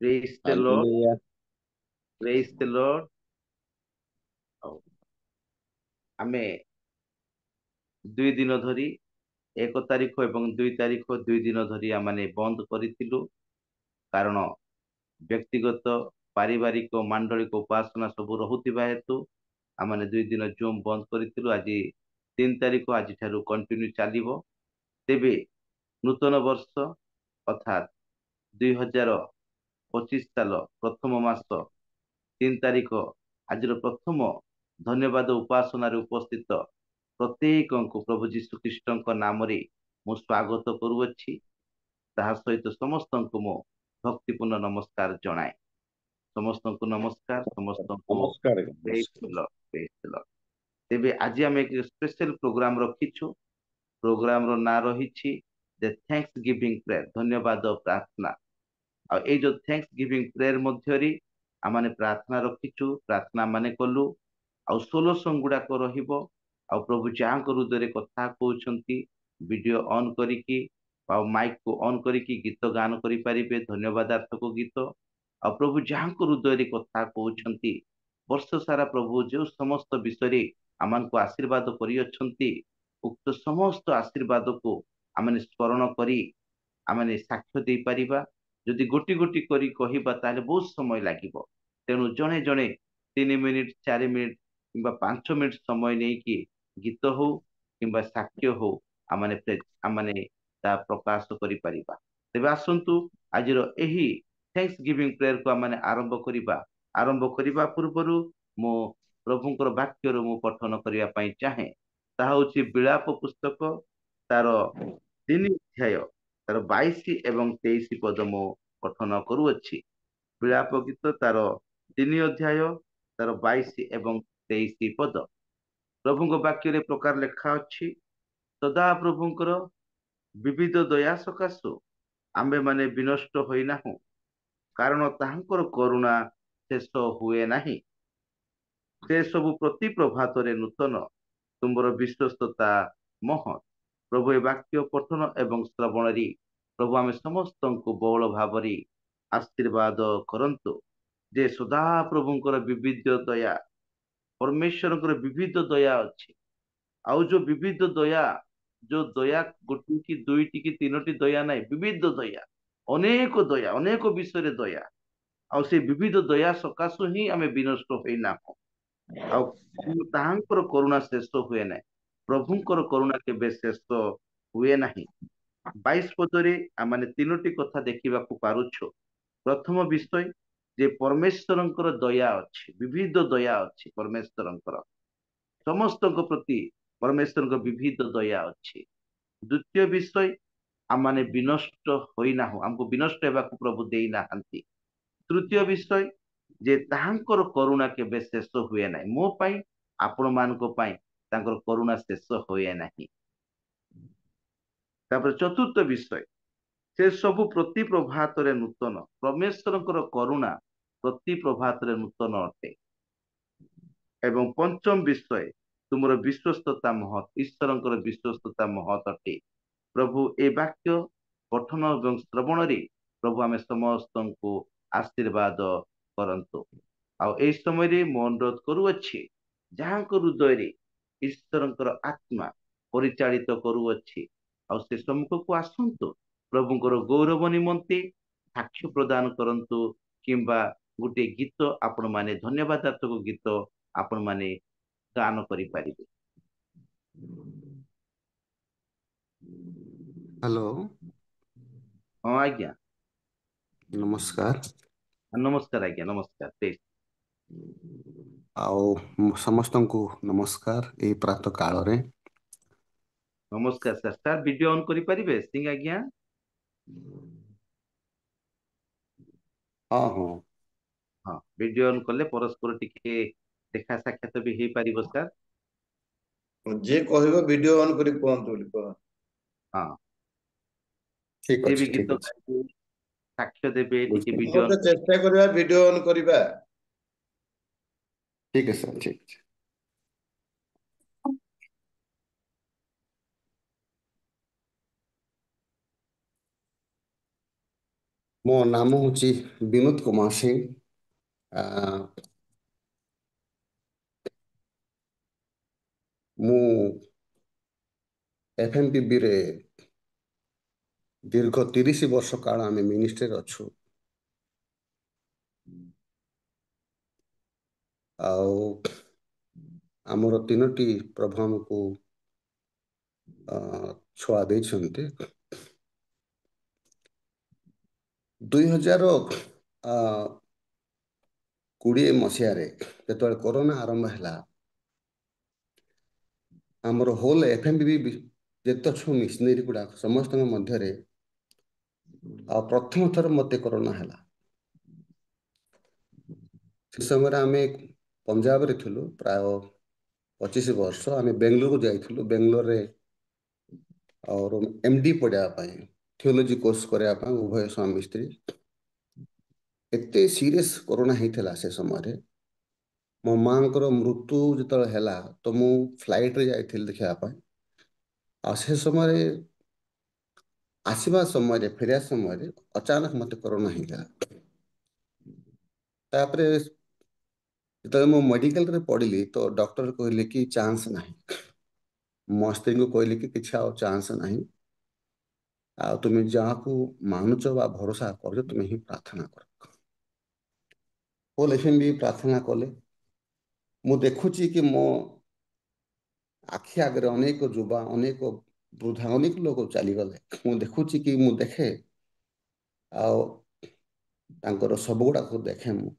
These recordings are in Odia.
Praise the Lord. Hallelujah. Praise the Lord. ଆମେ 2 ଦିନ ଧରି 1 ତାରିଖ ଏବଂ 2 ତାରିଖ 2 ଦିନ ଧରି ଆମେ ବନ୍ଦ କରିଥିଲୁ। କାରଣ ବ୍ୟକ୍ତିଗତ ପାରିବାରିକ ମାଣ୍ଡଳିକ ଉପାସନା ସବୁ ରହୁଥିବା ହେତୁ ଆମେ 2 ଦିନ ଜୁମ୍ ବନ୍ଦ କରିଥିଲୁ। ଆଜି 3 ତାରିଖ ଆଜିଠାରୁ କଣ୍ଟିନ୍ୟୁ ଚାଲିବ। ତେବେ ନୂତନ ବର୍ଷ ଅର୍ଥାତ୍ 2025 ସାଲ ପ୍ରଥମ ମାସ 3 ତାରିଖ ଆଜିର ପ୍ରଥମ ଧନ୍ୟବାଦ ଉପାସନାରେ ଉପସ୍ଥିତ ପ୍ରତ୍ୟେକଙ୍କୁ ପ୍ରଭୁ ଯୀଶୁ ଖ୍ରୀଷ୍ଟଙ୍କ ନାମରେ ମୁଁ ସ୍ୱାଗତ କରୁଅଛି। ତାହା ସହିତ ସମସ୍ତଙ୍କୁ ମୁଁ ଭକ୍ତିପୂର୍ଣ୍ଣ ନମସ୍କାର ଜଣାଏ। ସମସ୍ତଙ୍କୁ ନମସ୍କାର, ସମସ୍ତଙ୍କୁ ନମସ୍କାର ଆଜ୍ଞା, praise ନମସ୍କାର। the Lord, praise the Lord। ତେବେ ଆଜି ଆମେ ଏକ ସ୍ପେଶାଲ ପ୍ରୋଗ୍ରାମ ରଖିଛୁ। ପ୍ରୋଗ୍ରାମର ନାଁ ରହିଛି ଦ ଥ୍ୟାଙ୍କ୍ସ ଗିଭିଂ ପ୍ରେୟର, ଧନ୍ୟବାଦ ପ୍ରାର୍ଥନା। ଆଉ ଏଇ ଯୋଉ ଥ୍ୟାଙ୍କ୍ସ ଗିଭିଂ ପ୍ରେୟର ମଧ୍ୟରେ ଆମେ ପ୍ରାର୍ଥନା ରଖିଛୁ, ପ୍ରାର୍ଥନା ମାନେ କଲୁ। ଆଉ 16 ସଙ୍ଗ ଗୁଡାକ ରହିବ। ଆଉ ପ୍ରଭୁ ଯାହାଙ୍କ ହୃଦୟରେ କଥା କହୁଛନ୍ତି ଭିଡିଓ ଅନ୍ କରିକି ଆଉ ମାଇକ୍ କୁ ଅନ୍ କରିକି ଗୀତ ଗାନ କରିପାରିବେ, ଧନ୍ୟବାଦାର୍ଥକ ଗୀତ। ଆଉ ପ୍ରଭୁ ଯାହାଙ୍କ ହୃଦୟରେ କଥା କହୁଛନ୍ତି, ବର୍ଷ ସାରା ପ୍ରଭୁ ଯେଉଁ ସମସ୍ତ ବିଷୟରେ ଆମକୁ ଆଶୀର୍ବାଦ କରିଅଛନ୍ତି, ଉକ୍ତ ସମସ୍ତ ଆଶୀର୍ବାଦକୁ ଆମେ ସ୍ମରଣ କରି ଆମେ ସାକ୍ଷ୍ୟ ଦେଇପାରିବା। ଯଦି ଗୋଟି ଗୋଟି କରି କହିବା ତାହେଲେ ବହୁତ ସମୟ ଲାଗିବ। ତେଣୁ ଜଣେ ଜଣେ 3 ମିନିଟ୍ 4 ମିନିଟ୍ କିମ୍ବା 5 ମିନିଟ୍ ସମୟ ନେଇକି ଗୀତ ହଉ କିମ୍ବା ସାକ୍ଷ୍ୟ ହଉ ଆମେ ତା ପ୍ରକାଶ କରିପାରିବା। ତେବେ ଆସନ୍ତୁ ଆଜିର ଏହି ଥ୍ୟାଙ୍କ୍ସ ଗିଭିଂ ପ୍ରେୟରକୁ ଆମେ ଆରମ୍ଭ କରିବା। ଆରମ୍ଭ କରିବା ପୂର୍ବରୁ ମୁଁ ପ୍ରଭୁଙ୍କର ବାକ୍ୟରୁ ମୁଁ ପଠନ କରିବା ପାଇଁ ଚାହେଁ। ତାହା ହଉଛି ବିଳାପ ପୁସ୍ତକ, ତାର 3 ଅଧ୍ୟାୟ ତାର 22 ଏବଂ 23 ପଦ ମୁଁ ପଠନ କରୁଅଛି। ବିଳାପ ଗୀତ ତାର 3 ଅଧ୍ୟାୟ ତାର 22 ଏବଂ 23 ପଦ। ପ୍ରଭୁଙ୍କ ବାକ୍ୟରେ ପ୍ରକାର ଲେଖା ଅଛି, ସଦା ପ୍ରଭୁଙ୍କର ବିବିଧ ଦୟା ସକାଶୁ ଆମ୍ଭେମାନେ ବିନଷ୍ଟ ହୋଇନାହୁଁ, କାରଣ ତାହାଙ୍କର କରୁଣା ଶେଷ ହୁଏ ନାହିଁ। ସେ ସବୁ ପ୍ରତି ପ୍ରଭାତରେ ନୂତନ, ତୁମର ବିଶ୍ୱସ୍ତତା ମହତ୍। ପ୍ରଭୁ ଏ ବାକ୍ୟ ପଠନ ଏବଂ ଶ୍ରବଣରେ ପ୍ରଭୁ ଆମେ ସମସ୍ତଙ୍କୁ ବହୁଳ ଭାବରେ ଆଶୀର୍ବାଦ କରନ୍ତୁ। ଯେ ସଦା ପ୍ରଭୁଙ୍କର ବିବିଧ ଦୟା, ପରମେଶ୍ୱରଙ୍କର ବିବିଧ ଦୟା ଅଛି। ଆଉ ଯୋଉ ବିବିଧ ଦୟା, ଯୋଉ ଦୟା ଗୋଟି କି ଦୁଇଟି କି ତିନୋଟି ଦୟା ନାହିଁ, ବିବିଧ ଦୟା, ଅନେକ ଦୟା, ଅନେକ ବିଷୟରେ ଦୟା। ଆଉ ସେ ବିବିଧ ଦୟା ସକାଶୁ ହିଁ ଆମେ ବିନଷ୍ଟ ହୋଇନାହୁଁ। ଆଉ ତାହାଙ୍କର କରୁଣା ଶେଷ ହୁଏ ନାହିଁ। ପ୍ରଭୁଙ୍କର କରୁଣା କେବେ ଶେଷ ହୁଏ ନାହିଁ। 22 ପଦରେ ଆମେ 3ଟି କଥା ଦେଖିବାକୁ ପାରୁଛୁ। ପ୍ରଥମ ବିଷୟ ଯେ ପରମେଶ୍ୱରଙ୍କର ଦୟା ଅଛି, ବିବିଧ ଦୟା ଅଛି ପରମେଶ୍ୱରଙ୍କର ସମସ୍ତଙ୍କ ପ୍ରତି। ପରମେଶ୍ୱରଙ୍କ ବିବିଧ ଦୟା ଅଛି। ଦ୍ୱିତୀୟ ବିଷୟ, ଆମେ ବିନଷ୍ଟ ହୋଇନାହୁଁ, ଆମକୁ ବିନଷ୍ଟ ହେବାକୁ ପ୍ରଭୁ ଦେଇନାହାନ୍ତି। ତୃତୀୟ ବିଷୟ, ଯେ ତାହାଙ୍କର କରୁଣା କେବେ ଶେଷ ହୁଏ ନାହିଁ। ମୋ ପାଇଁ, ଆପଣ ମାନଙ୍କ ପାଇଁ ତାଙ୍କର କରୁଣା ଶେଷ ହୁଏ ନାହିଁ। ତାପରେ ଚତୁର୍ଥ ବିଷୟ, ସେ ସବୁ ପ୍ରତି ପ୍ରଭାତରେ ନୂତନ। ପରମେଶ୍ୱରଙ୍କର କରୁଣା ପ୍ରତି ପ୍ରଭାତରେ ନୂତନ ଅଟେ। ଏବଂ ପଞ୍ଚମ ବିଷୟ, ତୁମର ବିଶ୍ୱସ୍ତତା ମହତ୍, ଈଶ୍ୱରଙ୍କର ବିଶ୍ୱସ୍ତତା ମହତ୍ ଅଟେ। ପ୍ରଭୁ ଏ ବାକ୍ୟ ପଠନ ଏବଂ ଶ୍ରବଣରେ ପ୍ରଭୁ ଆମେ ସମସ୍ତଙ୍କୁ ଆଶୀର୍ବାଦ କରନ୍ତୁ। ଆଉ ଏଇ ସମୟରେ ମୁଁ ଅନୁରୋଧ କରୁଅଛି, ଯାହାଙ୍କ ହୃଦୟରେ ଈଶ୍ୱରଙ୍କର ଆତ୍ମା ପରିଚାଳିତ କରୁଅଛି, ଆଉ ସେ ସମ୍ମୁଖକୁ ଆସନ୍ତୁ। ପ୍ରଭୁଙ୍କର ଗୌରବ ନିମନ୍ତେ ସାକ୍ଷ୍ୟ ପ୍ରଦାନ କରନ୍ତୁ, କିମ୍ବା ଗୋଟେ ଗୀତ ଆପଣ ମାନେ ଧନ୍ୟବାଦାତ୍ମକ ଗୀତ ଆପଣ ମାନେ ଗାନ କରିପାରିବେ। ହ୍ୟାଲୋ, ହଁ ଆଜ୍ଞା, ନମସ୍କାର। ନମସ୍କାର ଆଜ୍ଞା, ନମସ୍କାର। ଆଉ ସମସ୍ତଙ୍କୁ ନମସ୍କାର ଏଇ ପ୍ରାତଃ କାଳରେ। ନମସ୍କାର ସାର୍। ସାର୍ ଭିଡିଓ ଅନ୍ କରିପାରିବେ ସିଂ ଆଜ୍ଞା? ହଁ ହଁ, ହଁ, ଭିଡିଓ ଅନ୍ କଲେ ପରସ୍ପର ଟିକେ ଦେଖା ସାକ୍ଷାତ ବି ହେଇପାରିବ ସାର୍। ଯିଏ କହିବ ଭିଡିଓ ଅନ୍ କରି କୁହନ୍ତୁ ବୋଲି କହ। ହଁ, ଠିକ ଯିଏ ଅଛି, ବି ଠିକ ଗୀତ ଅଛି। ଗାଇବେ, ସାକ୍ଷ୍ୟ ଦେବେ, ଟିକେ ବୁଝିପାରିଲି। ଭିଡିଓ ସମସ୍ତେ ଚେଷ୍ଟା କରିବା ଭିଡିଓ ଅନ୍ କରିବା। ଠିକ ଅଛି ସାର୍, ଠିକ ଅଛି। ମୋ ନାମ ହେଉଛି ବିନୋଦ କୁମାର ସିଂ। ଆ, ମୁଁ FMPBରେ ଦୀର୍ଘ 30 ବର୍ଷ କାଳ ଆମେ ମିନିଷ୍ଟ୍ରିରେ ଅଛୁ। ଆଉ ଆମର 3ଟି ପ୍ରଭୁ ଆମକୁ ଛୁଆ ଦେଇଛନ୍ତି। 2020 ମସିହାରେ ଯେତେବେଳେ କରୋନା ଆରମ୍ଭ ହେଲା, ଆମର ହୋଲ୍ FMPB ଯେତେ ଅଛୁ ମିଶନେରୀ ଗୁଡ଼ାକ ସମସ୍ତଙ୍କ ମଧ୍ୟରେ ପ୍ରଥମ ଥର ମୋତେ କରୋନା ହେଲା। ସେ ସମୟରେ ଆମେ ପଞ୍ଜାବରେ ଥିଲୁ ପ୍ରାୟ 25 ବର୍ଷ। ଆମେ ବେଙ୍ଗଲୋରକୁ ଯାଇଥିଲୁ। ବେଙ୍ଗଲୋରରେ ଆଉ MD ପଢ଼ିବା ପାଇଁ, ଥିଓଲୋଜି କୋର୍ସ କରିବା ପାଇଁ ଉଭୟ ସ୍ୱାମୀ ସ୍ତ୍ରୀ। ଏତେ ସିରିୟସ୍ କରୋନା ହେଇଥିଲା ସେ ସମୟରେ। ମୋ ମାଙ୍କର ମୃତ୍ୟୁ ଯେତେବେଳେ ହେଲା ତ ମୁଁ ଫ୍ଲାଇଟ୍ରେ ଯାଇଥିଲି ଦେଖିବା ପାଇଁ। ଆଉ ସେ ସମୟରେ ଆସିବା ସମୟରେ, ଫେରିବା ସମୟରେ ଅଚାନକ ମୋତେ କରୋନା ହେଇଗଲା। ତାପରେ ଯେତେବେଳେ ମୁଁ ମେଡ଼ିକାଲରେ ପଡ଼ିଲି ତ ଡକ୍ଟର କହିଲେ କି ଚାନ୍ସ ନାହିଁ। ମୋ ସ୍ତ୍ରୀଙ୍କୁ କହିଲେ କି କିଛି ଆଉ ଚାନ୍ସ ନାହିଁ, ଆଉ ତୁମେ ଯାହାକୁ ମାନୁଛ ବା ଭରସା କରୁଛ ତୁମେ ହିଁ ପ୍ରାର୍ଥନା କର। ହୋଲ୍ FMPB ପ୍ରାର୍ଥନା କଲେ। ମୁଁ ଦେଖୁଛି କି ମୋ ଆଖି ଆଗରେ ଅନେକ ଯୁବା, ଅନେକ ବୃଦ୍ଧା, ଅନେକ ଲୋକ ଚାଲିଗଲେ। ମୁଁ ଦେଖୁଛି କି ମୁଁ ଦେଖେ ଆଉ ତାଙ୍କର ସବୁ ଗୁଡ଼ାକୁ ଦେଖେ ମୁଁ।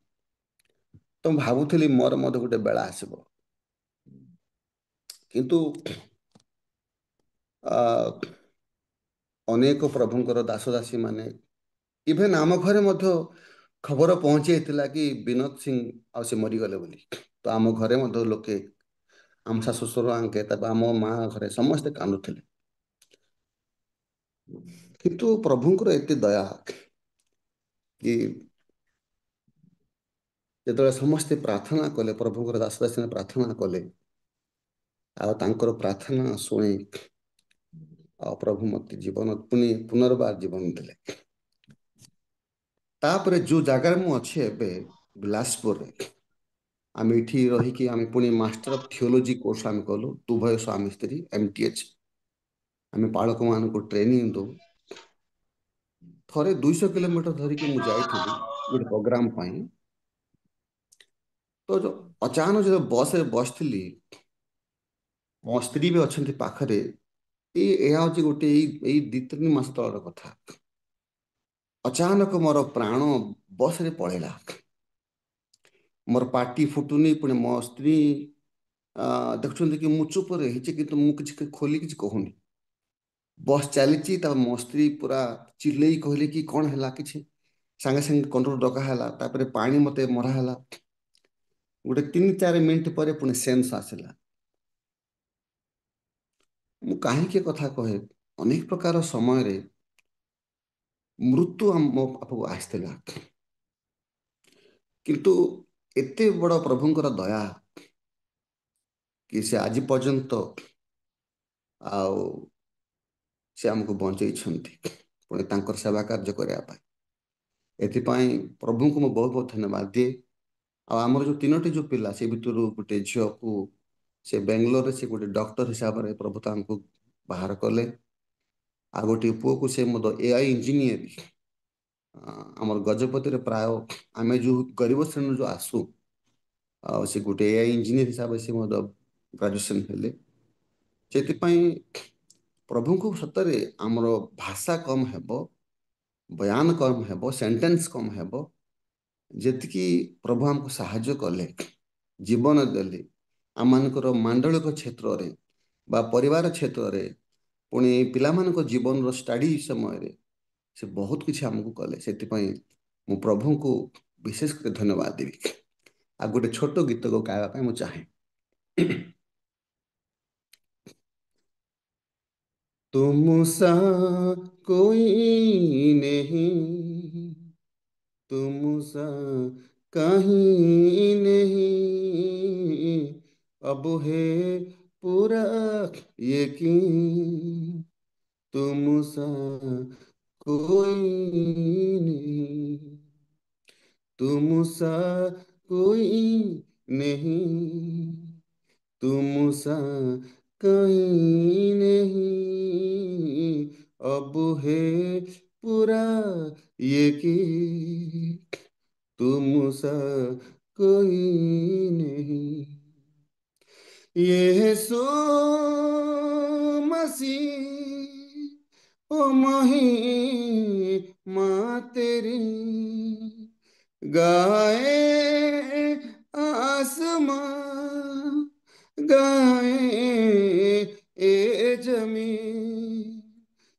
ତ ମୁଁ ଭାବୁଥିଲି ମୋର ମଧ୍ୟ ଗୋଟେ ବେଳା ଆସିବ। କିନ୍ତୁ ଅନେକ ପ୍ରଭୁଙ୍କର ଦାସ ଦାସୀ ମାନେ, ଇଭେନ୍ ଆମ ଘରେ ମଧ୍ୟ ଖବର ପହଞ୍ଚି ଯାଇଥିଲା କି ବିନୋଦ ସିଂ ଆଉ ସେ ମରିଗଲେ ବୋଲି। ତ ଆମ ଘରେ ମଧ୍ୟ ଲୋକେ, ଆମ ଶାଶୁ ଶ୍ୱଶୁର ଆଙ୍କେ, ତାପରେ ଆମ ମା ଘରେ ସମସ୍ତେ କାନ୍ଦୁଥିଲେ। କିନ୍ତୁ ପ୍ରଭୁଙ୍କର ଏତେ ଦୟା କି ଯେତେବେଳେ ସମସ୍ତେ ପ୍ରାର୍ଥନା କଲେ, ପ୍ରଭୁଙ୍କର ଦାସ ଦାସୀମାନେ ପ୍ରାର୍ଥନା କଲେ, ଆଉ ତାଙ୍କର ପ୍ରାର୍ଥନା ଶୁଣି ଆଉ ପ୍ରଭୁ ମୋତେ ଜୀବନ ପୁନର୍ବାର ଜୀବନ ଦେଲେ। ତାପରେ ଯେଉଁ ଜାଗାରେ ମୁଁ ଅଛି ଏବେ ବିଳାସପୁରରେ, ଆମେ ଏଠି ରହିକି ଆମେ ପୁଣି ମାଷ୍ଟର ଅଫ୍ ଥିଓଲୋଜି କୋର୍ସ ଆମେ କଲୁ, ଉଭୟ ସ୍ୱାମୀ ସ୍ତ୍ରୀ MTH। ଆମେ ପାଳକମାନଙ୍କୁ ଟ୍ରେନିଂ ଦଉ। ଥରେ 200 କିଲୋମିଟର ଧରିକି ମୁଁ ଯାଇଥିଲି ଗୋଟେ ପ୍ରୋଗ୍ରାମ ପାଇଁ। ତ ଅଚାନକ ଯେତେବେଳେ ବସ୍ରେ ବସିଥିଲି, ମୋ ସ୍ତ୍ରୀ ବି ଅଛନ୍ତି ପାଖରେ। ଏହା ହେଉଛି ଗୋଟେ ଏଇ 2-3 ମାସ ତଳର କଥା। ଅଚାନକ ମୋର ପ୍ରାଣ ବସ୍ରେ ପଳେଇଲା। ମୋର ପାଟି ଫୁଟୁନି, ପୁଣି ମୋ ସ୍ତ୍ରୀ ଦେଖୁଛନ୍ତି କି ମୁଁ ଚୁପ ରହିଛି, କିନ୍ତୁ ମୁଁ କିଛି ଖୋଲି କିଛି କହୁନି। ବସ୍ ଚାଲିଛି, ତାପରେ ମୋ ସ୍ତ୍ରୀ ପୁରା ଚିଲେଇ କହିଲେ କି କ'ଣ ହେଲା, କିଛି ସାଙ୍ଗେ ସାଙ୍ଗେ କଣ୍ଟ୍ରୋଲ ଡକା ହେଲା। ତାପରେ ପାଣି ମୋତେ ମରା ହେଲା। ଗୋଟେ 3-4 ମିନିଟ୍ ପରେ ପୁଣି ସେନ୍ସ ଆସିଲା। ମୁଁ କାହିଁକି କଥା କହେ, ଅନେକ ପ୍ରକାର ସମୟରେ ମୃତ୍ୟୁ ମୋ ପାଖକୁ ଆସିଥିଲା, କିନ୍ତୁ ଏତେ ବଡ଼ ପ୍ରଭୁଙ୍କର ଦୟା କି ସେ ଆଜି ପର୍ଯ୍ୟନ୍ତ ଆଉ ସେ ଆମକୁ ବଞ୍ଚେଇଛନ୍ତି, ପୁଣି ତାଙ୍କର ସେବା କାର୍ଯ୍ୟ କରିବା ପାଇଁ। ଏଥିପାଇଁ ପ୍ରଭୁଙ୍କୁ ମୁଁ ବହୁତ ବହୁତ ଧନ୍ୟବାଦ ଦିଏ। ଆଉ ଆମର ଯେଉଁ 3ଟି ଯେଉଁ ପିଲା, ସେ ଭିତରୁ ଗୋଟେ ଝିଅକୁ ସେ ବେଙ୍ଗଲୋରରେ ସେ ଗୋଟେ ଡକ୍ଟର ହିସାବରେ ପ୍ରଭୁ ତାଙ୍କୁ ବାହାର କଲେ। ଆଉ ଗୋଟିଏ ପୁଅକୁ ସେ ମଧ୍ୟ AI ଇଞ୍ଜିନିୟର। ଆମର ଗଜପତିରେ ପ୍ରାୟ ଆମେ ଯେଉଁ ଗରିବ ଶ୍ରେଣୀରୁ ଯେଉଁ ଆସୁ, ଆଉ ସେ ଗୋଟେ AI ଇଞ୍ଜିନିୟର ହିସାବରେ ସେ ମଧ୍ୟ ଗ୍ରାଜୁଏସନ୍ ହେଲେ। ସେଥିପାଇଁ ପ୍ରଭୁଙ୍କୁ ସତରେ ଆମର ଭାଷା କମ୍ ହେବ, ବୟାନ କମ୍ ହେବ, ସେଣ୍ଟେନ୍ସ କମ୍ ହେବ, ଯେତିକି ପ୍ରଭୁ ଆମକୁ ସାହାଯ୍ୟ କଲେ, ଜୀବନ ଦେଲେ, ଆମମାନଙ୍କର ମାଣ୍ଡଳିକ କ୍ଷେତ୍ରରେ ବା ପରିବାର କ୍ଷେତ୍ରରେ, ପୁଣି ପିଲାମାନଙ୍କ ଜୀବନର ଷ୍ଟଡି ସମୟରେ ସେ ବହୁତ କିଛି ଆମକୁ କଲେ। ସେଥିପାଇଁ ମୁଁ ପ୍ରଭୁଙ୍କୁ ବିଶେଷ କରି ଧନ୍ୟବାଦ ଦେବି। ଆଉ ଗୋଟେ ଛୋଟ ଗୀତକୁ ଗାଇବା ପାଇଁ ମୁଁ ଚାହେଁ। तुम सा कोई नहीं, तुम सा कहीं नहीं, अब है पूरा यकीन, तुम सा कोई नहीं, तुम सा कोई नहीं, तुम सा कहीं नहीं, अब है पूरा ये कि तुम सा कोई नहीं। यीशु मसीह ओ महिमा तेरी, गाए आसमां, गाए ए जमी,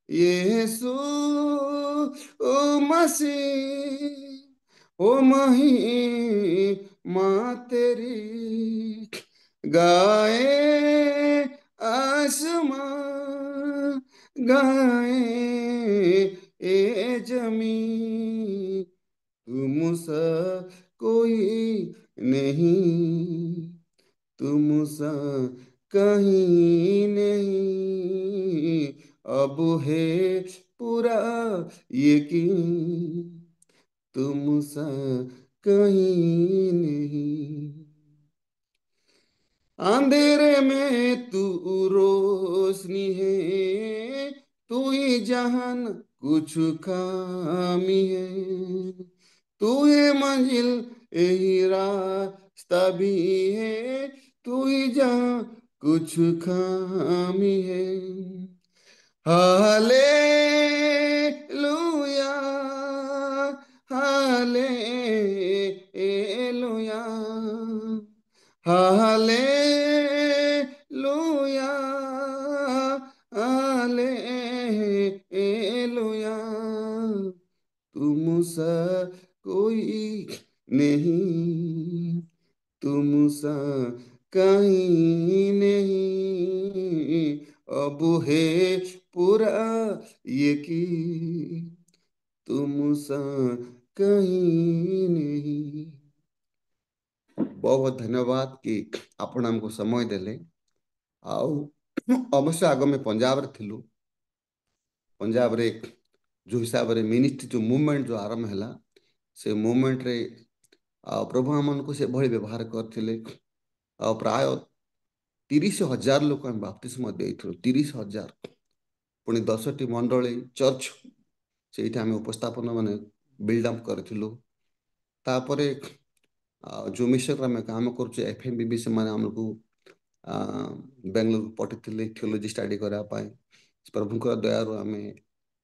यीशु ओ मसीह ओ महिमा तेरी, गाए आसमां, गाए ए जमी, तुम सा कोई नहीं, तुम सा कहीं नहीं, अब है पूरा यकीन, तुम सा कहीं नहीं। अंधेरे में तू रोशनी है, तू ही जहान कुछ खामी है, तू है मंजिल यही रास्ता भी है, तू ही जहां कुछ खामी है। हालेलुया, हालेलुया, हालेलुया, हालेलुया, तुम सा कोई नहीं, तुम सा कहीं नहीं, अब है पूरा ये कि तुम सा कहीं नहीं। बहुत बहुत धन्यवाद कि आपण हमको समय देले। आउ अवश्य आग में पंजाब रे थिलु, पंजाब रे जो हिसाब रे मिनिस्ट्री जो मूवमेंट जो आरंभ हैला, से मूवमेंट रे प्रभु हमन को से भली व्यवहार करथिले। प्राय 30,000 लोक हम बाप्तिस्म देइथु, 30,000, पुणी 10टी मंडली चर्च से आम उपस्थापन माने बिल्डअप करथिलु। तापरे जो मिशन आम काम करुचे FMBB से माने हमको बेंगलुरु पठिथिले थियोलॉजी स्टडी करा पाए। प्रभुंकर दयारु आम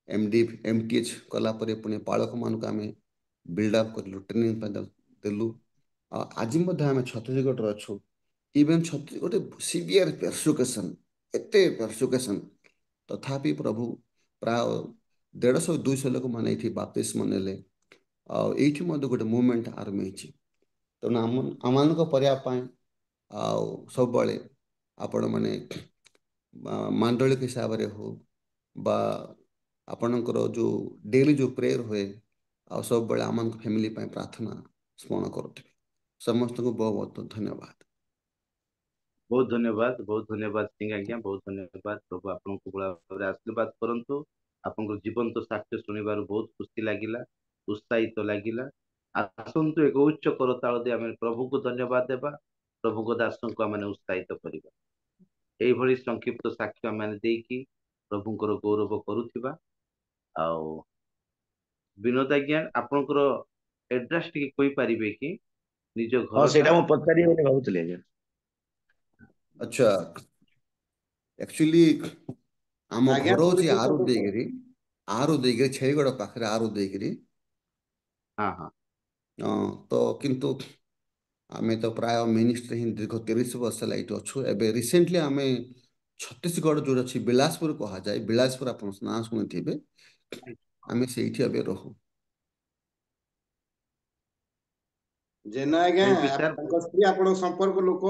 MD MTH कला परे पुणे पालक मानक आम बिल्डअप करलु, ट्रेनिंग देलु। आज आम छत्तीसगढ़ अच्छु, इवेन छत्तीसगढ़ सीवियर परसिक्यूशन, एते परसिक्यूशन, तथापि प्रभु प्राय 150-200 लोक मैंने ये बाप्तिस्म नेले। ये गोटे मूवमेंट आरंभ होती, तेणु आम सब बड़े आपण मैंने मांडलिक हिसाब से हो बा आपणकर जो डेली जो प्रेयर हुए आ सब बड़े आम फैमिली प्रार्थना स्मरण करुवे। समस्त को बहुत बहुत धन्यवाद। बहुत धन्यवाद सिंह आज्ञा, बहुत धन्यवाद। प्रभु आपको बड़ा भाव आशीर्वाद करंतु। आपन जीवंत साक्ष्य शुणिबार बहुत खुशी लगिला, उत्साहित लगिला। आसंतु एक उच्च करताल दे आम प्रभु को धन्यवाद देबा, प्रभु को दासन को आम उत्साहित करबा। एई भली संक्षिप्त साक्ष्य आम देकी प्रभुंकर गौरव करुथिबा। आउ विनोद आज्ञा आपनकर एड्रेस टिके कोई परिबे कि निज हाँ घरटा? सेटा मु पचारि बोली भाबुतले आज्ञा। अच्छा, एक्चुअली आम आज्ञा घर हूँ कोडिके आरु सब देगिरी, आरु देगिरी छेगड़ पाखे आरु देगिरी। हाँ हाँ तो किंतु आमे तो प्राय मिनिस्ट्री ही दीर्घ 30 वर्ष लाइट अच्छु। एबे रिसेंटली आमे छत्तीसगढ़ जो अच्छी बिलासपुर कहा जाए, बिलासपुर आप ना शुणिथिबे, आमे सेठी एबे रहू। जेना आज्ञा थैंक यू सर। तांको स्त्री आपण संपर्क लोक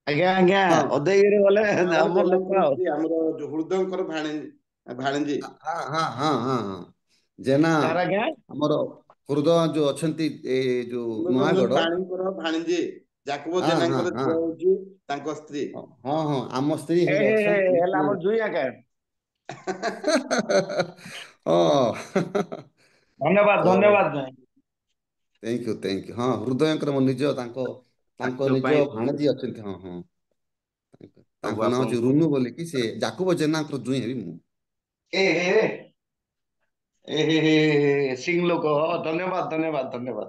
आज्ञा आज्ञा हाँ अदयगिरी बोले हाँ हमर जेना लोक जेना हमर जो हृदयकर भाणेजी हाँ हाँ हाँ हाँ हाँ जेना कार आज्ञा हमर हृदय जो अछंती ए जो सुन्दररंजन नयागढ़। पाणीଙ୍କର भाणेजी जाकବ हाँ हाँ जेनाଙ୍କର हाँ ଝିଅ ହଉଛି ତାଙ୍କ ସ୍ତ୍ରୀ। हाँ हाँ आम स्त्री ଏ हेले ହେ अछंती ହେଲା ଆମର ଜୁଇ ଆଜ୍ଞା। ଧନ୍ୟବାଦ ତ ଧନ୍ୟବାଦ। Thank you. ହଁ, ହୃଦୟଙ୍କର ମୋ ନିଜ ତାଙ୍କ ସାକ୍ଷ୍ୟ ନିଜ ପାଇଁ ଭାଣେଜୀ ଅଛନ୍ତି। ହଁ ହଁ, ପ୍ରଭୁ ତାଙ୍କ ନାଁ ହଉଛି ଆପଣଙ୍କୁ ରୁନୁ ବୋଲିକି, ସେ ଜାକୁବ ଜେନାଙ୍କର ଜୁଇଁ ହେବି ମୁଁ। ଏ ହେ ଏ ସିଂ ଲୋକ। ଧନ୍ୟବାଦ ଧନ୍ୟବାଦ ଧନ୍ୟବାଦ।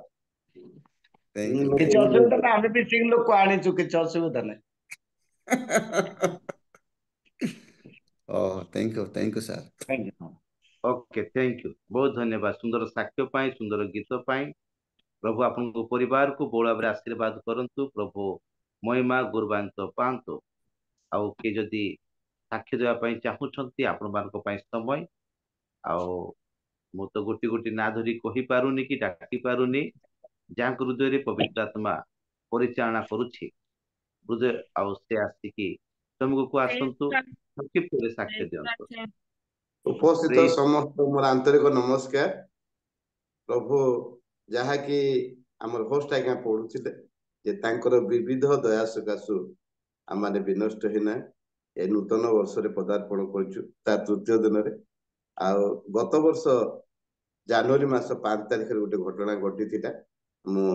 ଥ୍ୟାଙ୍କ ୟୁ କିଛି ଥ୍ୟାଙ୍କ ଅସୁବିଧା ନାହିଁ, ଆମେ ବି ସିଂ ଲୋକ ଆଣିଛୁ, କିଛି ଅସୁବିଧା ନାହିଁ। Thank you sir. Thank you. Okay, thank you, ବହୁତ ଧନ୍ୟବାଦ ସୁନ୍ଦର ସାକ୍ଷ୍ୟ ପାଇଁ, ସୁନ୍ଦର ଗୀତ ପାଇଁ। ପ୍ରଭୁ ଆପଣଙ୍କ ପରିବାରକୁ ବହୁଳ ଭାବରେ ଆଶୀର୍ବାଦ କରନ୍ତୁ। ପ୍ରଭୁ ମହିମା ଗୌରବାନ୍ୱିତ ପାଆନ୍ତୁ। ଆଉ କିଏ ଯଦି ସାକ୍ଷ୍ୟ ଦେବା ପାଇଁ ଚାହୁଁଛନ୍ତି, ଆପଣମାନଙ୍କ ପାଇଁ ସମୟ। ଆଉ ମୁଁ ତ ଗୋଟି ଗୋଟି ନାଁ ଧରି କହିପାରୁନି କି ଡାକି ପାରୁନି। ଯାହାଙ୍କ ହୃଦୟରେ ପବିତ୍ର ଆତ୍ମା ପରିଚାଳନା କରୁଛି ହୃଦୟ, ଆଉ ସେ ଆସିକି ତମକୁ ଆସନ୍ତୁ, ସଂକ୍ଷିପ୍ତରେ ସାକ୍ଷ୍ୟ ଦିଅନ୍ତୁ। ଉପସ୍ଥିତ ପ୍ରେଜ୍ ସମସ୍ତ ମୋର ଆନ୍ତରିକ ନମସ୍କାର। ପ୍ରଭୁ ଯାହାକି ଆମର ହୋଷ୍ଟ ଆଜ୍ଞା ପଢୁଥିଲେ, ଯେ ତାଙ୍କର ବିବିଧ ଦୟା ସକାଶୁ ଆମମାନେ ବିନଷ୍ଟ ହେଇନା ଏ ନୂତନ ବର୍ଷରେ ପଦାର୍ପଣ କରୁଛୁ, ତା ତୃତୀୟ ଦିନରେ। ଆଉ ଗତ ବର୍ଷ ଜାନୁଆରୀ ମାସ 5 ତାରିଖରେ ଗୋଟେ ଘଟଣା ଘଟିଥିଲା। ମୁଁ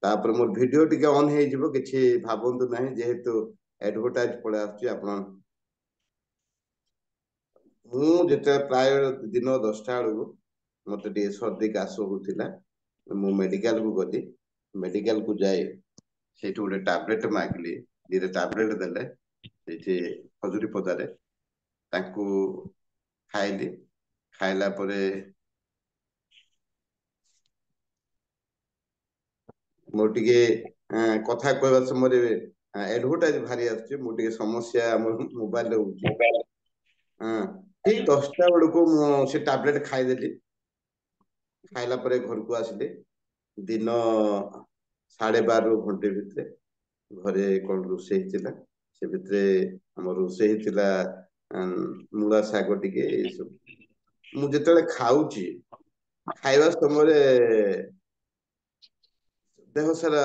ତାପରେ ମୋର ଭିଡିଓ ଟିକେ ଅନ୍ ହେଇଯିବ, କିଛି ଭାବନ୍ତୁ ନାହିଁ, ଯେହେତୁ ଆଡଭର୍ଟାଇଜ ପଳେଇ ଆସୁଛି। ଆପଣ ମୁଁ ଯେତେବେଳେ ପ୍ରାୟ ଦିନ 10ଟା ବେଳକୁ ମତେ ଟିକେ ସର୍ଦ୍ଦି କାଶ ହଉଥିଲା, ମୁଁ ମେଡିକାଲକୁ ଗଲି। ମେଡିକାଲକୁ ଯାଇ ସେଇଠୁ ଗୋଟେ ଟାବଲେଟ ମାଗିଲି, ଦିଟା ଟାବଲେଟ ଦେଲେ ସେଇଠି ଖଜୁରୀ ପଦାରେ। ତାକୁ ଖାଇଲି। ଖାଇଲା ପରେ ମୋର ଟିକେ କଥା କହିବା ସମୟରେ ଆଡଭର୍ଟାଇଜ ଭାରି ଆସୁଛି, ମୁଁ ଟିକେ ସମସ୍ୟା ଆମର ମୋବାଇଲରେ ହଉଛି। ହଁ, ଠିକ 10ଟା ବେଳକୁ ମୁଁ ସେ ଟାବଲେଟ ଖାଇଦେଲି। ଖାଇଲା ପରେ ଘରକୁ ଆସିଲି। ଦିନ 12:30 ଘଣ୍ଟେ ଭିତରେ ଘରେ କଣ ରୋଷେଇ ହେଇଥିଲା, ସେ ଭିତରେ ଆମର ରୋଷେଇ ହେଇଥିଲା ମୂଳା ଶାଗ ଟିକେ, ଏଇ ସବୁ। ମୁଁ ଯେତେବେଳେ ଖାଉଛି, ଖାଇବା ସମୟରେ ଦେହ ସାରା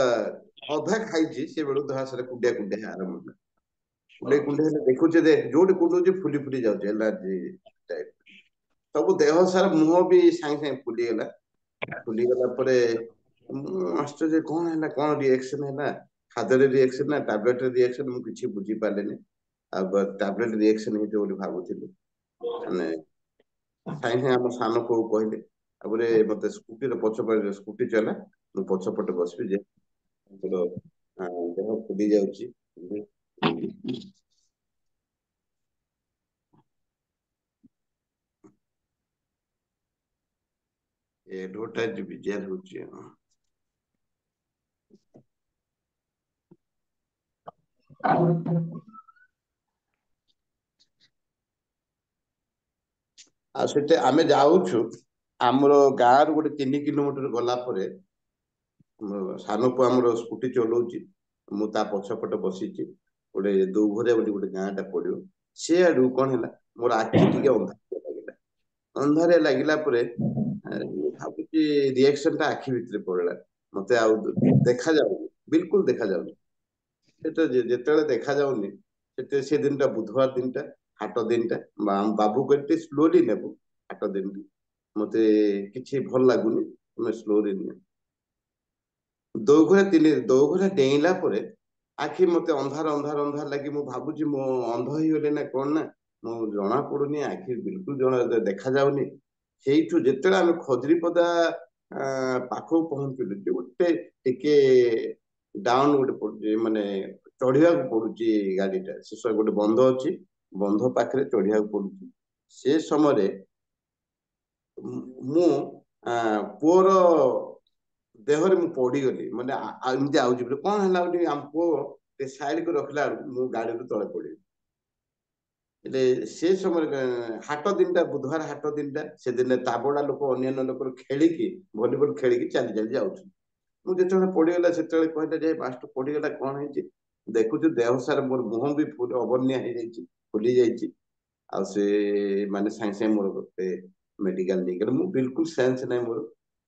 ଅଧା ଖାଇଛି, ସେ ବେଳକୁ ଦେହ ସାରା କୁଣ୍ଡିଆ କୁଣ୍ଡିଆ ଆରମ୍ଭ ହେଲା। କୁଣ୍ଡେଇ କୁଣ୍ଡେଇ ହେଲେ ଦେଖୁଛି ଯେ ଯୋଉଠି କୁଣ୍ଡଉଛି ଫୁଲି ଫୁଲି ଯାଉଛି, ଏଲାର୍ଜି ଟାଇପ। ସବୁ ଦେହ ସାରା, ମୁହଁ ବି ସାଙ୍ଗେ ସାଙ୍ଗେ ଫୁଲିଗଲା। ଫୁଲିଗଲା ପରେ ମୁଁ ଆଶ୍ଚର୍ଯ୍ୟ, କଣ ହେଲା, କଣ ରିଏକ୍ସନ ହେଲା? ଖାଦ୍ୟରେ ରିଏକ୍ସନ ନା ଟାବଲେଟରେ ରିଏକ୍ସନ, ମୁଁ କିଛି ବୁଝି ପାରିଲିନି। ଆଉ ଟାବଲେଟ ରିଏକ୍ସନ ହେଇଥିବ ବୋଲି ଭାବୁଥିଲି। ମାନେ ସାଙ୍ଗେ ସାଙ୍ଗେ ଆମ ସାନ ପୁଅକୁ କହିଲି, ତାପରେ ମତେ ସ୍କୁଟିର ପଛପଟେ ସ୍କୁଟି ଚଲା, ମୁଁ ପଛପଟେ ବସିବି, ଯେ ଦେହ ଫୁଲି ଯାଉଛି। ଏଡଭର୍ଟାଇଜ ବିଜାର ହଉଛି। ଆଉ ସେଠି ଆମେ ଯାଉଛୁ, ଆମର ଗାଁରୁ ଗୋଟେ 3 କିଲୋମିଟର ଗଲା ପରେ ସାନ ପୁଅ ଆମର ସ୍କୁଟି ଚଲଉଛି, ମୁଁ ତା ପଛପଟେ ବସିଛି। ଗୋଟେ ଦୋଘରିଆ ବୋଲି ଗୋଟେ ଗାଁ ଟା ପଡିବ, ସେଆଡୁ କଣ ହେଲା, ମୋର ଆଖି ଟିକେ ଅନ୍ଧାର ଲାଗିଲା। ଅନ୍ଧାରିଆ ଲାଗିଲା ପରେ ମୁଁ ଭାବୁଛି ରିଏକ୍ସନ ଟା ଆଖି ଭିତରେ ପଡିଲା। ମତେ ଆଉ ଦେଖାଯାଉନି, ବିଲକୁଲ ଦେଖାଯାଉନି। ସେଟା ଯେତେବେଳେ ଦେଖାଯାଉନି, ସେ ଦିନଟା ବୁଧବାର ଦିନଟା, ହାଟ ଦିନଟା। ବାବୁ କହିଲେ ସ୍ଲୋଲି ନେବୁ ହାଟ ଦିନ, ମତେ କିଛି ଭଲ ଲାଗୁନି, ତମେ ସ୍ଲୋରେ ନିଅ। ଦୋଘରା ଡେଇଁଲା ପରେ ଆଖି ମତେ ଅନ୍ଧାର ଅନ୍ଧାର ଅନ୍ଧାର ଲାଗି, ମୁଁ ଭାବୁଛି ମୁଁ ଅନ୍ଧ ହେଇଗଲି ନା କଣ ନା। ମୁଁ ଜଣା ପଡୁନି, ଆଖି ବିଲକୁଲ ଦେଖା ଯାଉନି। ସେଇଠୁ ଯେତେବେଳେ ଆମେ ଖଜୁରୀପଦା ପାଖକୁ ପହଞ୍ଚିଲୁ, ଯେ ଗୋଟେ ଟିକେ ଡାଉନ ଗୋଟେ ପଡୁଛି, ମାନେ ଚଢିବାକୁ ପଡୁଛି ଗାଡି ଟା, ସେ ଗୋଟେ ବନ୍ଧ ଅଛି, ବନ୍ଧ ପାଖରେ ଚଢିବାକୁ ପଡୁଛି। ସେ ସମୟରେ ମୁଁ ପୁଅର ଦେହରେ ମୁଁ ପଡିଗଲି, ମାନେ ଏମିତି ଆଉଛି ବୋଲି କଣ ହେଲା ବୋଲି ଆମ ପୁଅ ଟିକେ ସାଇଡ କରି ରଖିଲା ବେଳକୁ ମୁଁ ଗାଡିରୁ ତଳେ ପଡିଲି। ହେଲେ ସେ ସମୟରେ ହାଟ ଦିନଟା, ବୁଧବାର ହାଟ ଦିନଟା, ସେଦିନ ତାବଡା ଲୋକ ଅନ୍ୟାନ୍ୟ ଲୋକର ଖେଳିକି, ଭଲିବଲ ଖେଳିକି ଚାଲି ଚାଲି ଯାଉଛନ୍ତି। ମୁଁ ଯେତେବେଳେ ପଡିଗଲା, ସେତେବେଳେ କହିଲେ ଯେ ମାଷ୍ଟର ପଡିଗଲା, କଣ ହେଇଛି? ଦେଖୁଛୁ ଦେହ ସାରା ମୋର ମୁହଁ ବି ଅବନ୍ୟା ହେଇଯାଇଛି, ଫୁଲି ଯାଇଛି। ଆଉ ସେ ମାନେ ସାଙ୍ଗେ ସାଙ୍ଗେ ମୋର ଗୋଟେ ମେଡିକାଲ ନେଇଗଲେ। ମୁଁ ବିଲକୁଲ ସେନ୍ସ ନାହିଁ ମୋର।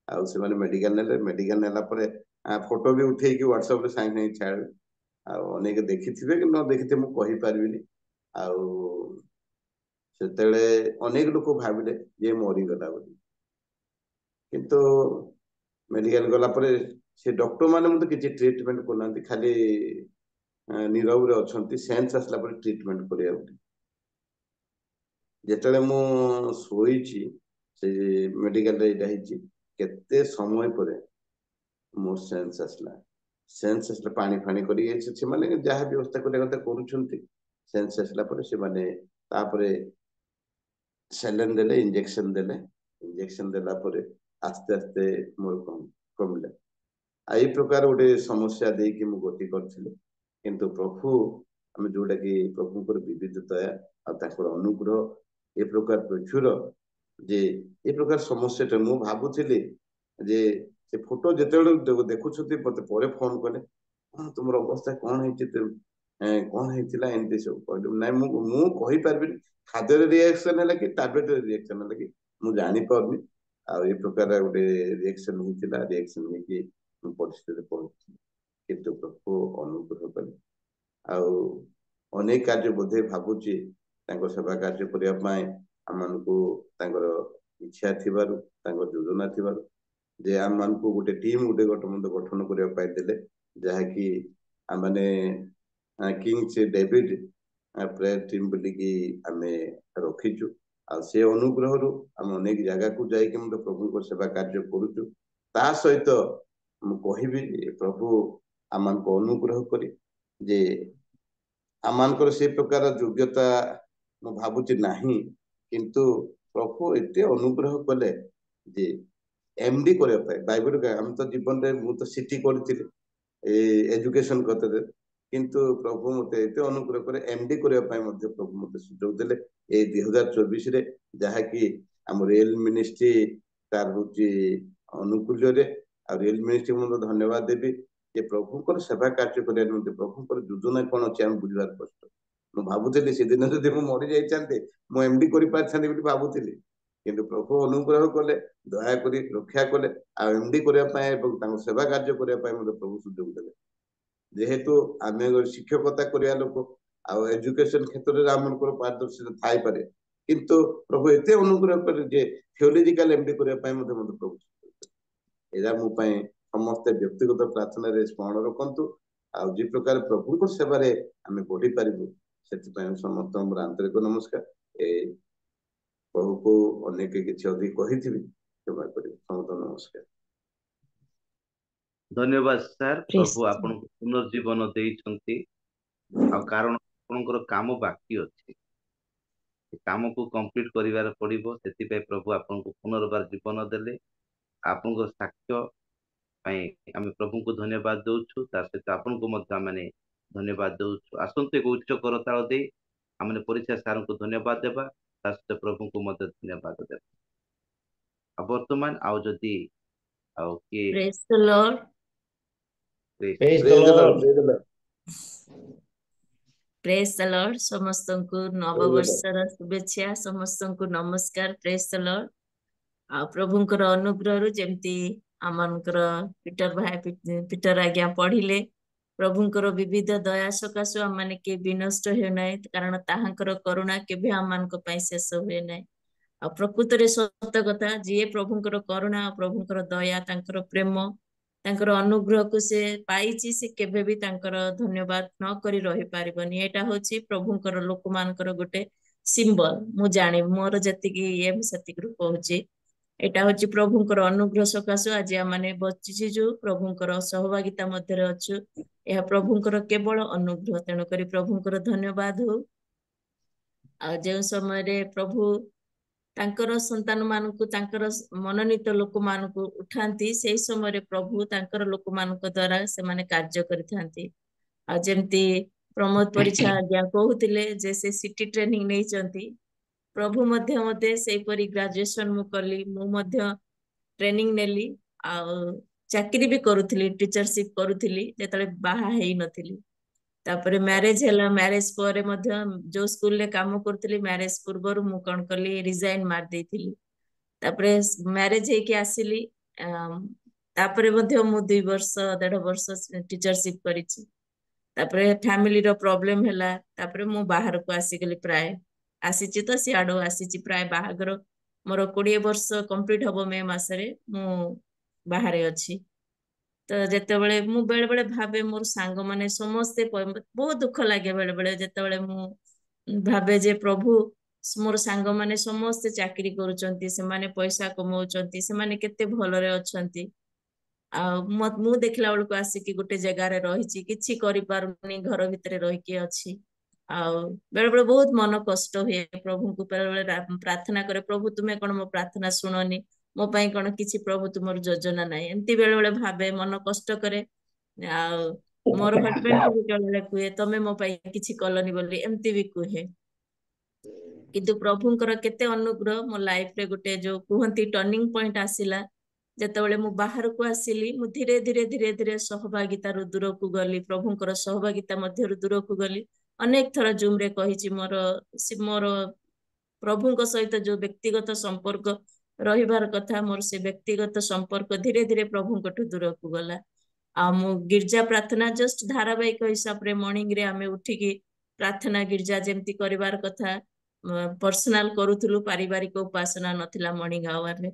ଆଉ ସେମାନେ ମେଡିକାଲ ନେଲେ, ମେଡିକାଲ ନେଲା ପରେ ଫଟୋ ବି ଉଠେଇକି ହ୍ୱାଟ୍ସଆପ ରେ ସାଙ୍ଗେ ସାଙ୍ଗେ ଛାଡିଲେ। ଆଉ ଅନେକ ଦେଖିଥିବେ କି ନ ଦେଖିଥିବେ ମୁଁ କହିପାରିବିନି। ଆଉ ସେତେବେଳେ ଅନେକ ଲୋକ ଭାବିଲେ ଯେ ମରିଗଲା ବୋଲି, କିନ୍ତୁ ମେଡିକାଲ ଗଲା ପରେ ସେ ଡକ୍ଟର ମାନେ ମଧ୍ୟ କିଛି ଟ୍ରିଟମେଣ୍ଟ କରୁନାହାନ୍ତି, ଖାଲି ନିରବରେ ଅଛନ୍ତି। ସେନ୍ସ ଆସିଲା ପରେ ଟ୍ରିଟମେଣ୍ଟ କରିବା ବୋଲି। ଯେତେବେଳେ ମୁଁ ଶୋଇଛି ସେ ମେଡିକାଲରେ ଏଇଟା ହେଇଛି, କେତେ ସମୟ ପରେ ମୋ ସେନ୍ସ ଆସିଲା। ସେନ୍ସ ଆସିଲା, ପାଣି ଫାଣି କରିକି ସେମାନେ ଯାହା ବ୍ୟବସ୍ଥା କରିବା କଥା କରୁଛନ୍ତି। ସେନ୍ସ ଆସିଲା ପରେ ସେମାନେ ତାପରେ ସେଲେନ୍ ଦେଲେ, ଇଞ୍ଜେକ୍ସନ ଦେଲେ। ଇଞ୍ଜେକ୍ସନ ଦେଲା ପରେ ଆସ୍ତେ ଆସ୍ତେ ମୋର କମିଲା। ଏଇ ପ୍ରକାର ଗୋଟେ ସମସ୍ୟା ଦେଇକି ମୁଁ ଗତି କରିଥିଲି, କିନ୍ତୁ ପ୍ରଭୁ ଆମେ ଯୋଉଟା କି ପ୍ରଭୁଙ୍କର ବିବିଧ ଦୟା ଆଉ ତାଙ୍କର ଅନୁଗ୍ରହ ଏ ପ୍ରକାର ପ୍ରଚୁର ଯେ ଏ ପ୍ରକାର ସମସ୍ୟାଟା ମୁଁ ଭାବୁଥିଲି ଯେ ସେ ଫଟୋ ଯେତେବେଳେ ଦେଖୁଛନ୍ତି ମତେ ପରେ ଫୋନ କଲେ, କଣ ତୁମର ଅବସ୍ଥା କଣ ହେଇଛି, କଣ ହେଇଥିଲା, ଏମିତି ସବୁ କହିଲେ। ନାଇଁ ମୁଁ କହିପାରିବିନି ଖାଦ୍ୟରେ ରିଆକ୍ସନ ହେଲା କି ଟାବଲେଟରେ ରିଆକ୍ସନ ହେଲା କି ମୁଁ ଜାଣିପାରୁନି। ଆଉ ଏ ପ୍ରକାର ଗୋଟେ ରିଆକ୍ସନ ହେଇଥିଲା, ରିଆକ୍ସନ ହେଇକି ମୁଁ ପରିସ୍ଥିତିରେ ପହଞ୍ଚିଥିଲି, କିନ୍ତୁ ପ୍ରଭୁ ଅନୁଗ୍ରହ କଲେ। ଆଉ ଅନେକ କାର୍ଯ୍ୟ ବୋଧେ ଭାବୁଛି ତାଙ୍କ ସେବା କାର୍ଯ୍ୟ କରିବା ପାଇଁ ଆମମାନଙ୍କୁ ତାଙ୍କର ଇଚ୍ଛା ଥିବାରୁ, ତାଙ୍କର ଯୋଜନା ଥିବାରୁ ଯେ ଆମମାନଙ୍କୁ ଗୋଟେ ଟିମ୍ ଗୋଟେ ଗଠନ କରିବା ପାଇଁ ଦେଲେ, ଯାହାକି ଆମମାନେ କିଙ୍ଗସ୍ ଡେଭିଡ୍ ପ୍ରେୟର ଟିମ୍ ବୋଲିକି ଆମେ ରଖିଛୁ। ଆଉ ସେ ଅନୁଗ୍ରହରୁ ଆମେ ଅନେକ ଜାଗାକୁ ଯାଇକି ମଧ୍ୟ ପ୍ରଭୁଙ୍କ ସେବା କାର୍ଯ୍ୟ କରୁଛୁ। ତା ସହିତ ମୁଁ କହିବି ପ୍ରଭୁ ଆମମାନଙ୍କୁ ଅନୁଗ୍ରହ କରି ଯେ ଆମମାନଙ୍କର ସେ ପ୍ରକାର ଯୋଗ୍ୟତା ମୁଁ ଭାବୁଛି ନାହିଁ, କିନ୍ତୁ ପ୍ରଭୁ ଏତେ ଅନୁଗ୍ରହ କଲେ ଯେ ଏମଡି କରିବା ପାଇଁ ବାଇବେଲ। ଆମେ ତ ଜୀବନରେ ମୁଁ ତ ସିଟି କରିଥିଲି ଏଜୁକେସନ କ୍ଷେତ୍ରରେ, କିନ୍ତୁ ପ୍ରଭୁ ମତେ ଏତେ ଅନୁଗ୍ରହ করে ଏମଡି କରିବା ପାଇଁ ମଧ୍ୟ ପ୍ରଭୁ ମତେ ସୁଯୋଗ ଦେଲେ ଏଇ 2024ରେ, ଯାହାକି ଆମ ରେଲ ମିନିଷ୍ଟ୍ରି ତାର ହଉଛି ଅନୁକୂଲ୍ୟରେ। ଆଉ ରେଲ ମିନିଷ୍ଟ୍ରି ମଧ୍ୟ ଧନ୍ୟବାଦ ଦେବି ଯେ ପ୍ରଭୁଙ୍କର ସେବା କାର୍ଯ୍ୟ କରିବା ନିମନ୍ତେ ପ୍ରଭୁଙ୍କର ଯୋଜନା କଣ ଅଛି ଆମେ ବୁଝିବାର କଷ୍ଟ। ମୁଁ ଭାବୁଥିଲି ସେଦିନ ଯଦି ମୁଁ ମରି ଯାଇଥାନ୍ତି ମୁଁ ଏମଡି କରିପାରିଥାନ୍ତି ବୋଲି ଭାବୁଥିଲି, କିନ୍ତୁ ପ୍ରଭୁ ଅନୁଗ୍ରହ କଲେ, ଦୟାକରି ରକ୍ଷା କଲେ ଆଉ ଏମଡି କରିବା ପାଇଁ ଏବଂ ତାଙ୍କ ସେବା କାର୍ଯ୍ୟ କରିବା ପାଇଁ ମୋତେ ପ୍ରଭୁ ସୁଯୋଗ ଦେଲେ। ଯେହେତୁ ଆମେ ଶିକ୍ଷକତା କରିବା ଲୋକ ଆଉ ଏଜୁକେସନ କ୍ଷେତ୍ରରେ ଆମଙ୍କର ପାରଦର୍ଶିତା ଥାଇପାରେ, କିନ୍ତୁ ପ୍ରଭୁ ଏତେ ଅନୁଗ୍ରହ କଲେ ଯେ ଥିଓଲୋଜିକାଲ ଏମଡି କରିବା ପାଇଁ ମଧ୍ୟ ମୋତେ ପ୍ରଭୁ ଏଇଟା ମୋ ପାଇଁ ସମସ୍ତେ ବ୍ୟକ୍ତିଗତ ପ୍ରାର୍ଥନାରେ ସ୍ମରଣ ରଖନ୍ତୁ। ଆଉ ଯେ ପ୍ରକାର ପ୍ରଭୁଙ୍କ ସେବାରେ ଆମେ ବଢିପାରିବୁ, ସେଥିପାଇଁ ସମସ୍ତଙ୍କୁ ମୋର ଆନ୍ତରିକ ନମସ୍କାର। ଏ ପ୍ରଭୁକୁ ଅନେକ କିଛି ଅଧିକ କହିଥିବି, କ୍ଷମା କରିବି। ସମସ୍ତଙ୍କୁ ନମସ୍କାର। ଧନ୍ୟବାଦ ସାର୍, Praise ପ୍ରଭୁ ଆପଣଙ୍କୁ ପୁନର୍ଜୀବନ ଦେଇଛନ୍ତି। ଆଉ କାରଣ ଆପଣଙ୍କର କାମ ବାକି ଅଛି, କାମକୁ କମ୍ପ୍ଲିଟ କରିବାର ପଡିବ, ସେଥିପାଇଁ ପ୍ରଭୁ ଆପଣଙ୍କୁ ପୁନର୍ବାର ଜୀବନ ଦେଲେ। ଆପଣଙ୍କ ସାକ୍ଷ୍ୟ ପାଇଁ ଆମେ ପ୍ରଭୁଙ୍କୁ ଧନ୍ୟବାଦ ଦଉଛୁ, ତା ସହିତ ଆପଣଙ୍କୁ ମଧ୍ୟ ଆମେ ଧନ୍ୟବାଦ ଦଉଛୁ। ଆସନ୍ତୁ ଏକ ଉଚ୍ଚ କରତାଳ ଦେଇ ଆମେ ପରିଚୟ ସାରଙ୍କୁ ଧନ୍ୟବାଦ ଦେବା, ତା ସହିତ ପ୍ରଭୁଙ୍କୁ ମଧ୍ୟ ଧନ୍ୟବାଦ ଦେବା। ଆଉ ବର୍ତ୍ତମାନ ଆଉ ଯଦି ଆଉ କିଏ Praise the Lord. Praise the Praise the Lord, Lord. praise the Lord. Praise the Lord. ସମସ୍ତଙ୍କୁ ନବବର୍ଷର ଶୁଭେଚ୍ଛା, ସମସ୍ତଙ୍କୁ ନମସ୍କାର। Praise the Lord. ଆଉ ପ୍ରଭୁଙ୍କର ଅନୁଗ୍ରହରୁ ଯେମିତି ଆମମାନଙ୍କର ପିଟର ଆଜ୍ଞା ପଢିଲେ, ପ୍ରଭୁଙ୍କର ବିବିଧ ଦୟା ସକାଶୁ ଆମମାନେ କିଏ ବିନଷ୍ଟ ହେଉନାହିଁ, କାରଣ ତାହାଙ୍କର କରୁଣା କେବେ ଆମମାନଙ୍କ ପାଇଁ ଶେଷ ହୁଏ ନାହିଁ। ଆଉ ପ୍ରକୃତରେ ସତ କଥା, ଯିଏ ପ୍ରଭୁଙ୍କର କରୁଣା, ପ୍ରଭୁଙ୍କର ଦୟା, ତାଙ୍କର ପ୍ରେମ, ତାଙ୍କର ଅନୁଗ୍ରହକୁ ସେ ପାଇଛି, ସେ କେବେ ବି ତାଙ୍କର ଧନ୍ୟବାଦ ନ କରି ରହିପାରିବନି। ଏଇଟା ହଉଛି ପ୍ରଭୁଙ୍କର ଲୋକମାନଙ୍କର ଗୋଟେ ସିମ୍ବଲ। ମୁଁ ଜାଣି ମୋର ଯେତିକି ଇଏ ମୁଁ ସେତିକିରୁ କହୁଛି, ଏଇଟା ହଉଛି ପ୍ରଭୁଙ୍କର ଅନୁଗ୍ରହ ସକାଶୁ ଆଜି ଆମେ ବଞ୍ଚିଛୁ, ଯୋଉ ପ୍ରଭୁଙ୍କର ସହଭାଗିତା ମଧ୍ୟରେ ଅଛୁ, ଏହା ପ୍ରଭୁଙ୍କର କେବଳ ଅନୁଗ୍ରହ। ତେଣୁକରି ପ୍ରଭୁଙ୍କର ଧନ୍ୟବାଦ ହଉ। ଆଉ ଯେଉଁ ସମୟରେ ପ୍ରଭୁ ତାଙ୍କର ସନ୍ତାନ ମାନଙ୍କୁ, ତାଙ୍କର ମନୋନୀତ ଲୋକମାନଙ୍କୁ ଉଠାନ୍ତି, ସେଇ ସମୟରେ ପ୍ରଭୁ ତାଙ୍କର ଲୋକମାନଙ୍କ ଦ୍ଵାରା ସେମାନେ କାର୍ଯ୍ୟ କରିଥାନ୍ତି। ଆଉ ଯେମିତି ପ୍ରମୋଦ ପରିଛା ଆଜ୍ଞା କହୁଥିଲେ ଯେ ସେ ସିଟି ଟ୍ରେନିଂ ନେଇଛନ୍ତି, ପ୍ରଭୁ ମଧ୍ୟ ମତେ ସେଇପରି ଗ୍ରାଜୁଏସନ ମୁଁ କଲି, ମୁଁ ମଧ୍ୟ ଟ୍ରେନିଂ ନେଲି ଆଉ ଚାକିରି ବି କରୁଥିଲି, ଟିଚରସିପ କରୁଥିଲି ଯେତେବେଳେ ବାହା ହେଇନଥିଲି। ତାପରେ ମ୍ୟାରେଜ ହେଲା, ମ୍ୟାରେଜ ପରେ ମଧ୍ୟ ଯୋଉ ସ୍କୁଲରେ କାମ କରୁଥିଲି ମ୍ୟାରେଜ ପୂର୍ବରୁ ମୁଁ କଣ କଲି, ରିଜାଇନ ମାରି ଦେଇଥିଲି। ତାପରେ ମ୍ୟାରେଜ ହେଇକି ଆସିଲି, ତାପରେ ମଧ୍ୟ ମୁଁ 2 ବର୍ଷ 1.5 ବର୍ଷ ଟିଚରସିପ କରିଛି। ତାପରେ ଫ୍ୟାମିଲିର ପ୍ରୋବ୍ଲେମ ହେଲା, ତାପରେ ମୁଁ ବାହାରକୁ ଆସିଗଲି ପ୍ରାୟ ଆସିଛି ତ ସିଆଡୁ ଆସିଛି ପ୍ରାୟ ବାହାଘର ମୋର 20 ବର୍ଷ କମ୍ପ୍ଲିଟ ହବ ମେ ମାସରେ ମୁଁ ବାହାରେ ଅଛି। ତ ଯେତେବେଳେ ମୁଁ ବେଳେ ବେଳେ ଭାବେ ମୋର ସାଙ୍ଗମାନେ ସମସ୍ତେ ବହୁତ ଦୁଃଖ ଲାଗେ ବେଳେ ବେଳେ ଯେତେବେଳେ ମୁଁ ଭାବେ ଯେ ପ୍ରଭୁ ମୋର ସାଙ୍ଗମାନେ ସମସ୍ତେ ଚାକିରି କରୁଛନ୍ତି, ସେମାନେ ପଇସା କମାଉଛନ୍ତି, ସେମାନେ କେତେ ଭଲରେ ଅଛନ୍ତି, ଆଉ ମୁଁ ଦେଖିଲା ବେଳକୁ ଆସିକି ଗୋଟେ ଜାଗାରେ ରହିଛି, କିଛି କରିପାରୁନି, ଘର ଭିତରେ ରହିକି ଅଛି। ଆଉ ବେଳେ ବେଳେ ବହୁତ ମନ କଷ୍ଟ ହୁଏ, ପ୍ରଭୁଙ୍କୁ ବେଳେ ବେଳେ ପ୍ରାର୍ଥନା କରେ, ପ୍ରଭୁ ତୁମେ କଣ ମୋ ପ୍ରାର୍ଥନା ଶୁଣନି, ମୋ ପାଇଁ କଣ କିଛି ପ୍ରଭୁ ତୁମର ଯୋଜନା ନାହିଁ, ଏମିତି ବେଳେ ବେଳେ ଭାବେ, ମନ କଷ୍ଟ କରେ। ଆଉ ମୋର ହଜବେଣ୍ଡ ବି ବେଳେ ବେଳେ କୁହେ ତମେ ମୋ ପାଇଁ କିଛି କଲନି ବୋଲି, ଏମିତି ବି କୁହେ। କିନ୍ତୁ ପ୍ରଭୁଙ୍କର କେତେ ଅନୁଗ୍ରହ ମୋ ଲାଇଫରେ ଗୋଟେ ଯୋଉ କୁହନ୍ତି ଟର୍ଣ୍ଣିଂ ପଏଣ୍ଟ ଆସିଲା ଯେତେବେଳେ ମୁଁ ବାହାରକୁ ଆସିଲି, ମୁଁ ଧୀରେ ଧୀରେ ଧୀରେ ଧୀରେ ସହଭାଗିତାରୁ ଦୂରକୁ ଗଲି, ପ୍ରଭୁଙ୍କର ସହଭାଗିତା ମଧ୍ୟରୁ ଦୂରକୁ ଗଲି। ଅନେକ ଥର ଜୁମରେ କହିଛି ମୋର ପ୍ରଭୁଙ୍କ ସହିତ ଯୋଉ ବ୍ୟକ୍ତିଗତ ସମ୍ପର୍କ ରହିବାର କଥା, ମୋର ସେ ବ୍ୟକ୍ତିଗତ ସମ୍ପର୍କ ଧୀରେ ଧୀରେ ପ୍ରଭୁଙ୍କଠୁ ଦୂରକୁ ଗଲା। ଆଉ ମୁଁ ଗିର୍ଜା ପ୍ରାର୍ଥନା ଜଷ୍ଟ ଧାରାବାହିକ ହିସାବରେ ମର୍ଣ୍ଣିଂରେ ଆମେ ଉଠିକି ପ୍ରାର୍ଥନା ଗିର୍ଜା ଯେମିତି କରିବାର କଥା ପର୍ସନାଲ କରୁଥିଲୁ, ପାରିବାରିକ ଉପାସନା ନଥିଲା ମର୍ଣ୍ଣିଂ ଆୱାରରେ।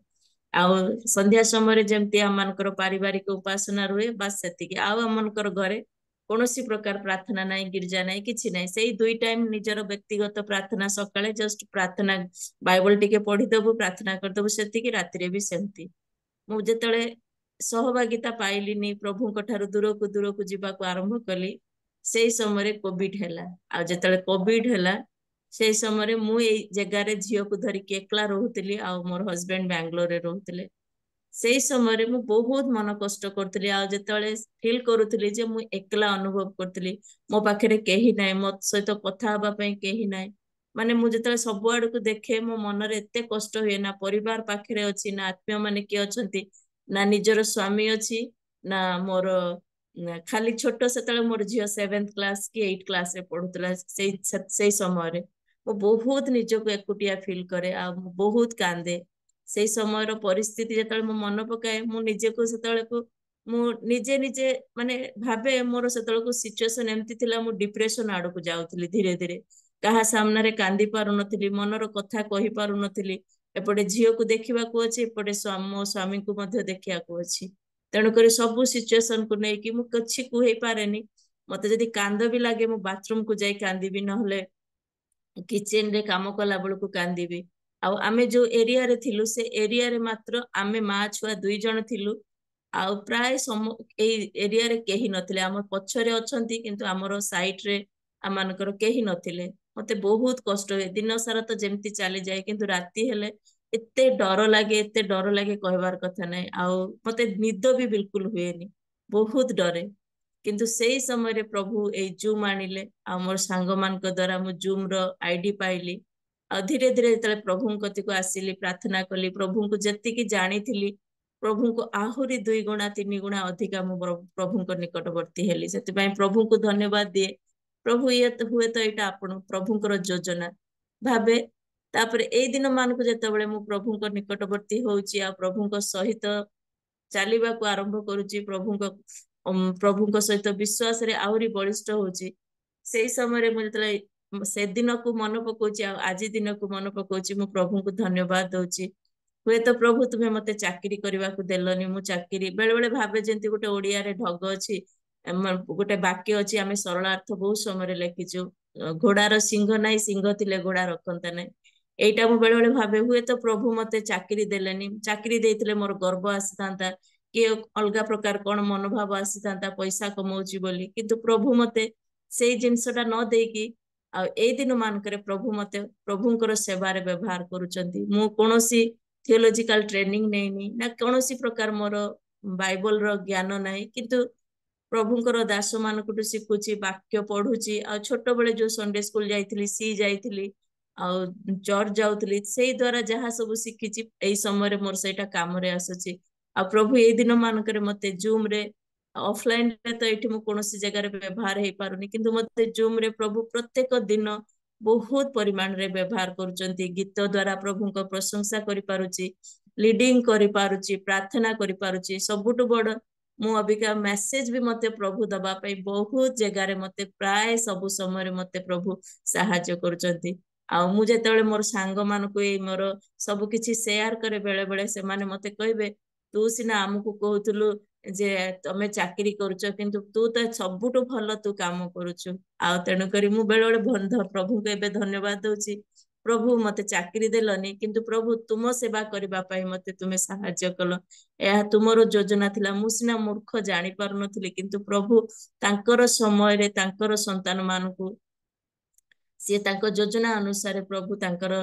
ଆଉ ସନ୍ଧ୍ୟା ସମୟରେ ଯେମିତି ଆମମାନଙ୍କର ପାରିବାରିକ ଉପାସନା ରୁହେ ବାସ୍ ସେତିକି, ଆଉ ଆମମାନଙ୍କର ଘରେ କୌଣସି ପ୍ରକାର ପ୍ରାର୍ଥନା ନାହିଁ, ଗିର୍ଜା ନାହିଁ, କିଛି ନାହିଁ। ସେଇ 2 ଟାଇମ ନିଜର ବ୍ୟକ୍ତିଗତ ପ୍ରାର୍ଥନା, ସକାଳେ ଜଷ୍ଟ ପ୍ରାର୍ଥନା ବାଇବଲ ଟିକେ ପଢିଦବୁ, ପ୍ରାର୍ଥନା କରିଦବୁ, ସେତିକି। ରାତିରେ ବି ସେମିତି। ମୁଁ ଯେତେବେଳେ ସହଭାଗିତା ପାଇଲିନି, ପ୍ରଭୁଙ୍କ ଠାରୁ ଦୂରକୁ ଦୂରକୁ ଯିବାକୁ ଆରମ୍ଭ କଲି, ସେଇ ସମୟରେ କୋଭିଡ ହେଲା। ଆଉ ଯେତେବେଳେ କୋଭିଡ ହେଲା ସେଇ ସମୟରେ ମୁଁ ଏଇ ଜାଗାରେ ଝିଅକୁ ଧରିକି ଏକଲା ରହୁଥିଲି, ଆଉ ମୋର ହଜବେଣ୍ଡ ବାଙ୍ଗାଲୋରରେ ରହୁଥିଲେ। ସେଇ ସମୟରେ ମୁଁ ବହୁତ ମନ କଷ୍ଟ କରୁଥିଲି, ଆଉ ଯେତେବେଳେ ଫିଲ୍ କରୁଥିଲି ଯେ ମୁଁ ଏକଲା ଅନୁଭବ କରୁଥିଲି, ମୋ ପାଖରେ କେହି ନାହିଁ, ମୋ ସହିତ କଥା ହବା ପାଇଁ କେହି ନାହିଁ। ମାନେ ମୁଁ ଯେତେବେଳେ ସବୁଆଡକୁ ଦେଖେ ମୋ ମନରେ ଏତେ କଷ୍ଟ ହୁଏ, ନା ପରିବାର ପାଖରେ ଅଛି, ନା ଆତ୍ମୀୟ ମାନେ କିଏ ଅଛନ୍ତି, ନା ନିଜର ସ୍ୱାମୀ ଅଛି, ନା ମୋର ଖାଲି ଛୋଟ, ସେତେବେଳେ ମୋର ଝିଅ 7th କ୍ଲାସ କି 8th କ୍ଲାସରେ ପଢୁଥିଲା। ସେଇ ସମୟରେ ମୁଁ ବହୁତ ନିଜକୁ ଏକୁଟିଆ ଫିଲ୍ କରେ, ଆଉ ମୁଁ ବହୁତ କାନ୍ଦେ। ସେଇ ସମୟର ପରିସ୍ଥିତି ଯେତେବେଳେ ମୁଁ ମନେ ପକାଏ, ମୁଁ ନିଜକୁ ସେତେବେଳକୁ ମୁଁ ନିଜେ ନିଜେ ମାନେ ଭାବେ, ମୋର ସେତେବେଳକୁ ସିଚୁଏସନ ଏମିତି ଥିଲା, ମୁଁ ଡିପ୍ରେସନ ଆଡକୁ ଯାଉଥିଲି ଧୀରେ ଧୀରେ। କାହା ସାମ୍ନାରେ କାନ୍ଦି ପାରୁନଥିଲି, ମନର କଥା କହି ପାରୁନଥିଲି। ଏପଟେ ଝିଅକୁ ଦେଖିବାକୁ ଅଛି, ଏପଟେ ମୋ ସ୍ୱାମୀଙ୍କୁ ମଧ୍ୟ ଦେଖିବାକୁ ଅଛି। ତେଣୁକରି ସବୁ ସିଚୁଏସନକୁ ନେଇକି ମୁଁ କିଛି କୁହେଇପାରେନି। ମତେ ଯଦି କାନ୍ଦ ବି ଲାଗେ, ମୁଁ ବାଥରୁମକୁ ଯାଇ କାନ୍ଦିବି, ନହେଲେ କିଚେନ ରେ କାମ କଲା ବେଳକୁ କାନ୍ଦିବି। ଆଉ ଆମେ ଯୋଉ ଏରିଆରେ ଥିଲୁ, ସେ ଏରିଆରେ ମାତ୍ର ଆମେ ମା ଛୁଆ 2 ଜଣ ଥିଲୁ। ଆଉ ପ୍ରାୟ ଏଇ ଏରିଆରେ କେହି ନଥିଲେ। ଆମ ପଛରେ ଅଛନ୍ତି କିନ୍ତୁ ଆମର ସାଇଡରେ ଆମମାନଙ୍କର କେହି ନଥିଲେ। ମତେ ବହୁତ କଷ୍ଟ ହୁଏ, ଦିନ ସାରା ତ ଯେମିତି ଚାଲିଯାଏ, କିନ୍ତୁ ରାତି ହେଲେ ଏତେ ଡର ଲାଗେ, ଏତେ ଡର ଲାଗେ କହିବାର କଥା ନାହିଁ। ଆଉ ମତେ ନିଦ ବି ବିଲକୁଲ ହୁଏନି, ବହୁତ ଡରେ। କିନ୍ତୁ ସେଇ ସମୟରେ ପ୍ରଭୁ ଏଇ ଜୁମ୍ ଆଣିଲେ, ଆଉ ମୋର ସାଙ୍ଗମାନଙ୍କ ଦ୍ଵାରା ମୁଁ ଜୁମ୍ ର ଆଇଡି ପାଇଲି। ଆଉ ଧୀରେ ଧୀରେ ଯେତେବେଳେ ପ୍ରଭୁଙ୍କ କତିକୁ ଆସିଲି, ପ୍ରାର୍ଥନା କଲି, ପ୍ରଭୁଙ୍କୁ ଯେତିକି ଜାଣିଥିଲି ପ୍ରଭୁଙ୍କୁ ଆହୁରି 2 ଗୁଣା 3 ଗୁଣା ଅଧିକା ମୁଁ ପ୍ରଭୁଙ୍କ ନିକଟବର୍ତ୍ତୀ ହେଲି। ସେଥିପାଇଁ ପ୍ରଭୁଙ୍କୁ ଧନ୍ୟବାଦ ଦିଏ। ପ୍ରଭୁ ହୁଏତ ଏଇଟା ପ୍ରଭୁଙ୍କର ଯୋଜନା ଭାବେ। ତାପରେ ଏଇ ଦିନ ମାନଙ୍କୁ ଯେତେବେଳେ ମୁଁ ପ୍ରଭୁଙ୍କ ନିକଟବର୍ତ୍ତୀ ହଉଛି, ଆଉ ପ୍ରଭୁଙ୍କ ସହିତ ଚାଲିବାକୁ ଆରମ୍ଭ କରୁଛି, ପ୍ରଭୁଙ୍କ ସହିତ ବିଶ୍ୱାସରେ ଆହୁରି ବଳିଷ୍ଠ ହଉଛି, ସେଇ ସମୟରେ ମୁଁ ଯେତେବେଳେ ସେଦିନକୁ ମନେ ପକଉଛି, ଆଉ ଆଜି ଦିନକୁ ମନେ ପକଉଛି, ମୁଁ ପ୍ରଭୁଙ୍କୁ ଧନ୍ୟବାଦ ଦଉଛି। ହୁଏତ ପ୍ରଭୁ ତୁମେ ମତେ ଚାକିରି କରିବାକୁ ଦେଲନି, ମୁଁ ଚାକିରି ବେଳେ ବେଳେ ଭାବେ, ଯେମିତି ଗୋଟେ ଓଡିଆରେ ଢଗ ଅଛି, ଗୋଟେ ବାକ୍ୟ ଅଛି, ଆମେ ସରଳାର୍ଥ ବହୁତ ସମୟରେ ଲେଖିଛୁ, ଘୋଡାର ସିଂହ ନାହିଁ, ସିଂହ ଥିଲେ ଘୋଡା ରଖନ୍ତା ନାହିଁ। ଏଇଟା ମୁଁ ବେଳେ ବେଳେ ଭାବେ, ହୁଏତ ପ୍ରଭୁ ମତେ ଚାକିରି ଦେଲେନି, ଚାକିରି ଦେଇଥିଲେ ମୋର ଗର୍ବ ଆସିଥାନ୍ତା, କି ଅଲଗା ପ୍ରକାର କଣ ମନୋଭାବ ଆସିଥାନ୍ତା, ପଇସା କମଉଛି ବୋଲି। କିନ୍ତୁ ପ୍ରଭୁ ମତେ ସେଇ ଜିନିଷଟା ନ ଦେଇକି, ଆଉ ଏଇ ଦିନ ମାନଙ୍କରେ ପ୍ରଭୁ ମତେ ପ୍ରଭୁଙ୍କର ସେବାରେ ବ୍ୟବହାର କରୁଛନ୍ତି। ମୁଁ କୌଣସି ଥିଓଲୋଜିକାଲ ଟ୍ରେନିଂ ନେଇନି, ନା କୌଣସି ପ୍ରକାର ମୋର ବାଇବଲର ଜ୍ଞାନ ନାହିଁ, କିନ୍ତୁ ପ୍ରଭୁଙ୍କର ଦାସ ମାନଙ୍କଠୁ ଶିଖୁଛି, ବାକ୍ୟ ପଢୁଛି। ଆଉ ଛୋଟବେଳେ ଯୋଉ ସଣ୍ଡେ ସ୍କୁଲ ଯାଇଥିଲି, ଯାଇଥିଲି, ଆଉ ଚର୍ଚ୍ଚ ଯାଉଥିଲି, ସେଇ ଦ୍ଵାରା ଯାହା ସବୁ ଶିଖିଛି ଏଇ ସମୟରେ ମୋର ସେଇଟା କାମରେ ଆସୁଛି। ଆଉ ପ୍ରଭୁ ଏଇ ଦିନ ମାନଙ୍କରେ ମତେ ଜୁମ ରେ, ଅଫଲାଇନରେ ତ ଏଇଠି ମୁଁ କୌଣସି ଜାଗାରେ ବ୍ୟବହାର ହେଇପାରୁନି, କିନ୍ତୁ ମତେ ଜୁମ ରେ ପ୍ରଭୁ ପ୍ରତ୍ୟେକ ଦିନ ବହୁତ ପରିମାଣରେ ବ୍ୟବହାର କରୁଛନ୍ତି। ଗୀତ ଦ୍ଵାରା ପ୍ରଭୁଙ୍କ ପ୍ରଶଂସା କରିପାରୁଛି, ଲିଡିଂ କରିପାରୁଛି, ପ୍ରାର୍ଥନା କରିପାରୁଛି। ସବୁଠୁ ବଡ, ମୁଁ ଅବିକା ମେସେଜ ବି ମତେ ପ୍ରଭୁ ଦବା ପାଇଁ ବହୁତ ଜାଗାରେ ମତେ ପ୍ରାୟ ସବୁ ସମୟରେ ମତେ ପ୍ରଭୁ ସାହାଯ୍ୟ କରୁଛନ୍ତି। ଆଉ ମୁଁ ଯେତେବେଳେ ମୋର ସାଙ୍ଗମାନଙ୍କୁ ଏଇ ମୋର ସବୁ କିଛି ସେୟାର କରେ, ବେଳେ ବେଳେ ସେମାନେ ମତେ କହିବେ ତୁ ସିନା ଆମକୁ କହୁଥିଲୁ ଯେ ତମେ ଚାକିରି କରୁଛ କିନ୍ତୁ ତୁ ତ ସବୁଠୁ ଭଲ ତୁ କାମ କରୁଛୁ। ଆଉ ତେଣୁକରି ମୁଁ ବେଳେ ବେଳେ ପ୍ରଭୁଙ୍କୁ ଏବେ ଧନ୍ୟବାଦ ଦଉଛି, ପ୍ରଭୁ ମତେ ଚାକିରି ଦେଲନି କିନ୍ତୁ ପ୍ରଭୁ ତୁମ ସେବା କରିବା ପାଇଁ ମତେ ତୁମେ ସାହାଯ୍ୟ କଲ। ଏହା ତୁମର ଯୋଜନା ଥିଲା। ମୁଁ ସିନା ମୂର୍ଖ ଜାଣି ପାରୁନଥିଲି କିନ୍ତୁ ପ୍ରଭୁ ତାଙ୍କର ସମୟରେ ତାଙ୍କର ସନ୍ତାନ ମାନଙ୍କୁ ସିଏ ତାଙ୍କ ଯୋଜନା ଅନୁସାରେ ପ୍ରଭୁ ତାଙ୍କର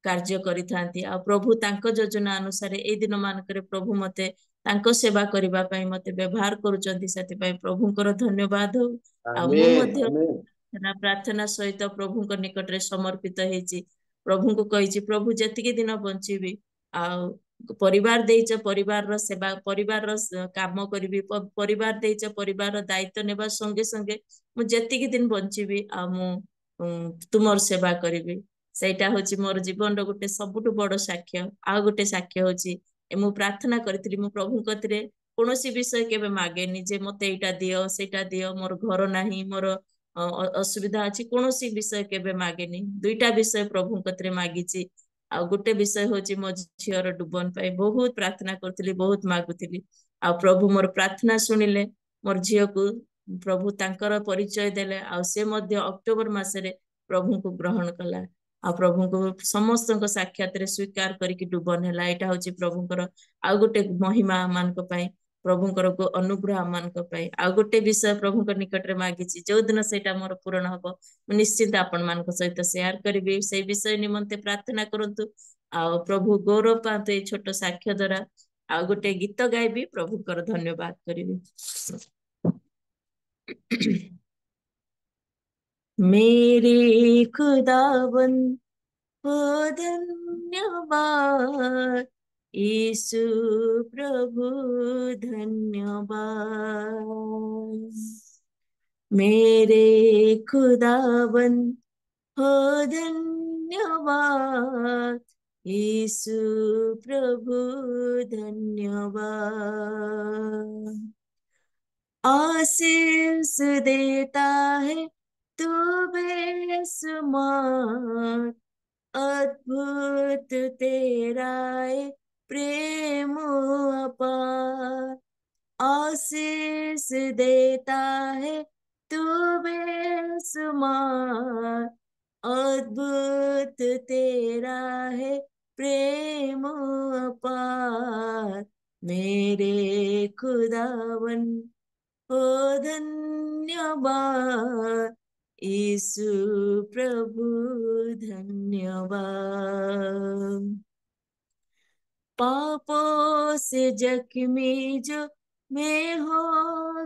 କାର୍ଯ୍ୟ କରିଥାନ୍ତି। ଆଉ ପ୍ରଭୁ ତାଙ୍କ ଯୋଜନା ଅନୁସାରେ ଏଇ ଦିନ ମାନଙ୍କରେ ପ୍ରଭୁ ମତେ ତାଙ୍କ ସେବା କରିବା ପାଇଁ ମତେ ବ୍ୟବହାର କରୁଛନ୍ତି। ସେଥିପାଇଁ ପ୍ରଭୁଙ୍କର ଧନ୍ୟବାଦ ହଉ। ଆଉ ମୁଁ ଆମେନ୍ ମଧ୍ୟ ଆମେନ୍ ପ୍ରାର୍ଥନା ସହିତ ପ୍ରଭୁଙ୍କ ନିକଟରେ ସମର୍ପିତ ହେଇଛି। ପ୍ରଭୁଙ୍କୁ କହିଛି ପ୍ରଭୁ ଯେତିକି ଦିନ ବଞ୍ଚିବି ଆଉ ପରିବାର ଦେଇଛ, ପରିବାରର ସେବା, ପରିବାରର କାମ କରିବି, ପରିବାର ଦେଇଛ, ପରିବାରର ଦାୟିତ୍ୱ ନେବା ସଙ୍ଗେ ସଙ୍ଗେ ମୁଁ ଯେତିକି ଦିନ ବଞ୍ଚିବି ଆଉ ମୁଁ ତୁମର ସେବା କରିବି। ସେଇଟା ହଉଛି ମୋର ଜୀବନର ଗୋଟେ ସବୁଠୁ ବଡ ସାକ୍ଷ୍ୟ। ଆଉ ଗୋଟେ ସାକ୍ଷ୍ୟ ହଉଛି ମୁଁ ପ୍ରାର୍ଥନା କରିଥିଲି, ମୁଁ ପ୍ରଭୁଙ୍କ କତିରେ କୌଣସି ବିଷୟ କେବେ ମାଗେନି ଯେ ମତେ ଏଇଟା ଦିଅ ସେଇଟା ଦିଅ, ମୋର ଘର ନାହିଁ, ମୋର ଅସୁବିଧା ଅଛି, କୌଣସି ବିଷୟ କେବେ ମାଗେନି। ଦୁଇଟା ବିଷୟ ପ୍ରଭୁଙ୍କ କତିରେ ମାଗିଛି। ଆଉ ଗୋଟେ ବିଷୟ ହଉଛି ମୋ ଝିଅର ଡୁବନ ପାଇଁ ବହୁତ ପ୍ରାର୍ଥନା କରୁଥିଲି, ବହୁତ ମାଗୁଥିଲି। ଆଉ ପ୍ରଭୁ ମୋର ପ୍ରାର୍ଥନା ଶୁଣିଲେ, ମୋର ଝିଅକୁ ପ୍ରଭୁ ତାଙ୍କର ପରିଚୟ ଦେଲେ। ଆଉ ସେ ମଧ୍ୟ ଅକ୍ଟୋବର ମାସରେ ପ୍ରଭୁଙ୍କୁ ଗ୍ରହଣ କଲା। ଆଉ ପ୍ରଭୁଙ୍କୁ ସମସ୍ତଙ୍କ ସାକ୍ଷାତରେ ସ୍ୱୀକାର କରିକି ଡୁବନ ହେଲା। ଏଇଟା ହଉଛି ପ୍ରଭୁଙ୍କର ଆଉ ଗୋଟେ ମହିମା ମାନଙ୍କ ପାଇଁ, ପ୍ରଭୁଙ୍କର ଅନୁଗ୍ରହ ମାନଙ୍କ ପାଇଁ। ଆଉ ଗୋଟେ ବିଷୟ ପ୍ରଭୁଙ୍କ ନିକଟରେ ମାଗିଛି, ଯୋଉଦିନ ସେଇଟା ମୋର ପୂରଣ ହବ ମୁଁ ନିଶ୍ଚିନ୍ତ ଆପଣ ମାନଙ୍କ ସହିତ ସେୟାର କରିବି। ସେଇ ବିଷୟ ନିମନ୍ତେ ପ୍ରାର୍ଥନା କରନ୍ତୁ। ଆଉ ପ୍ରଭୁ ଗୌରବ ପାଆନ୍ତୁ ଏଇ ଛୋଟ ସାକ୍ଷ୍ୟ ଦ୍ୱାରା। ଆଉ ଗୋଟେ ଗୀତ ଗାଇବି, ପ୍ରଭୁଙ୍କର ଧନ୍ୟବାଦ କରିବି। मेरे खुदाबंद हो धन्यवाद, यीशु प्रभु धन्यवाद। मेरे खुदाबंद हो धन्यवाद, यीशु प्रभु धन्यवाद। आशीष देता है तू बेसुमार, अद्भुत तेरा है प्रेम अपार। आशीष देता है तू बेसुमार, अद्भुत तेरा है प्रेम अपार। मेरे खुदावन ओ धन्यवाद, यीशु प्रभु धन्यवाद। पापों से जख्मी जो मैं हो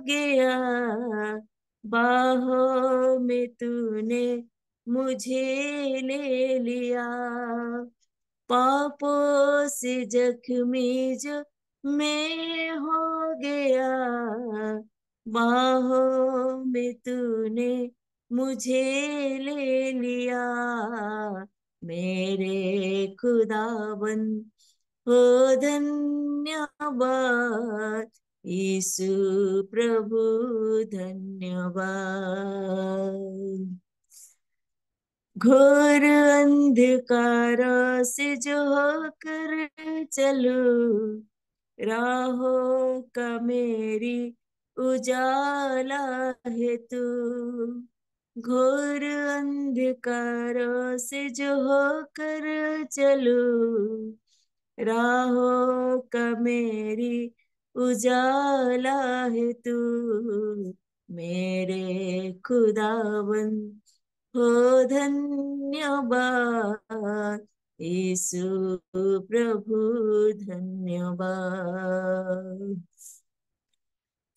गया, बाहों में तूने मुझे ले लिया। पापों से जख्मी जो मैं हो गया, बाहों में तूने मुझे ले लिया। मेरे खुदावन हो धन्यवाद, यीशु प्रभु धन्यवाद। घोर अंधकार से जो होकर चलूं, राहों का मेरी उजाला है तू। घोर अंधकार से जो होकर चलूं, राहों का मेरी उजाला है तू। मेरे खुदावन हो धन्यवाद, यीशु प्रभु धन्यवाद।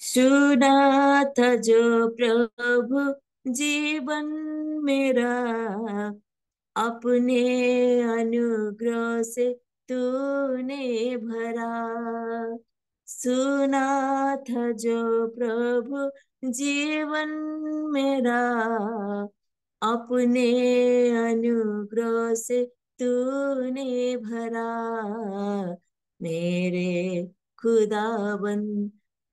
सुना था जो प्रभु जीवन मेरा, अपने अनुग्रह से तूने भरा। सुना था जो प्रभु जीवन मेरा, अपने अनुग्रह से तूने भरा। मेरे खुदावन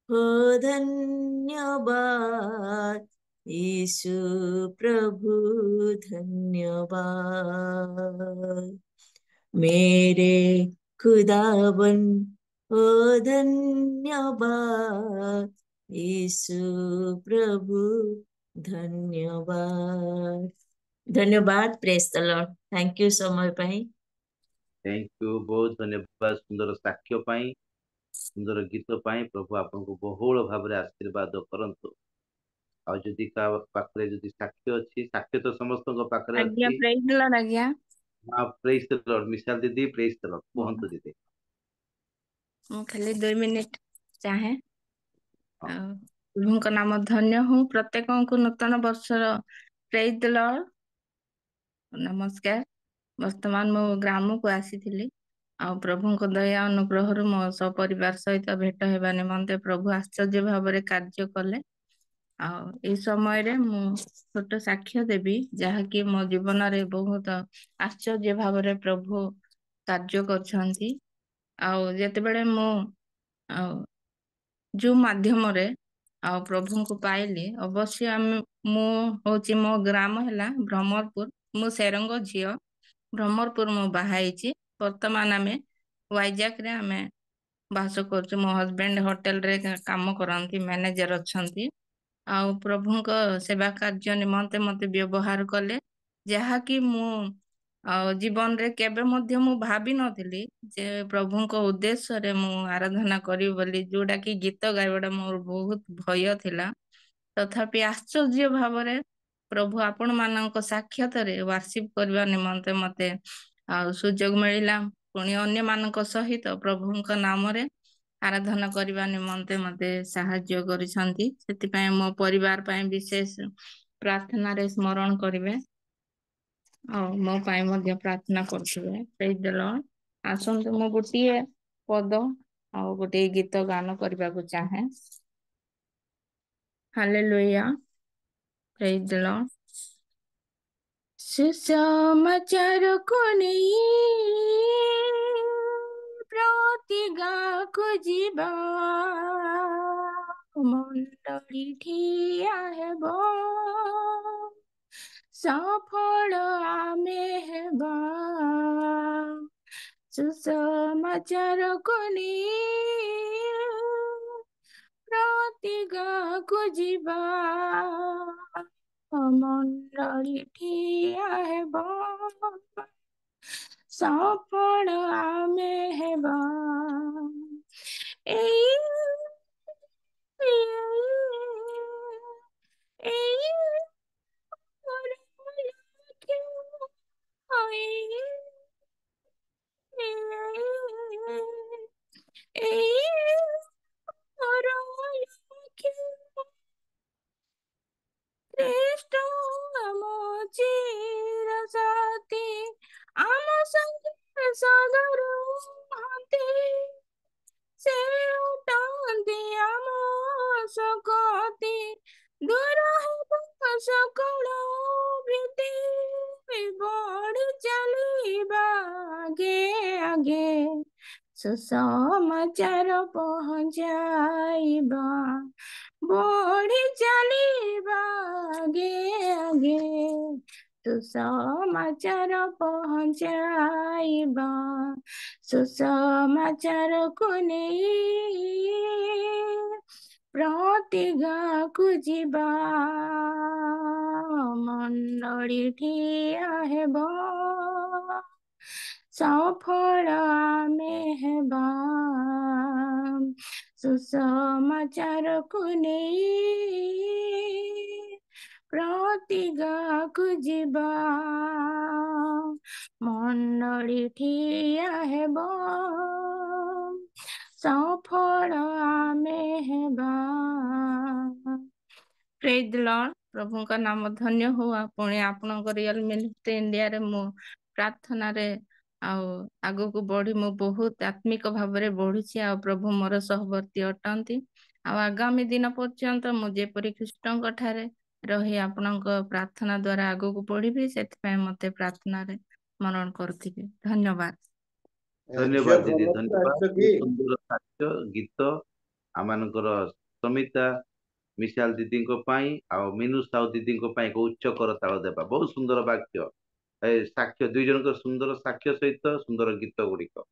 हो धन्यवाद, यीशु प्रभु धन्यवाद। मेरे खुदावन ओ धन्यवाद, यीशु प्रभु धन्यवाद। धन्यवाद। Praise the Lord. Thank you समय पाई। थैंक यू, बहुत धन्यवाद सुंदर साक्ष्य पाई, सुंदर गीत पाई। प्रभु आपको बहुल भाव में आशीर्वाद करंतु। आ जदि का पाखरे जदि साक्ष्य अछि, साक्ष्य तो समस्त पाखरे आज्ञा अछि। प्रेज द लॉर्ड आज्ञा। हां, प्रेज द लॉर्ड। मिसाल दीदी प्रेज द लॉर्ड कहंतु दीदी। ମୁଁ ଖାଲି 2 ମିନିଟ ଚାहे। हाँ। प्रभुଙ୍କ नाम धन्य हूँ। प्रत्येकଙ୍କୁ नूतन वर्षर प्रेज द लॉर्ड। नमस्कार। वर्तमान मो ग्राम को आसीथिली आ प्रभुଙ୍କ दया अनुग्रहରୁ ମୋ सपरिवार सहित भेट हेबा निमंते प्रभु आश्चर्य भाବରେ କାର୍ଯ୍ୟ कले। एई समय रे मु छोट साक्ष्य देबी जहाँकि मो जीवन रे बहुत आश्चर्य भाବରେ प्रभु କାର୍ଯ୍ୟ करछंती। जेतेबेले मु जो माध्यम रे प्रभु को पाइली, अवश्य मु होची मो ग्राम हैला ब्रह्मपुर। मु सेरंग झियो ब्रह्मपुर मु बाहाइची। वर्तमान आमे वाइजाक रे आमे बास करछु। मो हस्बैंड होटल रे काम करंती, मैनेजर अछंती। प्रभुଙ୍କ सेवा कार्य निमंते मते व्यवहार कले, जहाँकि मु जीवन रे केबे मध्य मु भाभी नथिली जे प्रभुଙ୍କ उद्देश्य रे मु आराधना करी बोली, जोटा कि गीत गाइबाटा मोर बहुत भय थिला। तथापि आश्चर्य भावरे प्रभु आपण मानक साक्षात रे वर्शिप करबा निमंते मते सुजोग मिलिला। पुणी अन्य मानक सहित प्रभुଙ୍କ नाम रे आराधना करबा निमंते मते साहाय्य करिसंती। सेति पय मो परिवार पय विशेष प्रार्थना रे स्मरण करिवे मो पय मध्य प्रार्थना करथिबे। Praise the lord. आसंतु मो गोटिए पद गोटे गीत गान करबा को चाहे। हालेलुया। Praise the lord. सुसमाचार को प्रतिगा खोजिबा मंडली ठिया हेबा, सफल आमे हेबा। सुसमाचार को प्रतिगा खोजिबा मंडली ठिया हेबा, सफल आमे हेबा। श्रेष्ठ आम चिरसाथी, आम संगे सदरू हाथी, से उठांती आम सकती, दूर हेब सकल भीति, बढ़ चलिबा आगे आगे, सुसमाचार पहुंचाइबा, बढ़ी चलिबा आगे आगे, सुसमाचार पहुंचाइबा। सुसमाचार को प्रतिगा खोजिबा मंडली ठिया हेबा, सफल आमे हेबा। सुसमाचार को प्रतिगा खोजिबा मंडली ठिया हेबा, सफल आमे हेबा। Praise the Lord. प्रभु का नाम धन्य हो। पुणी आपनक रियल मिनिस्ट्री इंडिया रे मो प्रार्थना रे आगो को बढ़ी मो बहुत आत्मिक भाव में बढ़ुची। प्रभु मोर सहवर्ती अटंती। आगामी दिन पर्यंत मु जेपरी ख्रीष्टଙ୍କ ठारे रही आपनक प्रार्थना द्वारा आगो को बढ़ी, से मते प्रार्थना रे स्मरण करथिबे। धन्यवाद। धन्यवाद झियो दीदी, भ्रमण धन्यवाद। ଆସିଛ କି? बहुत सुंदर साक्ष्य गीत आमनकर समिता ମିସାଲ ଦିଦିଙ୍କ ପାଇଁ ଆଉ ମିନୁ ସାହୁ ଦିଦିଙ୍କ ପାଇଁ ଏକ ଉଚ୍ଚ କରତାଳ ଦେବା। ବହୁତ ସୁନ୍ଦର ବାକ୍ୟ, ଏ ସାକ୍ଷ୍ୟ, ଦୁଇ ଜଣଙ୍କର ସୁନ୍ଦର ସାକ୍ଷ୍ୟ ସହିତ ସୁନ୍ଦର ଗୀତ ଗୁଡିକ।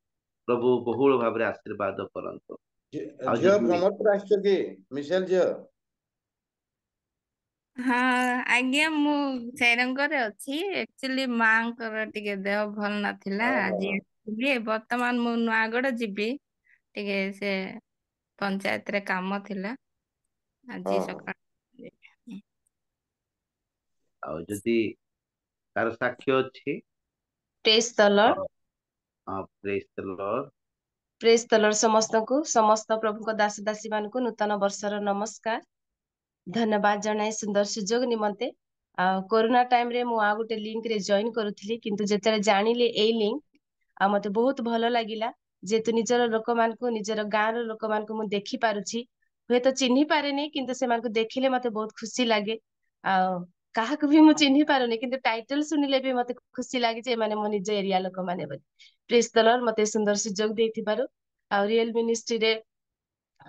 ପ୍ରଭୁ ବହୁଳ ଭାବରେ ଆଶୀର୍ବାଦ କରନ୍ତୁ। ଆଉ ଝିଅ ଯଦି ବ୍ରହ୍ମପୁର ଆସିଛନ୍ତି, ମିସେଲ ଝିଅ? ହଁ ଆଜ୍ଞା, ମୁଁ ସେରଙ୍ଗରେ ଅଛି। ଆକ୍ଚୁଆଲି ମାଙ୍କର ଟିକେ ଦେହ ଭଲ ନଥିଲା, ଆଜି ଓହୋ। ଆସିଥିଲି। ବର୍ତ୍ତମାନ ମୁଁ ନୂଆଗଡ଼ ଯିବି, ଟିକେ ସେ ପଞ୍ଚାୟତରେ କାମ ଥିଲା, ଆଜି ହଁ ହଁ। ସକାଳ। ଆଉ ଯଦି ତାର ସାକ୍ଷ୍ୟ ଅଛି, ପ୍ରେଜ ଦ ଲର୍ଡ। ପ୍ରେଜ୍ ଦ ଲର୍ଡ। ପ୍ରେଜ ଦ ଲର୍ଡ ସମସ୍ତଙ୍କୁ, ସମସ୍ତ ପ୍ରଭୁଙ୍କ ଦାସ ଦାସୀ ମାନଙ୍କୁ ନୂତନ ବର୍ଷର ନମସ୍କାର। ଧନ୍ୟବାଦ ଜଣାଏ ସୁନ୍ଦର ସୁଯୋଗ ନିମନ୍ତେ। ଆଉ କୋରୋନା ଟାଇମ ରେ ମୁଁ ଆଉ ଗୋଟେ ଲିଙ୍କ ରେ ଜଏନ କରୁଥିଲି, କିନ୍ତୁ ଯେତେବେଳେ ଜାଣିଲି ଏଇ ଲିଙ୍କ, ଆଉ ମତେ ବହୁତ ଭଲ ଲାଗିଲା। ଯେହେତୁ ନିଜର ଲୋକମାନଙ୍କୁ, ନିଜର ଗାଁର ଲୋକମାନଙ୍କୁ ମୁଁ ଦେଖି ପାରୁଛି, ହୁଏତ ଚିହ୍ନି ପାରେନି, କିନ୍ତୁ ସେମାନଙ୍କୁ ଦେଖିଲେ ମତେ ବହୁତ ଖୁସି ଲାଗେ। ଆଉ କାହାକୁ ବି ମୁଁ ଚିହ୍ନି ପାରୁନି, କିନ୍ତୁ ଟାଇଟଲ ଶୁଣିଲେ ବି ମତେ ଖୁସି ଲାଗେ ଯେ ଏମାନେ ମୋ ନିଜ ଏରିଆ ଲୋକମାନେ ବୋଲି। ପ୍ରେଜ ଦ ଲର୍ଡ, ମତେ ସୁନ୍ଦର ସୁଯୋଗ ଦେଇଥିବାରୁ। ଆଉ ରିଏଲ ମିନିଷ୍ଟ୍ରିରେ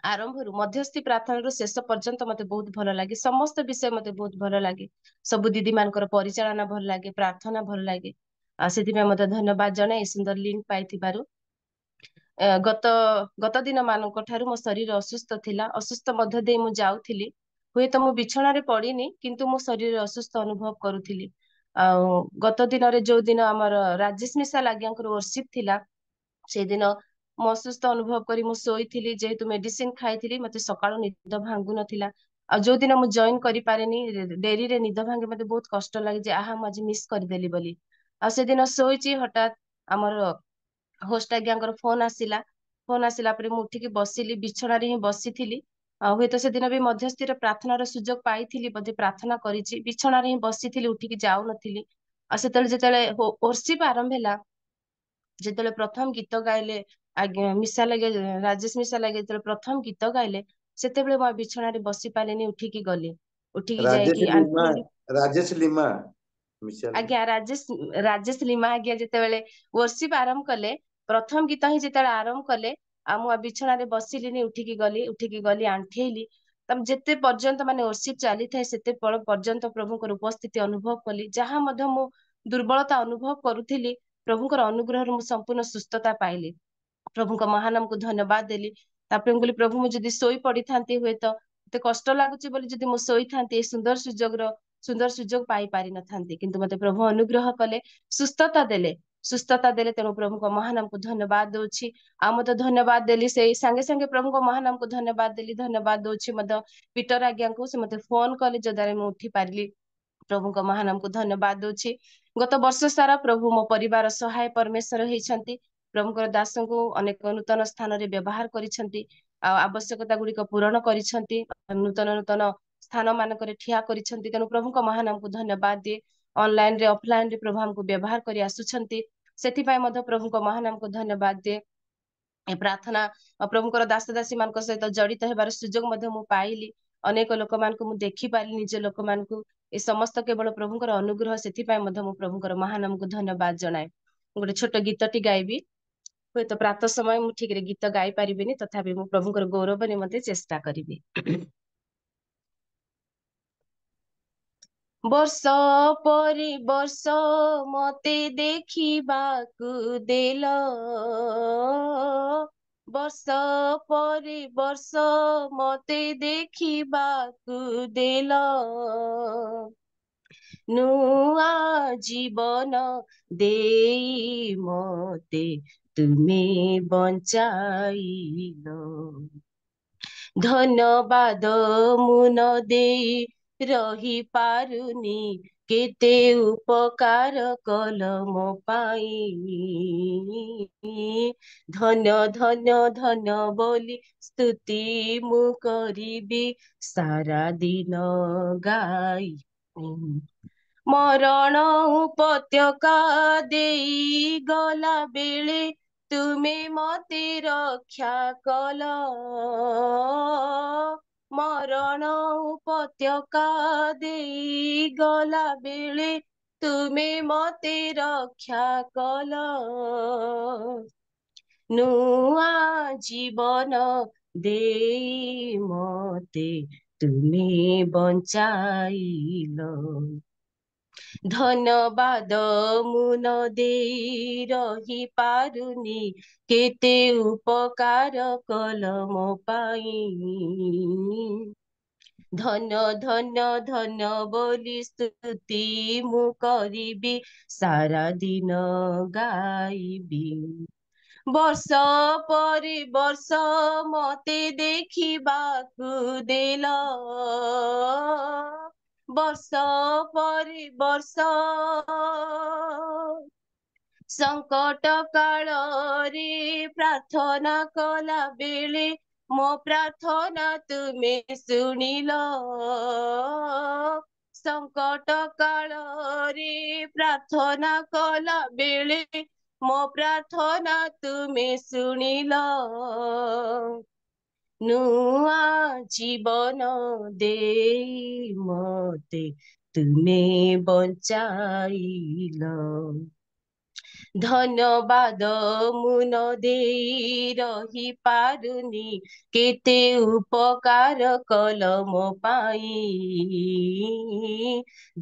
ଆରମ୍ଭରୁ ମଧ୍ୟସ୍ଥି ପ୍ରାର୍ଥନାରୁ ଶେଷ ପର୍ଯ୍ୟନ୍ତ ମତେ ବହୁତ ଭଲ ଲାଗେ। ସମସ୍ତ ବିଷୟ ମତେ ବହୁତ ଭଲ ଲାଗେ। ସବୁ ଦିଦି ମାନଙ୍କର ପରିଚାଳନା ଭଲ ଲାଗେ, ପ୍ରାର୍ଥନା ଭଲ ଲାଗେ। ଆଉ ସେଥିପାଇଁ ମତେ ଧନ୍ୟବାଦ ଜଣାଇ ଏ ସୁନ୍ଦର ଲିଙ୍କ ପାଇଥିବାରୁ। ଗତ ଗତ ଦିନ ମାନଙ୍କ ଠାରୁ ମୋ ଶରୀର ଅସୁସ୍ଥ ଥିଲା, ଅସୁସ୍ଥ ମଧ୍ୟ ଦେଇ ମୁଁ ଯାଉଥିଲି। ହୁଏତ ମୁଁ ବିଛଣାରେ ପଡିନି, କିନ୍ତୁ ମୋ ଶରୀରରେ ଅସୁସ୍ଥ ଅନୁଭବ କରୁଥିଲି। ଆଉ ଗତ ଦିନରେ ଯୋଉ ଦିନ ଆମର ରାଜେଶ ମିଶାଲ ଆଜ୍ଞାଙ୍କର ୱର୍ସିପ ଥିଲା, ସେଇଦିନ ମୁଁ ଅସୁସ୍ଥ ଅନୁଭବ କରି ମୁଁ ଶୋଇଥିଲି। ଯେହେତୁ ମେଡିସିନ ଖାଇଥିଲି, ମତେ ସକାଳୁ ନିଦ ଭାଙ୍ଗୁ ନଥିଲା। ଆଉ ଯୋଉ ଦିନ ମୁଁ ଜଏନ କରିପାରେନି, ଡେରିରେ ନିଦ ଭାଙ୍ଗେ, ମତେ ବହୁତ କଷ୍ଟ ଲାଗେ ଯେ ଆହା ମୁଁ ଆଜି ମିସ୍ କରିଦେଲି ବୋଲି। ଆଉ ସେଦିନ ଶୋଇଛି, ହଠାତ୍ ଆମର ହୋଷ୍ଟ ଆଜ୍ଞାଙ୍କର ଫୋନ ଆସିଲା। ଫୋନ ଆସିଲା ପରେ ମୁଁ ଉଠିକି ବସିଲି, ବିଛଣାରେ ହିଁ ବସିଥିଲି। ଆଉ ହୁଏତ ସେଦିନ ବି ମଧ୍ୟସ୍ଥିର ପ୍ରାର୍ଥନାର ସୁଯୋଗ ପାଇଥିଲି, ବୋଧେ ପ୍ରାର୍ଥନା କରିଛି। ବିଛଣାରେ ହିଁ ବସିଥିଲି, ଉଠିକି ଯାଉନଥିଲି। ଆଉ ଯେତେବେଳେ ୱର୍ସିପ ଆରମ୍ଭ ହେଲା, ଯେତେବେଳେ ପ୍ରଥମ ଗୀତ ଗାଇଲେ ଆଜ୍ଞା ମିଶାଲ ଆଜ୍ଞା, ରାଜେଶ ମିଶାଲ ଆଜ୍ଞା ଯେତେବେଳେ ପ୍ରଥମ ଗୀତ ଗାଇଲେ, ସେତେବେଳେ ମୁଁ ବିଛଣାରେ ବସି ପାରିଲିନି, ଉଠିକି ଗଲି। ଉଠିକି ଯାଇକି ରାଜେଶ ଲିମା, ଆଣ୍ଠେଇଲି। ରାଜେଶ ଲିମା ମିସେଲ। ଆଜ୍ଞା ରାଜେଶ ଲିମା ଆଜ୍ଞା ଯେତେବେଳେ ୱର୍ସିପ ଆରମ୍ଭ କଲେ, ପ୍ରଥମ ଗୀତ ହିଁ ଯେତେବେଳେ ଆରମ୍ଭ କଲେ, ଆଉ ମୁଁ ବିଛଣାରେ ବସିଲିନି, ଉଠିକି ଗଲି ଆଣ୍ଠେଇଲି। ଯେତେ ପର୍ଯ୍ୟନ୍ତ ମାନେ ୱର୍ସିପ ଚାଲିଥାଏ, ସେତେ ପର୍ଯ୍ୟନ୍ତ ପ୍ରଭୁଙ୍କର ଉପସ୍ଥିତି ଅନୁଭବ କଲି। ଯାହା ମଧ୍ୟ ମୁଁ ଦୁର୍ବଳତା ଅନୁଭବ କରୁଥିଲି, ପ୍ରଭୁଙ୍କର ଅନୁଗ୍ରହରୁ ମୁଁ ସମ୍ପୂର୍ଣ୍ଣ ସୁସ୍ଥତା ପାଇଲି। ପ୍ରଭୁଙ୍କ ମହାନାମକୁ ଧନ୍ୟବାଦ ଦେଲି। ତାପରେ ମୁଁ କହିଲି, ପ୍ରଭୁ ମୁଁ ଯଦି ଶୋଇ ପଡିଥାନ୍ତି, ହୁଏତ ଏତେ କଷ୍ଟ ଲାଗୁଛି ବୋଲି ଯଦି ମୁଁ ଶୋଇଥାନ୍ତି, ଏ ସୁନ୍ଦର ସୁଯୋଗ ପାଇ ପାରିନଥାନ୍ତି। କିନ୍ତୁ ମତେ ପ୍ରଭୁ ଅନୁଗ୍ରହ କଲେ, ସୁସ୍ଥତା ଦେଲେ। ତେଣୁ ପ୍ରଭୁଙ୍କ ମହାନାମକୁ ଧନ୍ୟବାଦ ଦଉଛି। ଆଉ ମତେ ଧନ୍ୟବାଦ ଦେଲି, ସେଇ ସାଙ୍ଗେ ସାଙ୍ଗେ ପ୍ରଭୁଙ୍କ ମହାନାମକୁ ଧନ୍ୟବାଦ ଦେଲି। ଧନ୍ୟବାଦ ଦଉଛି ମଧ୍ୟ ପିଟର ଆଜ୍ଞାଙ୍କୁ, ସେ ମତେ ଫୋନ କଲେ, ଯ ଦ୍ୱାରା ମୁଁ ଉଠି ପାରିଲି। ପ୍ରଭୁଙ୍କ ମହାନାମକୁ ଧନ୍ୟବାଦ ଦଉଛି। ଗତ ବର୍ଷ ସାରା ପ୍ରଭୁ ମୋ ପରିବାର ସହାୟ ପରମେଶ୍ୱର ହେଇଛନ୍ତି। ପ୍ରଭୁଙ୍କର ଦାସଙ୍କୁ ଅନେକ ନୂତନ ସ୍ଥାନରେ ବ୍ୟବହାର କରିଛନ୍ତି। ଆଉ ଆବଶ୍ୟକତା ଗୁଡିକ ପୂରଣ କରିଛନ୍ତି। ନୂତନ ସ୍ଥାନ ମାନଙ୍କରେ ଠିଆ କରିଛନ୍ତି। ତେଣୁ ପ୍ରଭୁଙ୍କ ମହାନାମକୁ ଧନ୍ୟବାଦ ଦିଏ। ଅନଲାଇନ ରେ ଅଫଲାଇନ ରେ ପ୍ରଭୁ ଆମକୁ ବ୍ୟବହାର କରି ଆସୁଛନ୍ତି। ସେଥିପାଇଁ ମଧ୍ୟ ପ୍ରଭୁଙ୍କ ମହାନାମକୁ ଧନ୍ୟବାଦ ଦିଏ। ଏ ପ୍ରାର୍ଥନା ପ୍ରଭୁଙ୍କର ଦାସ ଦାସୀ ମାନଙ୍କ ସହିତ ଜଡିତ ହେବାର ସୁଯୋଗ ମଧ୍ୟ ମୁଁ ପାଇଲି। ଅନେକ ଲୋକମାନଙ୍କୁ ମୁଁ ଦେଖିପାରିଲି, ନିଜ ଲୋକମାନଙ୍କୁ। ଏ ସମସ୍ତ କେବଳ ପ୍ରଭୁଙ୍କର ଅନୁଗ୍ରହ। ସେଥିପାଇଁ ମଧ୍ୟ ମୁଁ ପ୍ରଭୁଙ୍କର ମହାନାମକୁ ଧନ୍ୟବାଦ ଜଣାଏ। ମୁଁ ଗୋଟେ ଛୋଟ ଗୀତଟି ଗାଇବି। ହୁଏତ ପ୍ରାତଃ ସମୟ ମୁଁ ଠିକରେ ଗୀତ ଗାଇ ପାରିବିନି, ତଥାପି ମୁଁ ପ୍ରଭୁଙ୍କର ଗୌରବ ନିମନ୍ତେ ଚେଷ୍ଟା କରିବି। ବର୍ଷ ପରେ ବର୍ଷ ମତେ ଦେଖିବାକୁ ଦେଲ, ବର୍ଷ ପରେ ବର୍ଷ ମତେ ଦେଖିବାକୁ ଦେଲ, ନୂଆ ଜୀବନ ଦେଇ ମତେ ତୁମେ ବଞ୍ଚାଇଲ। ଧନ୍ୟବାଦ ମୁଁ ନ ଦେଇ ରହି ପାରୁନି, କେତେ ଉପକାର କଲ ମୋ ପାଇଁ। ଧନ୍ୟ ଧନ୍ୟ ଧନ୍ୟ ବୋଲି ସ୍ତୁତି ମୁଁ କରିବି, ସାରା ଦିନ ଗାଇ। ମରଣ ଉପତ୍ୟକା ଦେଇ ଗଲା ବେଳେ ତୁମେ ମତେ ରକ୍ଷା କଲ, ମରଣ ଉପତ୍ୟକା ଦେଇ ଗଲା ବେଳେ ତୁମେ ମତେ ରକ୍ଷା କଲ, ନୂଆ ଜୀବନ ଦେଇ ମତେ ତୁମେ ବଞ୍ଚାଇଲ। ଧନ୍ୟବାଦ ମୁଁ ନ ଦେଇ ରହି ପାରୁନି, କେତେ ଉପକାର କଲ ମୋ ପାଇଁ। ଧନ୍ୟ ଧନ୍ୟ ଧନ୍ୟ ବୋଲି ସ୍ତୁତି ମୁଁ କରିବି, ସାରା ଦିନ ଗାଇବି। ବର୍ଷ ପରେ ବର୍ଷ ମତେ ଦେଖିବାକୁ ଦେଲ, ବର୍ଷ ପରେ ବର୍ଷ ସଂକଟ କାଳରେ ପ୍ରାର୍ଥନା କଲା ବେଳେ ମୋ ପ୍ରାର୍ଥନା ତୁମେ ଶୁଣିଲ। ସଂକଟ କାଳରେ ପ୍ରାର୍ଥନା କଲା ବେଳେ ମୋ ପ୍ରାର୍ଥନା ତୁମେ ଶୁଣିଲ। ନୂଆ ଜୀବନ ଦେଇ ମତେ ତୁମେ ବଞ୍ଚାଇଲ। ଧନ୍ୟବାଦ ମୁଁ ନ ଦେଇ ରହି ପାରୁନି, କେତେ ଉପକାର କଲ ମୋ ପାଇଁ।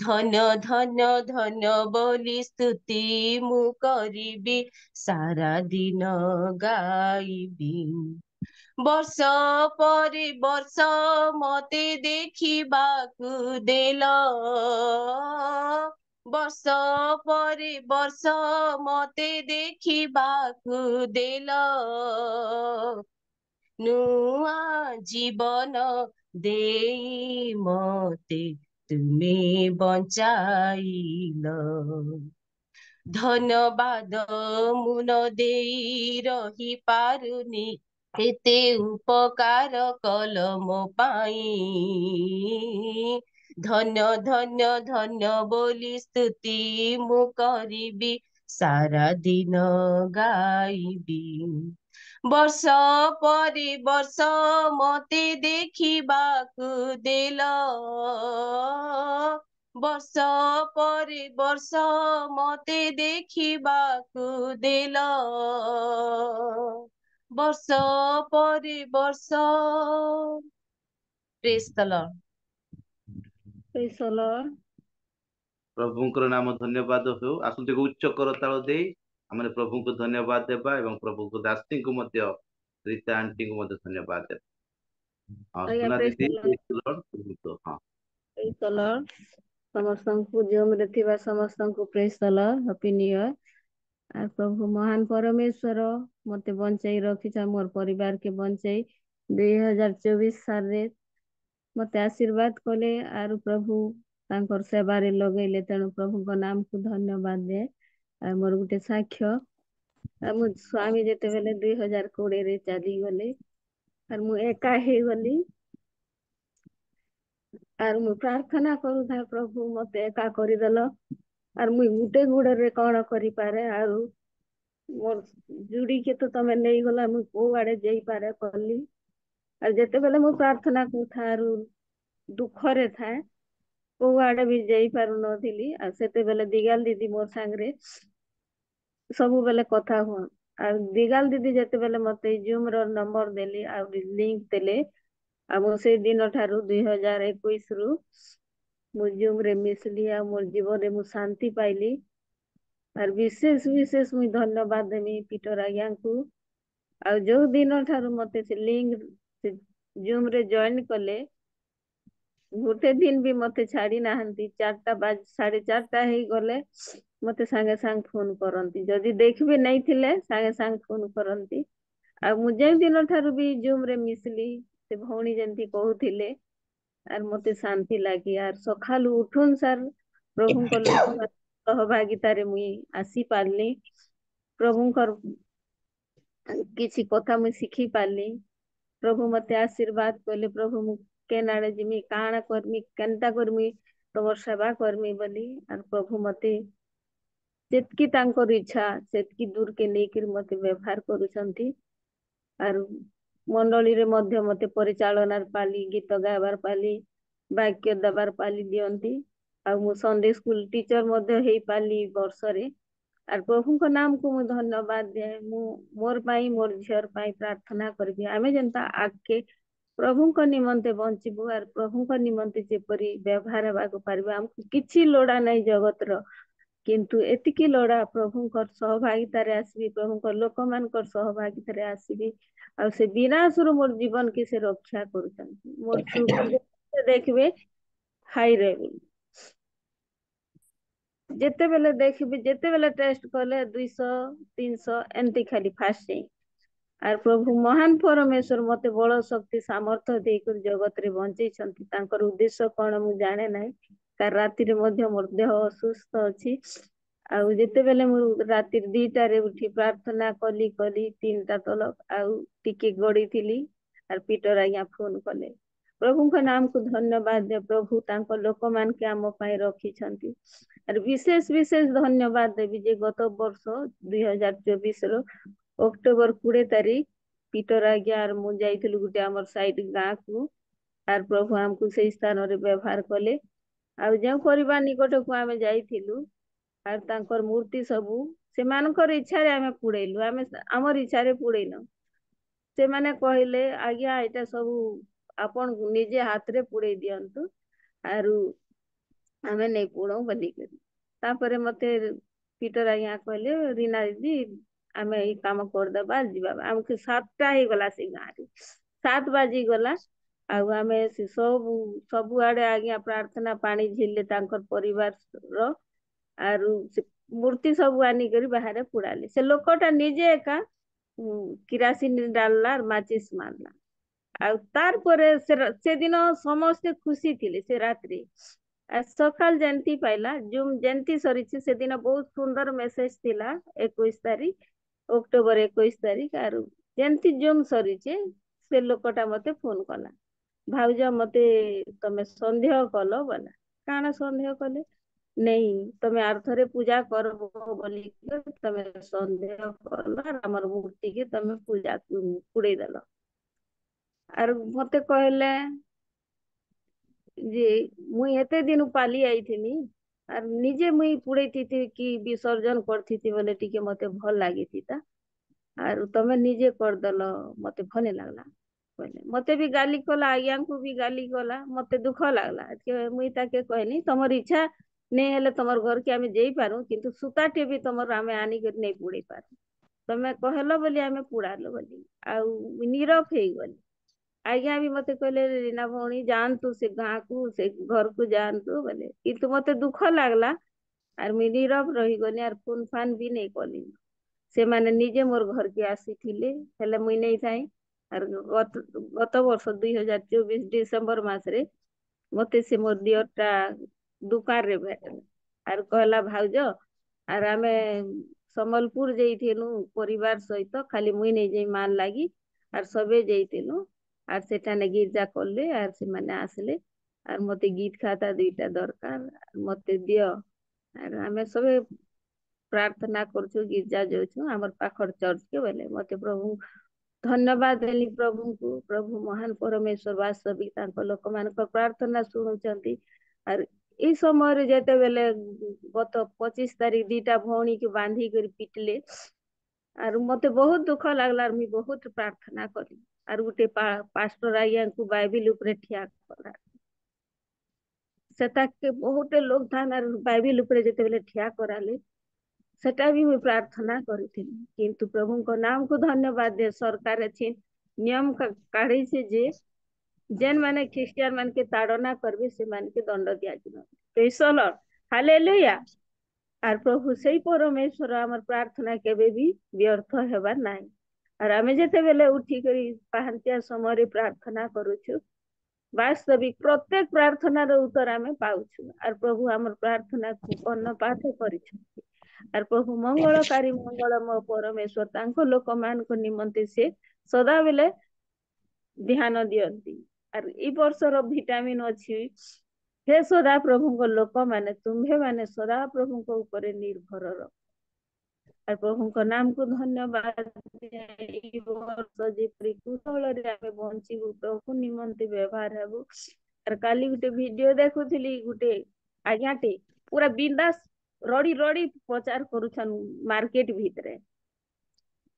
ଧନ୍ୟ ଧନ୍ୟ ଧନ୍ୟ ବୋଲି ସ୍ତୁତି ମୁଁ କରିବି, ସାରା ଦିନ ଗାଇବି। ବର୍ଷ ପରେ ବର୍ଷ ମତେ ଦେଖିବାକୁ ଦେଲ, ବର୍ଷ ପରେ ବର୍ଷ ମତେ ଦେଖିବାକୁ ଦେଲ। ନୂଆ ଜୀବନ ଦେଇ ମତେ ତୁମେ ବଞ୍ଚାଇଲ। ଧନ୍ୟବାଦ ମୁଁ ନ ଦେଇ ରହି ପାରୁନି, କେତେ ଉପକାର କଲ ମୋ ପାଇଁ। ଧନ୍ୟ ଧନ୍ୟ ଧନ୍ୟ ବୋଲି ସ୍ତୁତି ମୁଁ କରିବି, ସାରା ଦିନ ଗାଇବି। ବର୍ଷ ପରେ ବର୍ଷ ମତେ ଦେଖିବାକୁ ଦେଲ, ବର୍ଷ ପରେ ବର୍ଷ ମତେ ଦେଖିବାକୁ ଦେଲ। ବର୍ଷ ପରେ ବର୍ଷ। ପ୍ରେଜ୍ ଦ ଲର୍ଡ। Praise the Lord. ପ୍ରଭୁଙ୍କର ନାମ ଧନ୍ୟବାଦ ହେଉ। ଆସନ୍ତୁ ଏକ ଉଚ୍ଚ କରତାଳ ଦେଇ ଆମେ ପ୍ରଭୁଙ୍କୁ ଧନ୍ୟବାଦ ଦେବା ଏବଂ ପ୍ରଭୁଙ୍କୁ ଦାସୀଙ୍କୁ ମଧ୍ୟ, ରୀତା ଆଣ୍ଟିଙ୍କୁ ମଧ୍ୟ ଧନ୍ୟବାଦ ଦେବା। ହଁ, ଆଜ୍ଞା, ସୁନା praise ଦିଦି, the Lord. praise the Lord, କୁହନ୍ତୁ। ହଁ, Praise the Lord. ସମସ୍ତଙ୍କୁ ଜୁମରେ ଥିବା ସମସ୍ତଙ୍କୁ ପ୍ରେଜ୍ ଦ ଲର୍ଡ, ହାପି ନ୍ୟୁ ଇୟର। ଆଉ ପ୍ରଭୁ ମହାନ ପରମେଶ୍ୱର ମତେ ବଞ୍ଚାଇ ରଖିଛ, ମୋର ପରିବାରକେ ବଞ୍ଚାଇ 2024 ସାଲରେ ମତେ ଆଶୀର୍ବାଦ କଲେ। ଆରୁ ପ୍ରଭୁ ତାଙ୍କର ସେବାରେ ଲଗେଇଲେ, ତେଣୁ ପ୍ରଭୁଙ୍କ ନାମକୁ ଧନ୍ୟବାଦ ଦିଏ। ଆଉ ମୋର ଗୋଟେ ସାକ୍ଷ୍ୟ, ଆଉ ମୋ ସ୍ୱାମୀ ଯେତେବେଳେ 2020ରେ ଚାଲିଗଲେ, ଆର୍ ମୁଁ ଏକା ହେଇଗଲି। ଆର୍ ମୁଁ ପ୍ରାର୍ଥନା କରୁଥାଏ, ପ୍ରଭୁ ମତେ ଏକା କରିଦେଲ, ଆର୍ ମୁଇଁ ଗୁଟେ ଗୋଡରେ କଣ କରିପାରେ। ଆରୁ ମୋର ଯୁଡ଼ିକେ ତ ତମେ ନେଇଗଲା, ମୁଁ କୋଉ ଆଡେ ଯାଇପାରେ କଲି। ଆର୍ ଯେତେବେଳେ ମୁଁ ପ୍ରାର୍ଥନା କରୁଥାଏ ଆରୁ ଦୁଃଖରେ ଥାଏ, କୋଉ ଆଡେ ବି ଯାଇପାରୁନଥିଲି। ଆଉ ସେତେବେଳେ ଦିଗାଲ ଦିଦି ମୋ ସାଙ୍ଗରେ ସବୁବେଳେ କଥା ହୁଅନ୍। ଆଉ ଦିଗାଲ ଦିଦି ଯେତେବେଳେ ମତେ ଜୁମ୍ ର ନମ୍ବର ଦେଲେ ଆଉ ଲିଙ୍କ ଦେଲେ, ଆଉ ମୁଁ ସେଇ ଦିନ ଠାରୁ 2021 ରୁ ମୁଁ ଜୁମ୍ ରେ ମିଶିଲି। ଆଉ ମୋର ଜୀବନରେ ମୁଁ ଶାନ୍ତି ପାଇଲି। ଆର୍ ବିଶେଷ ବିଶେଷ ମୁଇଁ ଧନ୍ୟବାଦ ଦେମି ପିଟର ଆଜ୍ଞାଙ୍କୁ। ଆଉ ଯୋଉ ଦିନ ଠାରୁ ମତେ ସେ ଲିଙ୍କ ଜୁମ୍ ରେ ଜଏନ କଲେ, ଗୋଟେ ଦିନ ବି ମତେ ଛାଡି ନାହାନ୍ତି। 4:30 ହେଇଗଲେ ମତେ ସାଙ୍ଗେ ସାଙ୍ଗେ ଫୋନ କରନ୍ତି, ଯଦି ଦେଖିବି ନେଇଥିଲେ ସାଙ୍ଗେ ସାଙ୍ଗେ ଫୋନ କରନ୍ତି। ଆଉ ମୁଁ ଯେଉଁ ଦିନ ଠାରୁ ବି ଜୁମ୍ ରେ ମିଶିଲି, ସେ ଭଉଣୀ ଯେମିତି କହୁଥିଲେ, ଆର୍ ମତେ ଶାନ୍ତି ଲାଗି। ଆର୍ ସକାଳୁ ଉଠୁନ୍ ସାର୍ ପ୍ରଭୁଙ୍କ ଲୋକ ସହଭାଗିତାରେ ମୁଇଁ ଆସି ପାରିଲି। ପ୍ରଭୁଙ୍କର କିଛି କଥା ମୁଇଁ ଶିଖି ପାରିଲି। ପ୍ରଭୁ ମତେ ଆଶୀର୍ବାଦ କଲେ, ପ୍ରଭୁ ମୁଁ କେନ୍ ଆଡେ ଯିମି, କାଣା କରମି, କେନ୍ତା କରମି ତମର ସେବା କରମି ବୋଲି। ଆର୍ ପ୍ରଭୁ ମତେ ଯେତକି ତାଙ୍କର ଇଚ୍ଛା ସେତକି ଦୂରକେ ନେଇକିରି ମତେ ବ୍ୟବହାର କରୁଛନ୍ତି। ଆରୁ ମଣ୍ଡଳୀରେ ମଧ୍ୟ ମତେ ପରିଚାଳନାର ପାଲି, ଗୀତ ଗାଇବାର ପାଲି, ବାକ୍ୟ ଦେବାର ପାଲି ଦିଅନ୍ତି। ଆଉ ମୁଁ ସଣ୍ଡେ ସ୍କୁଲ ଟିଚର ମଧ୍ୟ ହେଇପାରିଲି ବର୍ଷରେ। ଆର୍ ପ୍ରଭୁଙ୍କ ନାମକୁ ମୁଁ ଧନ୍ୟବାଦ ଦିଏ। ମୁଁ ମୋର ପାଇଁ, ମୋର ଝିଅର ପାଇଁ ପ୍ରାର୍ଥନା କରିବି। ଆମେ ଯେନ୍ତା ଆଗକେ प्रभु निमंते बंचबू आर प्रभु निमंते जेपरी व्यवहार हेबाक पारिबा हमको किछि लोड़ा नहीं जगत रो किंतु एतिकी लोड़ा प्रभुंकर सहभागितार आसबी प्रभुंकर लोक मानकर सहभागितार आसबी आ से विनाशरू मोर जीवन की से रक्षा करूछन मोर सुख देखबे हाई रे जेते बेले देखबे जेते बेले टेस्ट कले 200 300 एंती खाली फास्ट आर प्रभु महान परमेश्वर मते बल शक्ति सामर्थ्य देकर जगत रे बंचै छंती तांकर उद्देश्य कोन मु जाने नै कार राति रे मध्य मोर देह असुस्थ अछि आउ जेते बेले मु राति 2टा रे उठी प्रार्थना कली 3टा तलक आउ टिके गड़ी थिली आर पीटर आज्ञा फोन कले प्रभु का नाम को धन्यवाद दे प्रभु तांको लोक मान के आम पाई रखी छंती आर विशेष विशेष धन्यवाद देवी जे गत वर्ष 2024 रो अक्टोबर 20 तारीख पीटर आज्ञा आर मु जाइथिलु गुटे हमर साइड गाँ को आर प्रभु हमको से स्थान रे व्यवहार कले आ जो परिवार निकट को आमे जाइथिलु आर तांकर मूर्ति सबू से मानकर इच्छा रे आमे पुड़ेलु आमे हमर इच्छा रे पुड़ेन से माने कहले आज्ञा एटा सबू आपण निजे हाथ रे पुड़े दियंतु आरु आमे नहीं पुड़ो बोली करी तापरे मते पीटर आज्ञा कहले रीना दीदी आमे ई काम कर दबा जीवा हमके 7टा ही गला से गाँ रे 7 बाजी गला आउ आमे से सब आड़े आज्ञा प्रार्थना पानी झिलले तांकर परिवार रो आरु से मूर्ति सब आनी करी बाहर पुड़ाले से लोकटा निजे एका किरासिन डालला माचिस मारला आ तार परे से दिन समस्ते खुशी थिले से रात्रि सकाल जयंती पाइला जूम जयंती सरी से दिन बहुत सुंदर मेसेज थिला 21 तारीख अक्टोबर 21 तारीख आरु जयंती जूम सरी से लोकटा मते फोन कला भाउज मते तमे संदेह कलो बोला काना संदेह कले नहीं तमे आर्थरे पूजा करबो बोली तमे संदेह कलो हमर मूर्ति के तमे पूजा पुड़े देलो आर मते कहले जे मुई एते दिन पाली आइथिनी आर निजे मुई पुड़ेती कि विसर्जन करथी बोले टिके मते भल लागिथी ता आर तमे निजे कर दलो मते भले लागला कहले मते भी गाली कला आज्ञा को भी गाली कला मते दुख लागला के मुई ताके कहनी तमर इच्छा नहीं हेले तमर घर के आमे जेई पारू किंतु सुताटे भी तमर आमे आनी कर नहीं पुड़े पारू तमे कहलो बोली आमे पुड़ालो बोली आउ नीरव हे गली आज्ञा भी मते कहले रीना भौणी जानतु से गाँ को से घर को जानतु बोले किंतु मते दुख लागला आर मुई नीरव रही गनी आर फोन फान भी नहीं कली से माने निजे मोर घर के आसी थिले हेले मुई नहीं थाई आर गत वर्ष 2024 डिसेंबर मास रे मते से मोर दियरटा दुकान रे भेटल आर कहला भाउज आर आमे संबलपुर जइथिनु परिवार सहित खाली मुई नहीं जाई मान लागी आर सबे जइथिनु आर सेटा ने गिरजा करले आर से माने आसले आर मते गीत खाता 2टा दरकार मते दियो आर आमे सबे प्रार्थना करछु गिरजा जोछु हमर पाखर चर्च के बोले मते प्रभु धन्यवाद देली प्रभु को प्रभु महान परमेश्वर वास्तविक तांको लोक मान प्रार्थना सुनुचंती आर ई समय रे जेते बेले गत 25 तारीख 2टा भौणी के बांधी कर पिटले आर मते बहुत दुख लागला आर मी बहुत प्रार्थना करी आर गुटे पास्टर आज्ञा को बाइबिल ऊपर ठिया करा सेता के बहुत लोग थान आर बाइबिल ऊपर जेते बेले ठिया कराले सेटा भी मैं प्रार्थना करी किंतु प्रभु को नाम को धन्यवाद दे सरकार अछि नियम काढ़ी से जे जेन माने ख्रिस्टियन मान के ताड़ना करबे से मान के दंड दिया जिनो प्रेज द लॉर्ड हालेलुया आर प्रभु सही परमेश्वर हमर प्रार्थना केबे भी व्यर्थ हेबा नाही आर आमे जेते बेले उठी करी पाहंतिया समय रे प्रार्थना करूछु वास्तविक प्रत्येक प्रार्थना रो उत्तर आमे पाउछु आर प्रभु हमर प्रार्थना को कर्णपात करिछु आर प्रभु मंगलकारी मंगलमय परमेश्वर तांको लोक मान को निमंते से सदा बेले ध्यान दियंती आर ई वर्षर विटामिन अछि हे सदा प्रभु को लोक माने तुम्हे माने सदा प्रभु को ऊपर निर्भर रह आर प्रभु को नाम को धन्यवाद ई वर्ष जे कुशल रे आमे बंची प्रभु निमंते व्यवहार हेबो आर काली गुटे वीडियो देखुथिली गुटे आज्ञाटे पूरा बिंदास रड़ी रड़ी प्रचार करूछन मार्केट भीतरे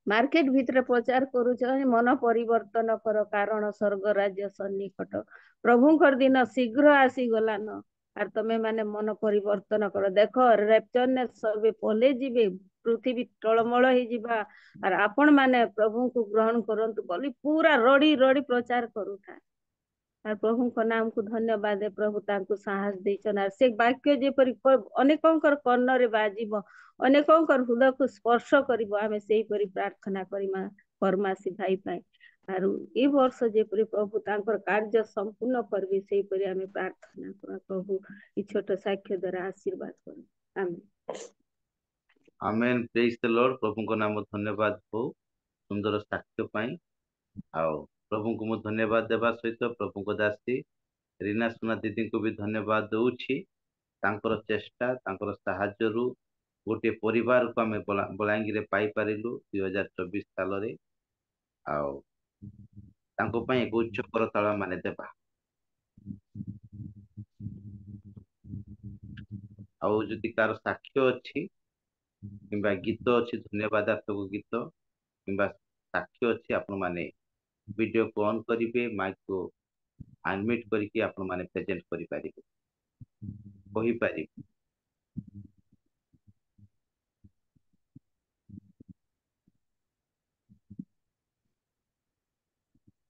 ମାର୍କେଟ ଭିତରେ ପ୍ରଚାର କରୁଛ ମନ ପରିବର୍ତ୍ତନ କର କାରଣ ସ୍ୱର୍ଗ ରାଜ୍ୟ ସନ୍ନିକଟ। ପ୍ରଭୁଙ୍କର ଦିନ ଶୀଘ୍ର ଆସିଗଲାନ আর ତମେ ମାନେ ମନ ପରିବର୍ତ୍ତନ କର। ଦେଖ ରେପଚର ସର୍ବେ ପଲେ ଯିବେ, ପୃଥିବୀ ଟଳମଳ ହେଇଯିବା আর ଆପଣ ମାନେ ପ୍ରଭୁଙ୍କୁ ଗ୍ରହଣ କରନ୍ତୁ ବୋଲି ପୁରା ରଡି ରଡି ପ୍ରଚାର କରୁଥାଏ। আর ପ୍ରଭୁଙ୍କ ନାମକୁ ଧନ୍ୟବାଦ। ପ୍ରଭୁ ତାଙ୍କୁ ସାହସ ଦେଇଛନ୍ତି আর ସେ ବାକ୍ୟ ଯେପରି ଅନେକଙ୍କର କର୍ଣ୍ଣରେ ବାଜିବ, ଅନେକଙ୍କର ହୃଦୟକୁ ସ୍ପର୍ଶ କରିବ, ଆମେ ସେଇପରି ପ୍ରାର୍ଥନା କର୍ମା ସେ ଭାଇ ପାଇଁ। আর এই ବର୍ଷ ଯେପରି ପ୍ରଭୁ ତାଙ୍କର କାର୍ଯ୍ୟ ସମ୍ପୂର୍ଣ୍ଣ କରିବେ ସେଇପରି ଆମେ ପ୍ରାର୍ଥନା କରୁ। ପ୍ରଭୁ এই ছোট ସାକ୍ଷ୍ୟ ଦ୍ୱାରା ଆଶୀର୍ବାଦ କରୁ। ଆମେନ୍। ଆମେନ୍। ପ୍ରେଜ୍ ଦ ଲର୍ଡ। ପ୍ରଭୁଙ୍କ ନାମ ଧନ୍ୟବାଦ ହଉ ସୁନ୍ଦର ସାକ୍ଷ୍ୟ ପାଇଁ। ଆଉ ପ୍ରଭୁଙ୍କୁ ମୁଁ ଧନ୍ୟବାଦ ଦେବା ସହିତ ପ୍ରଭୁଙ୍କ ଦାସୀ ରୀନା ସୁନା ଦିଦିଙ୍କୁ ବି ଧନ୍ୟବାଦ ଦଉଛି। ତାଙ୍କର ଚେଷ୍ଟା, ତାଙ୍କର ସାହାଯ୍ୟରୁ ଗୋଟିଏ ପରିବାରକୁ ଆମେ ବଲାଙ୍ଗୀରରେ ପାଇପାରିଲୁ 2024 ସାଲରେ। ଆଉ ତାଙ୍କ ପାଇଁ ଏକ ଉଚ୍ଚ କରତାଳ ମାନେ ଦେବା। ଆଉ ଯଦି କାହାର ସାକ୍ଷ୍ୟ ଅଛି କିମ୍ବା ଗୀତ ଅଛି, ଧନ୍ୟବାଦାର୍ଥକ ଗୀତ କିମ୍ବା ସାକ୍ଷ୍ୟ ଅଛି, ଆପଣ ମାନେ ଭିଡିଓକୁ ଅନ୍ କରିବେ, ମାଇକକୁ ଅନମ୍ୟୁଟ୍ କରିକି ଆପଣ ମାନେ ପ୍ରେଜେଣ୍ଟ କରିପାରିବେ, କହିପାରିବେ।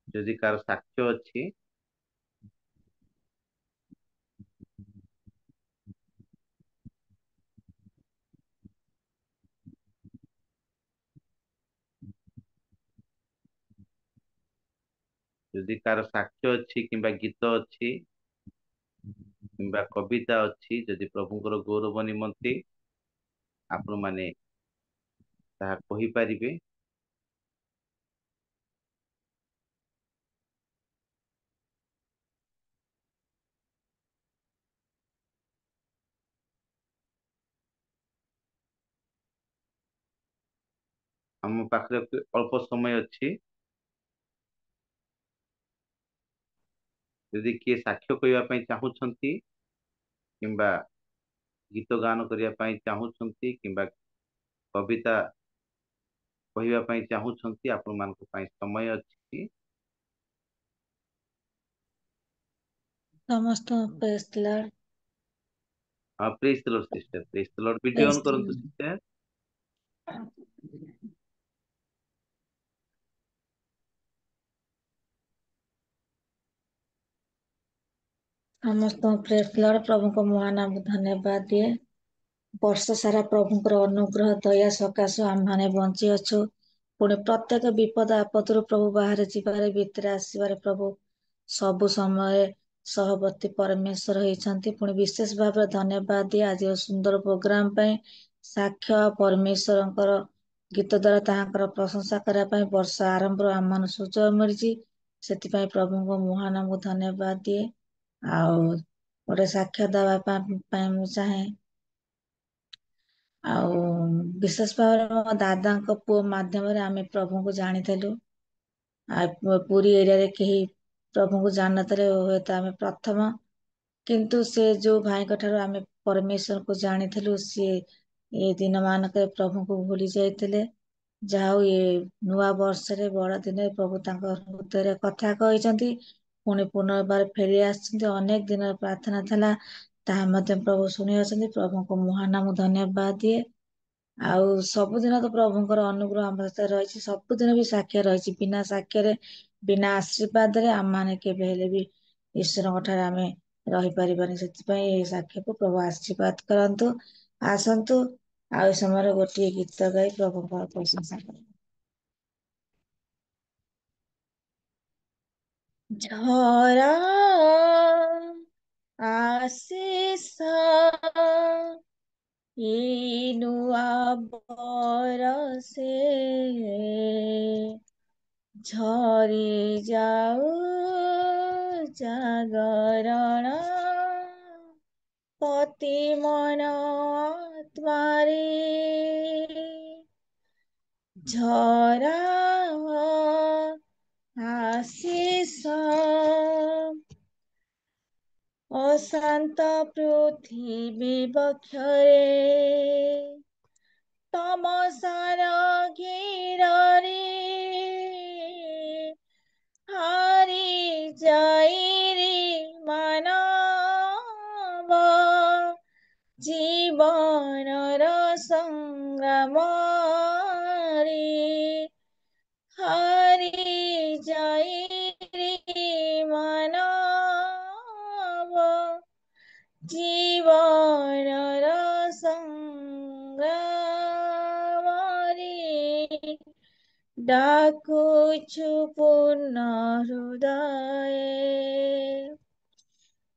ଯଦି କାହାର ସାକ୍ଷ୍ୟ ଅଛି ଯଦି କାହାର ସାକ୍ଷ୍ୟ ଅଛି କିମ୍ବା ଗୀତ ଅଛି କିମ୍ବା କବିତା ଅଛି, ଯଦି ପ୍ରଭୁଙ୍କର ଗୌରବ ନିମନ୍ତେ ଆପଣ ମାନେ ତାହା କହିପାରିବେ। ଆମ ପାଖରେ ଅଳ୍ପ ସମୟ ଅଛି। ଯଦି କିଏ ସାକ୍ଷ୍ୟ କହିବା ପାଇଁ ଚାହୁଁଛନ୍ତି କିମ୍ବା ଗୀତ ଗାନ କରିବା ପାଇଁ ଚାହୁଁଛନ୍ତି କିମ୍ବା କବିତା କହିବା ପାଇଁ ଚାହୁଁଛନ୍ତି, ଆପଣମାନଙ୍କ ପାଇଁ ସମୟ ଅଛି। ସମସ୍ତ ପ୍ରେଜ୍ ଦ ଲର୍ଡ। ପ୍ରେଜ୍ ଦ ଲର୍ଡ ସିଷ୍ଟର, ପ୍ରେଜ୍ ଦ ଲର୍ଡ। ଭିଡିଓ ପ୍ରେଜ୍ ଅନ୍ ଦ କରନ୍ତୁ ଲର୍ଡ। ସିଷ୍ଟର। ସମସ୍ତଙ୍କୁ ପ୍ରେଜ୍ ଦ ଲର୍ଡ। ପ୍ରଭୁଙ୍କ ମହାନାମକୁ ଧନ୍ୟବାଦ ଦିଏ। ବର୍ଷ ସାରା ପ୍ରଭୁଙ୍କର ଅନୁଗ୍ରହ ଦୟା ସକାଶୁ ଆମମାନେ ବଞ୍ଚି ଅଛୁ। ପୁଣି ପ୍ରତ୍ୟେକ ବିପଦ ଆପଦରୁ ପ୍ରଭୁ ବାହାରେ ଯିବାରେ, ଭିତରେ ଆସିବାରେ ପ୍ରଭୁ ସବୁ ସମୟରେ ସହବର୍ତ୍ତୀ ପରମେଶ୍ୱର ହେଇଛନ୍ତି। ପୁଣି ବିଶେଷ ଭାବରେ ଧନ୍ୟବାଦ ଦିଏ ଆଜିର ସୁନ୍ଦର ପ୍ରୋଗ୍ରାମ ପାଇଁ। ସାକ୍ଷ୍ୟ ପରମେଶ୍ୱରଙ୍କର ଗୀତ ଦ୍ୱାରା ତାହାଙ୍କର ପ୍ରଶଂସା କରିବା ପାଇଁ ବର୍ଷ ଆରମ୍ଭରୁ ଆମମାନଙ୍କୁ ସୁଯୋଗ ମିଳିଛି। ସେଥିପାଇଁ ପ୍ରଭୁଙ୍କ ମହାନାମକୁ ଧନ୍ୟବାଦ ଦିଏ। ଆଉ ଗୋଟେ ସାକ୍ଷ୍ୟ ଦେବା ପାଇଁ ମୁଁ ଚାହେଁ। ଆଉ ବିଶେଷ ଭାବରେ ମୋ ଦାଦାଙ୍କ ପୁଅ ମାଧ୍ୟମରେ ଆମେ ପ୍ରଭୁଙ୍କୁ ଜାଣିଥିଲୁ। ଆଉ ପୁରୀ ଏରିଆରେ କେହି ପ୍ରଭୁଙ୍କୁ ଜାଣିନଥିଲେ, ହୁଏତ ଆମେ ପ୍ରଥମ। କିନ୍ତୁ ସେ ଯୋଉ ଭାଇଙ୍କ ଠାରୁ ଆମେ ପରମେଶ୍ୱରକୁ ଜାଣିଥିଲୁ, ସିଏ ଏ ଦିନ ମାନଙ୍କରେ ପ୍ରଭୁଙ୍କୁ ଭୁଲି ଯାଇଥିଲେ। ଯାହା ହଉ ଏ ନୂଆ ବର୍ଷରେ ବଡ ଦିନରେ ପ୍ରଭୁ ତାଙ୍କ ହୃଦୟରେ କଥା କହିଛନ୍ତି। ପୁଣି ପୁନର୍ବାର ଫେରି ଆସିଛନ୍ତି। ଅନେକ ଦିନର ପ୍ରାର୍ଥନା ଥିଲା, ତାହା ମଧ୍ୟ ପ୍ରଭୁ ଶୁଣି ଅଛନ୍ତି। ପ୍ରଭୁଙ୍କୁ ମହାନାମ ଧନ୍ୟବାଦ ଦିଏ। ଆଉ ସବୁଦିନ ତ ପ୍ରଭୁଙ୍କର ଅନୁଗ୍ରହ ଆମ ସହିତ ରହିଛି, ସବୁଦିନ ବି ସାକ୍ଷ୍ୟ ରହିଛି। ବିନା ସାକ୍ଷ୍ୟରେ, ବିନା ଆଶୀର୍ବାଦରେ ଆମମାନେ କେବେ ହେଲେ ବି ଈଶ୍ୱରଙ୍କ ଠାରେ ଆମେ ରହିପାରିବାନି। ସେଥିପାଇଁ এই ସାକ୍ଷ୍ୟକୁ ପ୍ରଭୁ ଆଶୀର୍ବାଦ କରନ୍ତୁ। ଆସନ୍ତୁ ଆଉ ଏ ସମୟରେ ଗୋଟିଏ ଗୀତ ଗାଇ ପ୍ରଭୁଙ୍କର ପ୍ରଶଂସା କରିବା। ଝରା ଆଶିଷ ଏଇ ନୂଆ ବରଷେ ଝରି ଯାଉ ଜାଗରଣ ପତି ମନ ଆତ୍ମାରେ ଝରା ଆଶିଷ ଅଶାନ୍ତ ପୃଥିବୀ ବକ୍ଷରେ ତମସାର ଘେରରେ ହାରି ଯାଇରେ ମାନବ ଜୀବନର ସଂଗ୍ରାମରେ ହାରି ଯାଇରେ ମାନବ ଜୀବନର ସଂଗ୍ରାମରେ ଡାକୁଛୁ ପୂର୍ଣ୍ଣ ହୃଦୟ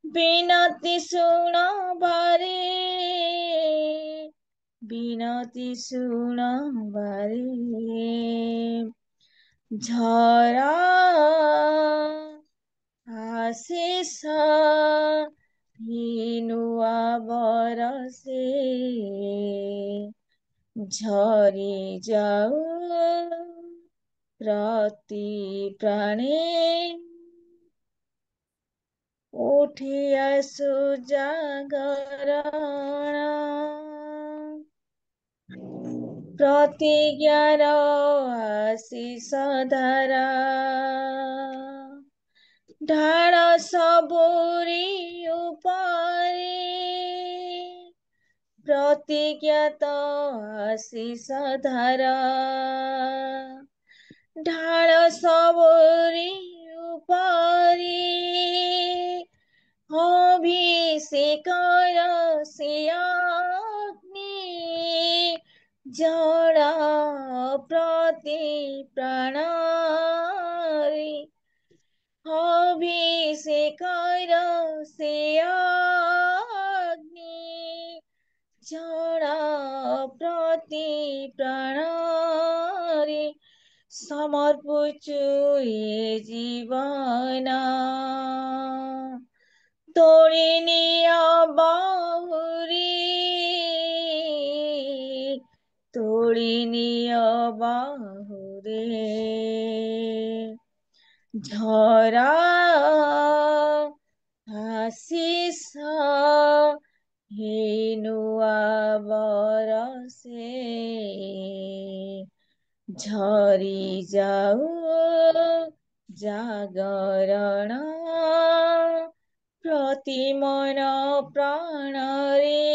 ବିନତି ଶୁଣ ବାରେ ବିନତି ଶୁଣ ବାରେ ଝରା ଆଶିଷ ନୂଆ ବରଷେ ଝରି ଯାଉ ପ୍ରତି ପ୍ରାଣୀ ଉଠି ଆସୁ ଜାଗରଣ ପ୍ରତିଜ୍ଞାର ଆଶିଷ ଧାରା ଢାଳ ସବୁରି ଉପରେ ପ୍ରତିଜ୍ଞାତ ଆଶିଷ ଧାରା ଢାଳ ସବୁରି ଉପରେ ଅଭିଷେକର ସେ ଅଗ୍ନି ଜଳ ପ୍ରତି ପ୍ରାଣରେ ଅଭିଷେକର ସେ ଅଗ୍ନି ଜଳ ପ୍ରତି ପ୍ରାଣରେ ସମର୍ପୁଛୁ ଏ ଜୀବନ ତୋଳି ନିଅ ବାହୁରେ ତୋଳି ନିଅ ବାହୁରେ ଝରା ଆଶିଷ ହେ ନୂଆ ବରଷେ ଝରି ଯାଉ ଜାଗରଣ ପ୍ରତି ମନ ପ୍ରାଣରେ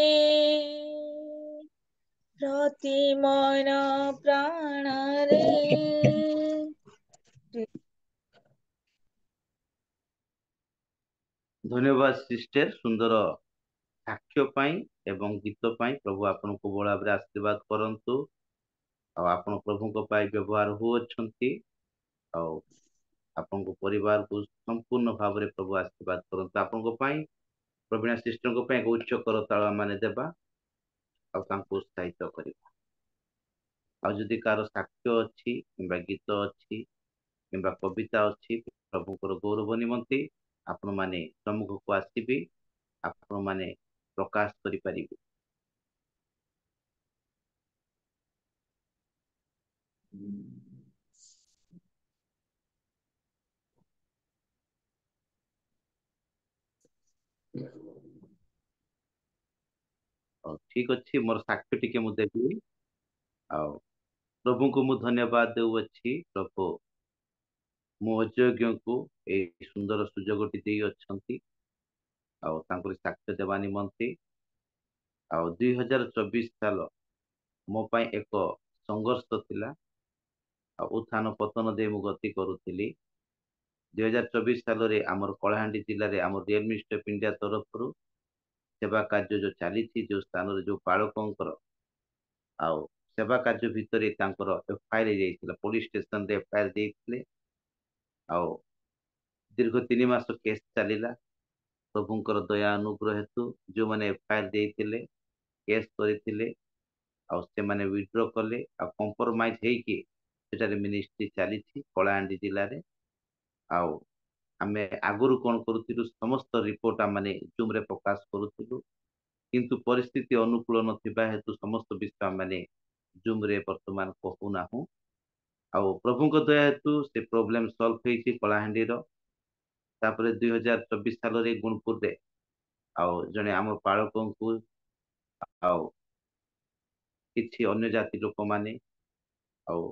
ଧନ୍ୟବାଦ ସିଷ୍ଟର ସୁନ୍ଦର ସାକ୍ଷ୍ୟ ପାଇଁ ଏବଂ ଗୀତ ପାଇଁ ପ୍ରଭୁ ଆପଣଙ୍କୁ ବଡ଼ ଭାବରେ ଆଶୀର୍ବାଦ କରନ୍ତୁ ଆଉ ଆପଣ ପ୍ରଭୁଙ୍କ ପାଇଁ ବ୍ୟବହାର ହୁଅଛନ୍ତି ଆଉ ଆପଣଙ୍କ ପରିବାରକୁ ସମ୍ପୂର୍ଣ୍ଣ ଭାବରେ ପ୍ରଭୁ ଆଶୀର୍ବାଦ କରନ୍ତୁ ଆପଣଙ୍କ ପାଇଁ ପ୍ରବୀଣା ସିଷ୍ଟରଙ୍କ ପାଇଁ ଏକ ଉଚ୍ଚ କରତାଳ ମାନେ ଦେବା ଆଉ ତାଙ୍କୁ ଉତ୍ସାହିତ କରିବା ଆଉ ଯଦି କାହାର ସାକ୍ଷ୍ୟ ଅଛି କିମ୍ବା ଗୀତ ଅଛି କିମ୍ବା କବିତା ଅଛି ପ୍ରଭୁଙ୍କର ଗୌରବ ନିମନ୍ତେ ଆପଣମାନେ ସମ୍ମୁଖକୁ ଆସିବେ ଆପଣମାନେ ପ୍ରକାଶ କରିପାରିବେ ହଉ ଠିକ ଅଛି ମୋର ସାକ୍ଷ୍ୟ ଟିକେ ମୁଁ ଦେବି ଆଉ ପ୍ରଭୁଙ୍କୁ ମୁଁ ଧନ୍ୟବାଦ ଦେଉଅଛି ପ୍ରଭୁ ମୁଁ ଅଯୋଗ୍ୟଙ୍କୁ ଏଇ ସୁନ୍ଦର ସୁଯୋଗଟି ଦେଇ ଅଛନ୍ତି ଆଉ ତାଙ୍କର ସାକ୍ଷ୍ୟ ଦେବା ନିମନ୍ତେ ଆଉ 2024 ସାଲ ମୋ ପାଇଁ ଏକ ସଂଘର୍ଷ ଥିଲା ଆଉ ଉତ୍ଥାନ ପତନ ଦେଇ ମୁଁ ଗତି କରୁଥିଲି 2024 ସାଲରେ ଆମର କଳାହାଣ୍ଡି ଜିଲ୍ଲାରେ ଆମର ରିଏଲ ମିନିଷ୍ଟ୍ରି ଅଫ ଇଣ୍ଡିଆ ତରଫରୁ ସେବା କାର୍ଯ୍ୟ ଯୋଉ ଚାଲିଛି ଯୋଉ ସ୍ଥାନରେ ଯୋଉ ପାଳକଙ୍କର ଆଉ ସେବା କାର୍ଯ୍ୟ ଭିତରେ ତାଙ୍କର ଏଫଆଇଆର ଯାଇଥିଲା ପୋଲିସ ଷ୍ଟେସନରେ ଏଫଆଇଆର ଦେଇଥିଲେ ଆଉ ଦୀର୍ଘ 3 ମାସ କେସ୍ ଚାଲିଲା ପ୍ରଭୁଙ୍କର ଦୟା ଅନୁଗ୍ରହ ହେତୁ ଯୋଉମାନେ ଏଫଆଇଆର ଦେଇଥିଲେ କେସ୍ କରିଥିଲେ ଆଉ ସେମାନେ ୱିଡ୍ର କଲେ ଆଉ କମ୍ପ୍ରମାଇଜ ହେଇକି ସେଠାରେ ମିନିଷ୍ଟ୍ରି ଚାଲିଛି କଳାହାଣ୍ଡି ଜିଲ୍ଲାରେ ଆଉ ଆମେ ଆଗରୁ କଣ କରୁଥିଲୁ ସମସ୍ତ ରିପୋର୍ଟ ଆମେ ଜୁମ୍ରେ ପ୍ରକାଶ କରୁଥିଲୁ କିନ୍ତୁ ପରିସ୍ଥିତି ଅନୁକୂଳ ନଥିବା ହେତୁ ସମସ୍ତ ବିଷୟ ଆମେ ଜୁମ୍ରେ ବର୍ତ୍ତମାନ କହୁନାହୁଁ ଆଉ ପ୍ରଭୁଙ୍କ ଦୟା ହେତୁ ସେ ପ୍ରୋବ୍ଲେମ ସଲ୍ଭ ହେଇଛି କଳାହାଣ୍ଡିର ତାପରେ 2024 ସାଲରେ ଗୁଣପୁରରେ ଆଉ ଜଣେ ଆମ ପାଳକଙ୍କୁ ଆଉ କିଛି ଅନ୍ୟ ଜାତି ଲୋକମାନେ ଆଉ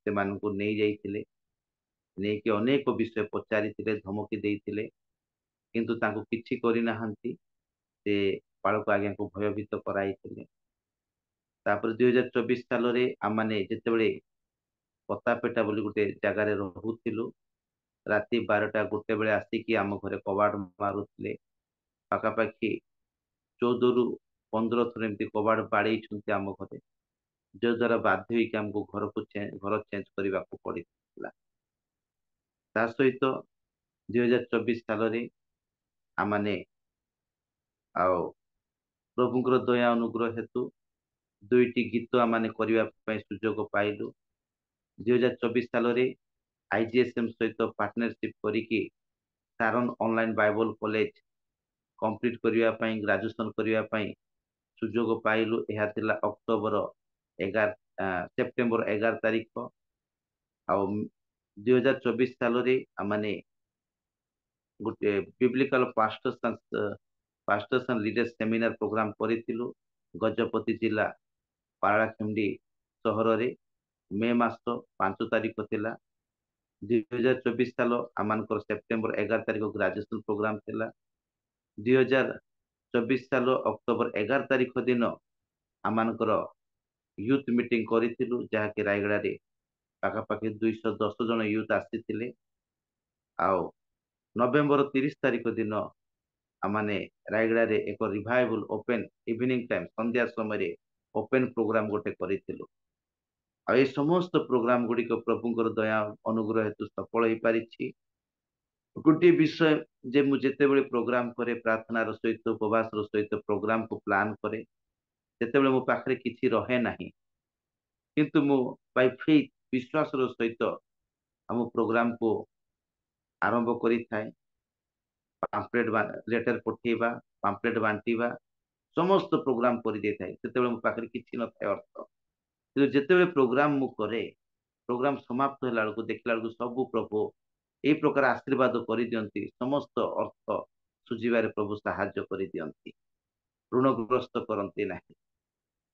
ସେମାନଙ୍କୁ ନେଇ ଯାଇଥିଲେ, ନେଇକି ଅନେକ ବିଷୟ ପଚାରିଥିଲେ, ଧମକି ଦେଇଥିଲେ, କିନ୍ତୁ ତାଙ୍କୁ କିଛି କରିନାହାନ୍ତି। ସେ ବାଳକ ଆଜ୍ଞାକୁ ଭୟଭୀତ କରାଇଥିଲେ। ତାପରେ 2024 ସାଲରେ ଆମମାନେ ଯେତେବେଳେ ପତାପେଟା ବୋଲି ଗୋଟେ ଜାଗାରେ ରହୁଥିଲୁ, ରାତି 12ଟା 1 ବେଳେ ଆସିକି ଆମ ଘରେ କବାଟ ମାରୁଥିଲେ। ପାଖାପାଖି 14ରୁ 15 ଥର ଏମିତି କବାଟ ବାଡେଇଛନ୍ତି ଆମ ଘରେ, ଯଦ୍ୱାରା ବାଧ୍ୟ ହେଇକି ଆମକୁ ଘର ଚେଞ୍ଜ କରିବାକୁ ପଡିଥିଲା। ତା ସହିତ 2024 ସାଲରେ ଆମମାନେ ଆଉ ପ୍ରଭୁଙ୍କର ଦୟା ଅନୁଗ୍ରହ ହେତୁ 2ଟି ଗୀତ ଆମମାନେ କରିବା ପାଇଁ ସୁଯୋଗ ପାଇଲୁ। 2024 ସାଲରେ IGSM ସହିତ ପାର୍ଟନରସିପ କରିକି Saran online Bible college complete କରିବା ପାଇଁ, ଗ୍ରାଜୁଏସନ କରିବା ପାଇଁ ସୁଯୋଗ ପାଇଲୁ। ଏହା ଥିଲା ସେପ୍ଟେମ୍ବର 11 ତାରିଖ। ଆଉ 2024 ସାଲରେ ଆମମାନେ ଗୋଟେ ବିବ୍ଲିକାଲ ପାଷ୍ଟର୍ସ ଆଣ୍ଡ ଲିଡର୍ସ ସେମିନାର ପ୍ରୋଗ୍ରାମ କରିଥିଲୁ ଗଜପତି ଜିଲ୍ଲା ପାରଳାଖେମୁଣ୍ଡି ସହରରେ। ମେ ମାସ 5 ତାରିଖ ଥିଲା। 2024 ସାଲ ଆମମାନଙ୍କର ସେପ୍ଟେମ୍ବର 11 ତାରିଖ ଗ୍ରାଜୁଏସନ ପ୍ରୋଗ୍ରାମ ଥିଲା। 2024 ସାଲ ଅକ୍ଟୋବର 11 ତାରିଖ ଦିନ ଆମମାନଙ୍କର ୟୁଥ ମିଟିଂ କରିଥିଲୁ, ଯାହାକି ରାୟଗଡ଼ାରେ ପାଖାପାଖି 210 ଜଣ ୟୁଥ ଆସିଥିଲେ। ଆଉ ନଭେମ୍ବର 30 ତାରିଖ ଦିନ ଆମମାନେ ରାୟଗଡ଼ାରେ ଏକ ରିଭାଇବଲ ଓପେନ ଇଭିନିଂ ଟାଇମ ସନ୍ଧ୍ୟା ସମୟରେ ଓପେନ ପ୍ରୋଗ୍ରାମ ଗୋଟେ କରିଥିଲୁ। ଆଉ এই ସମସ୍ତ ପ୍ରୋଗ୍ରାମ ଗୁଡ଼ିକ ପ୍ରଭୁଙ୍କର ଦୟା ଅନୁଗ୍ରହ ହେତୁ ସଫଳ ହେଇପାରିଛି। ଗୋଟିଏ ବିଷୟ ଯେ ମୁଁ ଯେତେବେଳେ ପ୍ରୋଗ୍ରାମ କରେ, ପ୍ରାର୍ଥନାର ସହିତ ଉପବାସର ସହିତ ପ୍ରୋଗ୍ରାମକୁ ପ୍ଲାନ କରେ, ସେତେବେଳେ ମୋ ପାଖରେ କିଛି ରହେ ନାହିଁ, କିନ୍ତୁ ମୁଁ ବାଇ ଫେଥ ବିଶ୍ୱାସର ସହିତ ଆମ ପ୍ରୋଗ୍ରାମକୁ ଆରମ୍ଭ କରିଥାଏ। ପାମ୍ପଲେଟ ଲେଟର ପଠେଇବା, ପାମ୍ପଲେଟ ବାଣ୍ଟିବା, ସମସ୍ତ ପ୍ରୋଗ୍ରାମ କରିଦେଇଥାଏ। ସେତେବେଳେ ମୋ ପାଖରେ କିଛି ନଥାଏ ଅର୍ଥ, କିନ୍ତୁ ଯେତେବେଳେ ପ୍ରୋଗ୍ରାମ ମୁଁ କରେ, ପ୍ରୋଗ୍ରାମ ସମାପ୍ତ ହେଲା ବେଳକୁ ଦେଖିଲା ବେଳକୁ ସବୁ ପ୍ରଭୁ ଏଇ ପ୍ରକାର ଆଶୀର୍ବାଦ କରିଦିଅନ୍ତି। ସମସ୍ତ ଅର୍ଥ ସୁଝିବାରେ ପ୍ରଭୁ ସାହାଯ୍ୟ କରିଦିଅନ୍ତି, ଋଣଗ୍ରସ୍ତ କରନ୍ତି ନାହିଁ।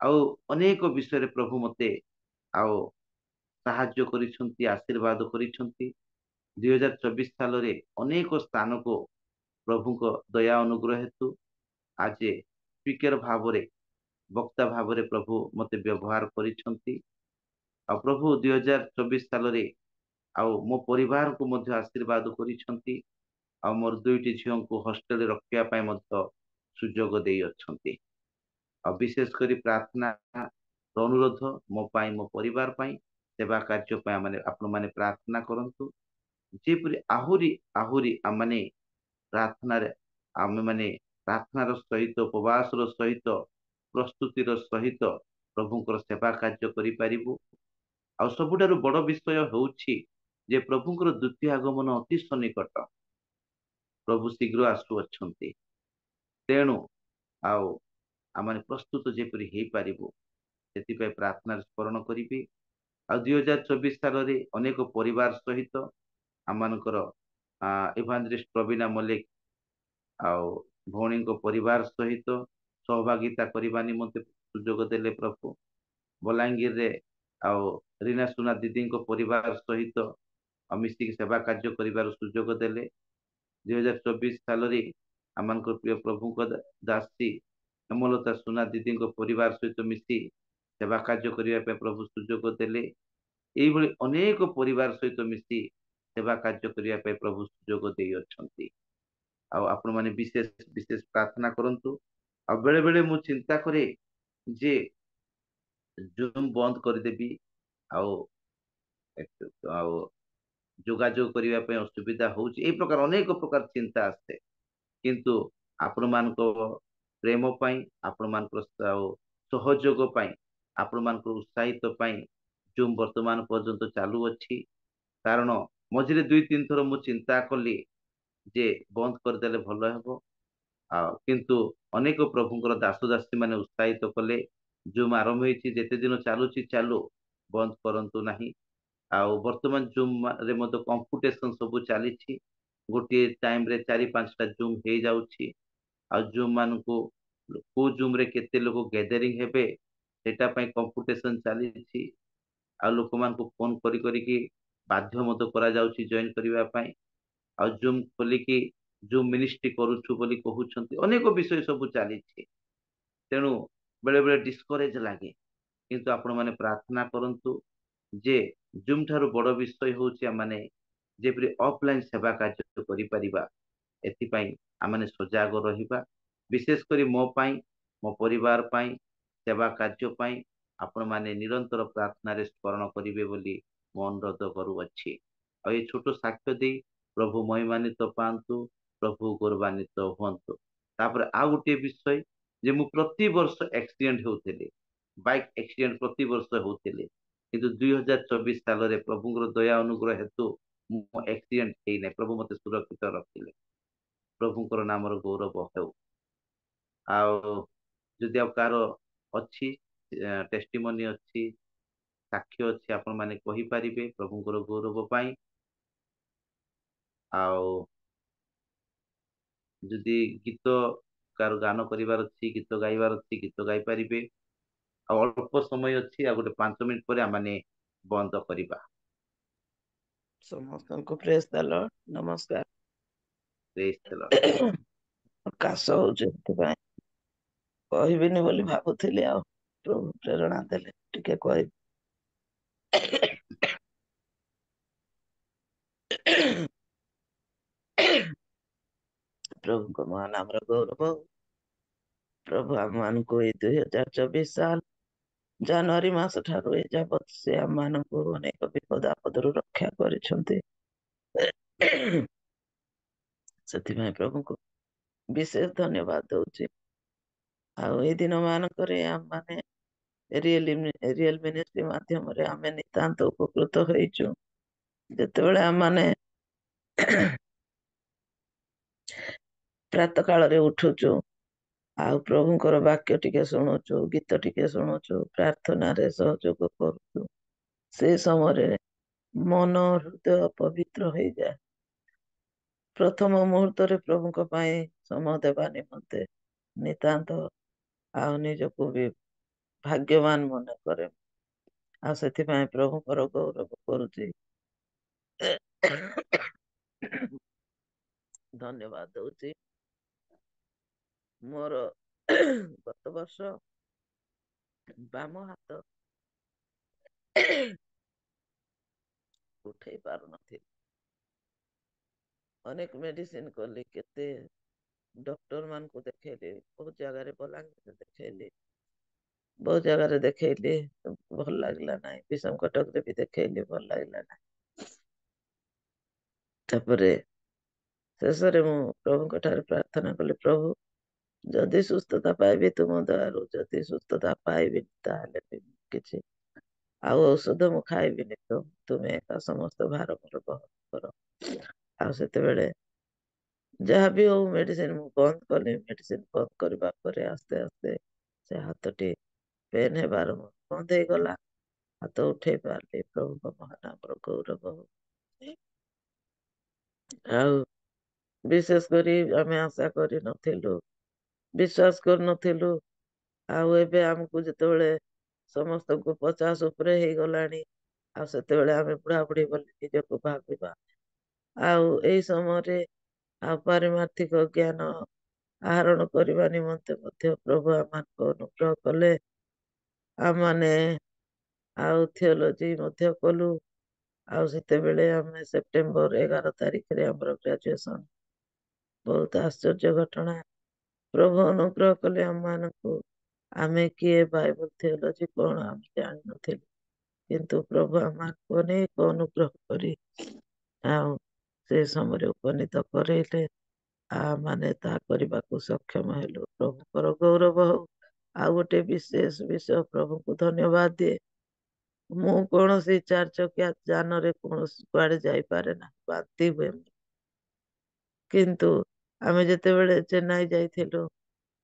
ଆଉ ଅନେକ ବିଷୟରେ ପ୍ରଭୁ ମତେ ଆଉ ସାହାଯ୍ୟ କରିଛନ୍ତି, ଆଶୀର୍ବାଦ କରିଛନ୍ତି। 2024 ସାଲରେ ଅନେକ ସ୍ଥାନକୁ ପ୍ରଭୁଙ୍କ ଦୟା ଅନୁଗ୍ରହ ହେତୁ ଆଜି ସ୍ପିକର ଭାବରେ, ବକ୍ତା ଭାବରେ ପ୍ରଭୁ ମତେ ବ୍ୟବହାର କରିଛନ୍ତି। ଆଉ ପ୍ରଭୁ 2024 ସାଲରେ ଆଉ ମୋ ପରିବାରକୁ ମଧ୍ୟ ଆଶୀର୍ବାଦ କରିଛନ୍ତି। ଆଉ ମୋର 2ଟି ଝିଅଙ୍କୁ ହଷ୍ଟେଲରେ ରଖିବା ପାଇଁ ମଧ୍ୟ ସୁଯୋଗ ଦେଇଅଛନ୍ତି। ଆଉ ବିଶେଷ କରି ପ୍ରାର୍ଥନା ଅନୁରୋଧ ମୋ ପାଇଁ, ମୋ ପରିବାର ପାଇଁ, ସେବା କାର୍ଯ୍ୟ ପାଇଁ ଆପଣମାନେ ପ୍ରାର୍ଥନା କରନ୍ତୁ, ଯେପରି ଆହୁରି ଆହୁରି ଆମମାନେ ପ୍ରାର୍ଥନାର ସହିତ, ଉପବାସର ସହିତ, ପ୍ରସ୍ତୁତିର ସହିତ ପ୍ରଭୁଙ୍କର ସେବା କାର୍ଯ୍ୟ କରିପାରିବୁ। ଆଉ ସବୁଠାରୁ ବଡ଼ ବିଷୟ ହେଉଛି ଯେ ପ୍ରଭୁଙ୍କର ଦ୍ୱିତୀୟ ଆଗମନ ଅତି ସନ୍ନିକଟ, ପ୍ରଭୁ ଶୀଘ୍ର ଆସୁଅଛନ୍ତି। ତେଣୁ ଆଉ ଆମେ ପ୍ରସ୍ତୁତ ଯେପରି ହେଇପାରିବୁ, ସେଥିପାଇଁ ପ୍ରାର୍ଥନାରେ ସ୍ମରଣ କରିବି। ଆଉ 2024 ସାଲରେ ଅନେକ ପରିବାର ସହିତ ଆମମାନଙ୍କର ଇଭାଞ୍ଜେଲିଷ୍ଟ ପ୍ରବୀଣା ମଲ୍ଲିକ ଆଉ ଭଉଣୀଙ୍କ ପରିବାର ସହିତ ସହଭାଗିତା କରିବା ନିମନ୍ତେ ସୁଯୋଗ ଦେଲେ ପ୍ରଭୁ। ବଲାଙ୍ଗୀରରେ ଆଉ ରୀନା ସୁନା ଦିଦିଙ୍କ ପରିବାର ସହିତ ମିଶିକି ସେବା କାର୍ଯ୍ୟ କରିବାର ସୁଯୋଗ ଦେଲେ। 2024 ସାଲରେ ଆମମାନଙ୍କର ପ୍ରିୟ ପ୍ରଭୁଙ୍କ ଦାସୀ ହେମଲତା ସୁନା ଦିଦିଙ୍କ ପରିବାର ସହିତ ମିଶି ସେବା କାର୍ଯ୍ୟ କରିବା ପାଇଁ ପ୍ରଭୁ ସୁଯୋଗ ଦେଲେ। এইଭଳି ଅନେକ ପରିବାର ସହିତ ମିଶି ସେବା କାର୍ଯ୍ୟ କରିବା ପାଇଁ ପ୍ରଭୁ ସୁଯୋଗ ଦେଇଅଛନ୍ତି। ଆଉ ଆପଣମାନେ ବିଶେଷ ବିଶେଷ ପ୍ରାର୍ଥନା କରନ୍ତୁ। ଆଉ ବେଳେ ବେଳେ ମୁଁ ଚିନ୍ତା କରେ ଯେ ଜୁମ୍ ବନ୍ଦ କରିଦେବି, ଆଉ ଆଉ ଯୋଗାଯୋଗ କରିବା ପାଇଁ ଅସୁବିଧା ହେଉଛି, এই ପ୍ରକାର ଅନେକ ପ୍ରକାର ଚିନ୍ତା ଆସେ। କିନ୍ତୁ ଆପଣମାନଙ୍କ ପ୍ରେମ ପାଇଁ, ଆପଣମାନଙ୍କର ସହଯୋଗ ପାଇଁ, ଆପଣମାନଙ୍କର ଉତ୍ସାହିତ ପାଇଁ ଜୁମ୍ ବର୍ତ୍ତମାନ ପର୍ଯ୍ୟନ୍ତ ଚାଲୁଅଛି। କାରଣ ମଝିରେ 2-3 ଥର ମୁଁ ଚିନ୍ତା କଲି ଯେ ବନ୍ଦ କରିଦେଲେ ଭଲ ହେବ, ଆଉ କିନ୍ତୁ ଅନେକ ପ୍ରଭୁଙ୍କର ଦାସ ଦାସୀ ମାନେ ଉତ୍ସାହିତ କଲେ, ଜୁମ୍ ଆରମ୍ଭ ହେଇଛି, ଯେତେ ଦିନ ଚାଲୁଛି ଚାଲୁ, ବନ୍ଦ କରନ୍ତୁ ନାହିଁ। ଆଉ ବର୍ତ୍ତମାନ ଜୁମ୍ ରେ ମଧ୍ୟ କମ୍ପୁଟେସନ ସବୁ ଚାଲିଛି, ଗୋଟିଏ ଟାଇମରେ 4-5ଟା ଜୁମ୍ ହେଇଯାଉଛି। ଆଉ ଜୁମ୍ ମାନଙ୍କୁ କୋଉ ଜୁମ୍ ରେ କେତେ ଲୋକ ଗ୍ୟାଦରିଂ ହେବେ सेटा पई कंपटीशन चली आ लोक मान को फोन करी करी की बाध्य मत करा जाउची जॉइन करबा पई आ जूम खोली की जूम मिनिस्ट्री करूछु बोली कहउछंती अनेक विषय सब चली तेणु बेले बेले डिस्करेज लागे किंतु आपण माने प्रार्थना करंतु जे जूम ठारू बड़ विषय होउची माने जेपरि ऑफलाइन सेवा कार्य करि परिबा एथिपाई आमने सजाग रहिबा विशेष करी मो पाई मो परिवार पाई सेवा कार्य पाई आपण माने निरंतर प्रार्थना रे स्मरण करिवे बोली मो अनुरोध करूअछि आ ये छोटो साक्ष्य दे प्रभु महिमान्वित पांतु प्रभु गौरवान्वित हुंतु तापर आ गोटे विषय जे मु प्रति वर्ष एक्सीडेंट होउथिले बाइक एक्सीडेंट प्रति वर्ष होउथिले किंतु 2024 साल रे प्रभुଙ୍କର दया अनुग्रह हेतु मु एक्सीडेंट हेइ नै प्रभु मते सुरक्षित रखिले प्रभुଙ୍କର नामर गौरव हेउ आ जदि आप कार अच्छी टेस्टिमोनी अच्छी साक्ष्य अच्छी आपण माने कहि परिबे प्रभुଙ୍କର गौरव पाई आ जदि गीत कार गान करिवार अच्छी गीत गाइबार अच्छी गीत गाई परिबे आ अल्प समय अच्छी आ गोटे 5 मिनिट पर आमाने बंद करिबा ସମସ୍ତଙ୍କୁ ପ୍ରେଜ ଦ ଲର୍ଡ ନମସ୍କାର। Praise the Lord. କାଶ ହଉଛି ସେଥିପାଇଁ କହିବିନି ବୋଲି ଭାବୁଥିଲି ଆଉ ପ୍ରଭୁ ପ୍ରେରଣା ଦେଲେ ଟିକେ କହିବି। ପ୍ରଭୁଙ୍କ ମହାନାମର ଗୌରବ ପ୍ରଭୁ ଆମମାନଙ୍କୁ ଏଇ 2024 ସାଲ ଜାନୁଆରୀ ମାସ ଠାରୁ ଏ ଯାବତ ସେ ଆମମାନଙ୍କୁ ଅନେକ ବିପଦ ଆପଦରୁ ରକ୍ଷା କରିଛନ୍ତି। ସେଥିପାଇଁ ପ୍ରଭୁଙ୍କୁ ବିଶେଷ ଧନ୍ୟବାଦ ଦଉଛି। ଆଉ ଏଇ ଦିନ ମାନଙ୍କରେ ଆମମାନେ ରିଏଲ ମିନିଷ୍ଟ୍ରି ମାଧ୍ୟମରେ ଆମେ ନିତାନ୍ତ ଉପକୃତ ହେଇଛୁ। ଯେତେବେଳେ ଆମମାନେ ପ୍ରାତ କାଳରେ ଉଠୁଛୁ ଆଉ ପ୍ରଭୁଙ୍କର ବାକ୍ୟ ଟିକେ ଶୁଣୁଛୁ ଗୀତ ଟିକେ ଶୁଣୁଛୁ ପ୍ରାର୍ଥନାରେ ସହଯୋଗ କରୁଛୁ ସେ ସମୟରେ ମନ ହୃଦୟ ପବିତ୍ର ହେଇଯାଏ। ପ୍ରଥମ ମୁହୂର୍ତ୍ତରେ ପ୍ରଭୁଙ୍କ ପାଇଁ ସମୟ ଦେବା ନିମନ୍ତେ ନିତାନ୍ତ ଆଉ ନିଜକୁ ବି ଭାଗ୍ୟବାନ ମନେ କରେ ଆଉ ସେଥିପାଇଁ ପ୍ରଭୁଙ୍କର ଗୌରବ କରୁଛି। ଧନ୍ୟବାଦ ଦଉଛି। ମୋର ଗତ ବର୍ଷ ବାମ ହାତ ଉଠେଇ ପାରୁନଥିଲି। ଅନେକ ମେଡିସିନ କଲି କେତେ ଡକ୍ଟର ମାନଙ୍କୁ ଦେଖେଇଲି ବହୁତ ଜାଗାରେ ବଲାଙ୍ଗୀରରେ ଦେଖେଇଲି ବହୁତ ଜାଗାରେ ଦେଖେଇଲି ଭଲ ଲାଗିଲା ନାହିଁ। ବିଷମ କଟକରେ ବି ଦେଖେଇଲି ଭଲ ଲାଗିଲା ନାହିଁ। ତାପରେ ଶେଷରେ ମୁଁ ପ୍ରଭୁଙ୍କ ଠାରେ ପ୍ରାର୍ଥନା କଲି ପ୍ରଭୁ ଯଦି ସୁସ୍ଥତା ପାଇବି ତୁମ ଦୟାରୁ ଯଦି ସୁସ୍ଥତା ପାଇବିନି ତାହେଲେ ବି କିଛି ଆଉ ଔଷଧ ମୁଁ ଖାଇବିନି ପ୍ରଭୁ ତୁମେ ଏକା ସମସ୍ତ ଭାର ମୋର ବହନ କର। ଆଉ ସେତେବେଳେ ଯାହା ବି ହଉ ମେଡିସିନ ମୁଁ ବନ୍ଦ କଲି। ମେଡିସିନ ବନ୍ଦ କରିବା ପରେ ଆସ୍ତେ ଆସ୍ତେ ସେ ହାତଟି ପେନ୍ ହେବାର ବନ୍ଦ ହେଇଗଲା। ହାତ ଉଠେଇ ପାରିଲି। ପ୍ରଭୁଙ୍କ ମହାନାମର ଗୌରବ ହଉ। ଆଉ ବିଶେଷ କରି ଆମେ ଆଶା କରିନଥିଲୁ ବିଶ୍ୱାସ କରୁନଥିଲୁ। ଆଉ ଏବେ ଆମକୁ ଯେତେବେଳେ ସମସ୍ତଙ୍କୁ 50 ଉପରେ ହେଇଗଲାଣି ଆଉ ସେତେବେଳେ ଆମେ ବୁଢାବୁଢୀ ବୋଲି ନିଜକୁ ଭାବିବା। ଆଉ ଏଇ ସମୟରେ ଆଉ ପାରିମାର୍ଥିକ ଜ୍ଞାନ ଆହରଣ କରିବା ନିମନ୍ତେ ମଧ୍ୟ ପ୍ରଭୁ ଆମମାନଙ୍କୁ ଅନୁଗ୍ରହ କଲେ। ଆମମାନେ ଆଉ ଥିଓଲୋଜି ମଧ୍ୟ କଲୁ। ଆଉ ସେତେବେଳେ ଆମେ ସେପ୍ଟେମ୍ବର 11 ତାରିଖରେ ଆମର ଗ୍ରାଜୁଏସନ। ବହୁତ ଆଶ୍ଚର୍ଯ୍ୟ ଘଟଣା। ପ୍ରଭୁ ଅନୁଗ୍ରହ କଲେ ଆମମାନଙ୍କୁ। ଆମେ କିଏ ବାଇବଲ ଥିଓଲୋଜି କଣ ଆମେ ଜାଣିନଥିଲୁ କିନ୍ତୁ ପ୍ରଭୁ ଆମକୁ ଅନେକ ଅନୁଗ୍ରହ କରି ଆଉ ସେ ସମୟରେ ଉପନୀତ କରେଇଲେ। ମାନେ ତାହା କରିବାକୁ ସକ୍ଷମ ହେଲୁ। ପ୍ରଭୁଙ୍କର ଗୌରବ ହଉ। ଆଉ ଗୋଟେ ବିଶେଷ ବିଷୟ ପ୍ରଭୁଙ୍କୁ ଧନ୍ୟବାଦ ଦିଏ। ମୁଁ କୌଣସି 4 ଚକିଆ ଯାନରେ କୌଣସି କୁଆଡେ ଯାଇପାରେ ନା ବାନ୍ତି ହୁଏ। କିନ୍ତୁ ଆମେ ଯେତେବେଳେ ଚେନ୍ନାଇ ଯାଇଥିଲୁ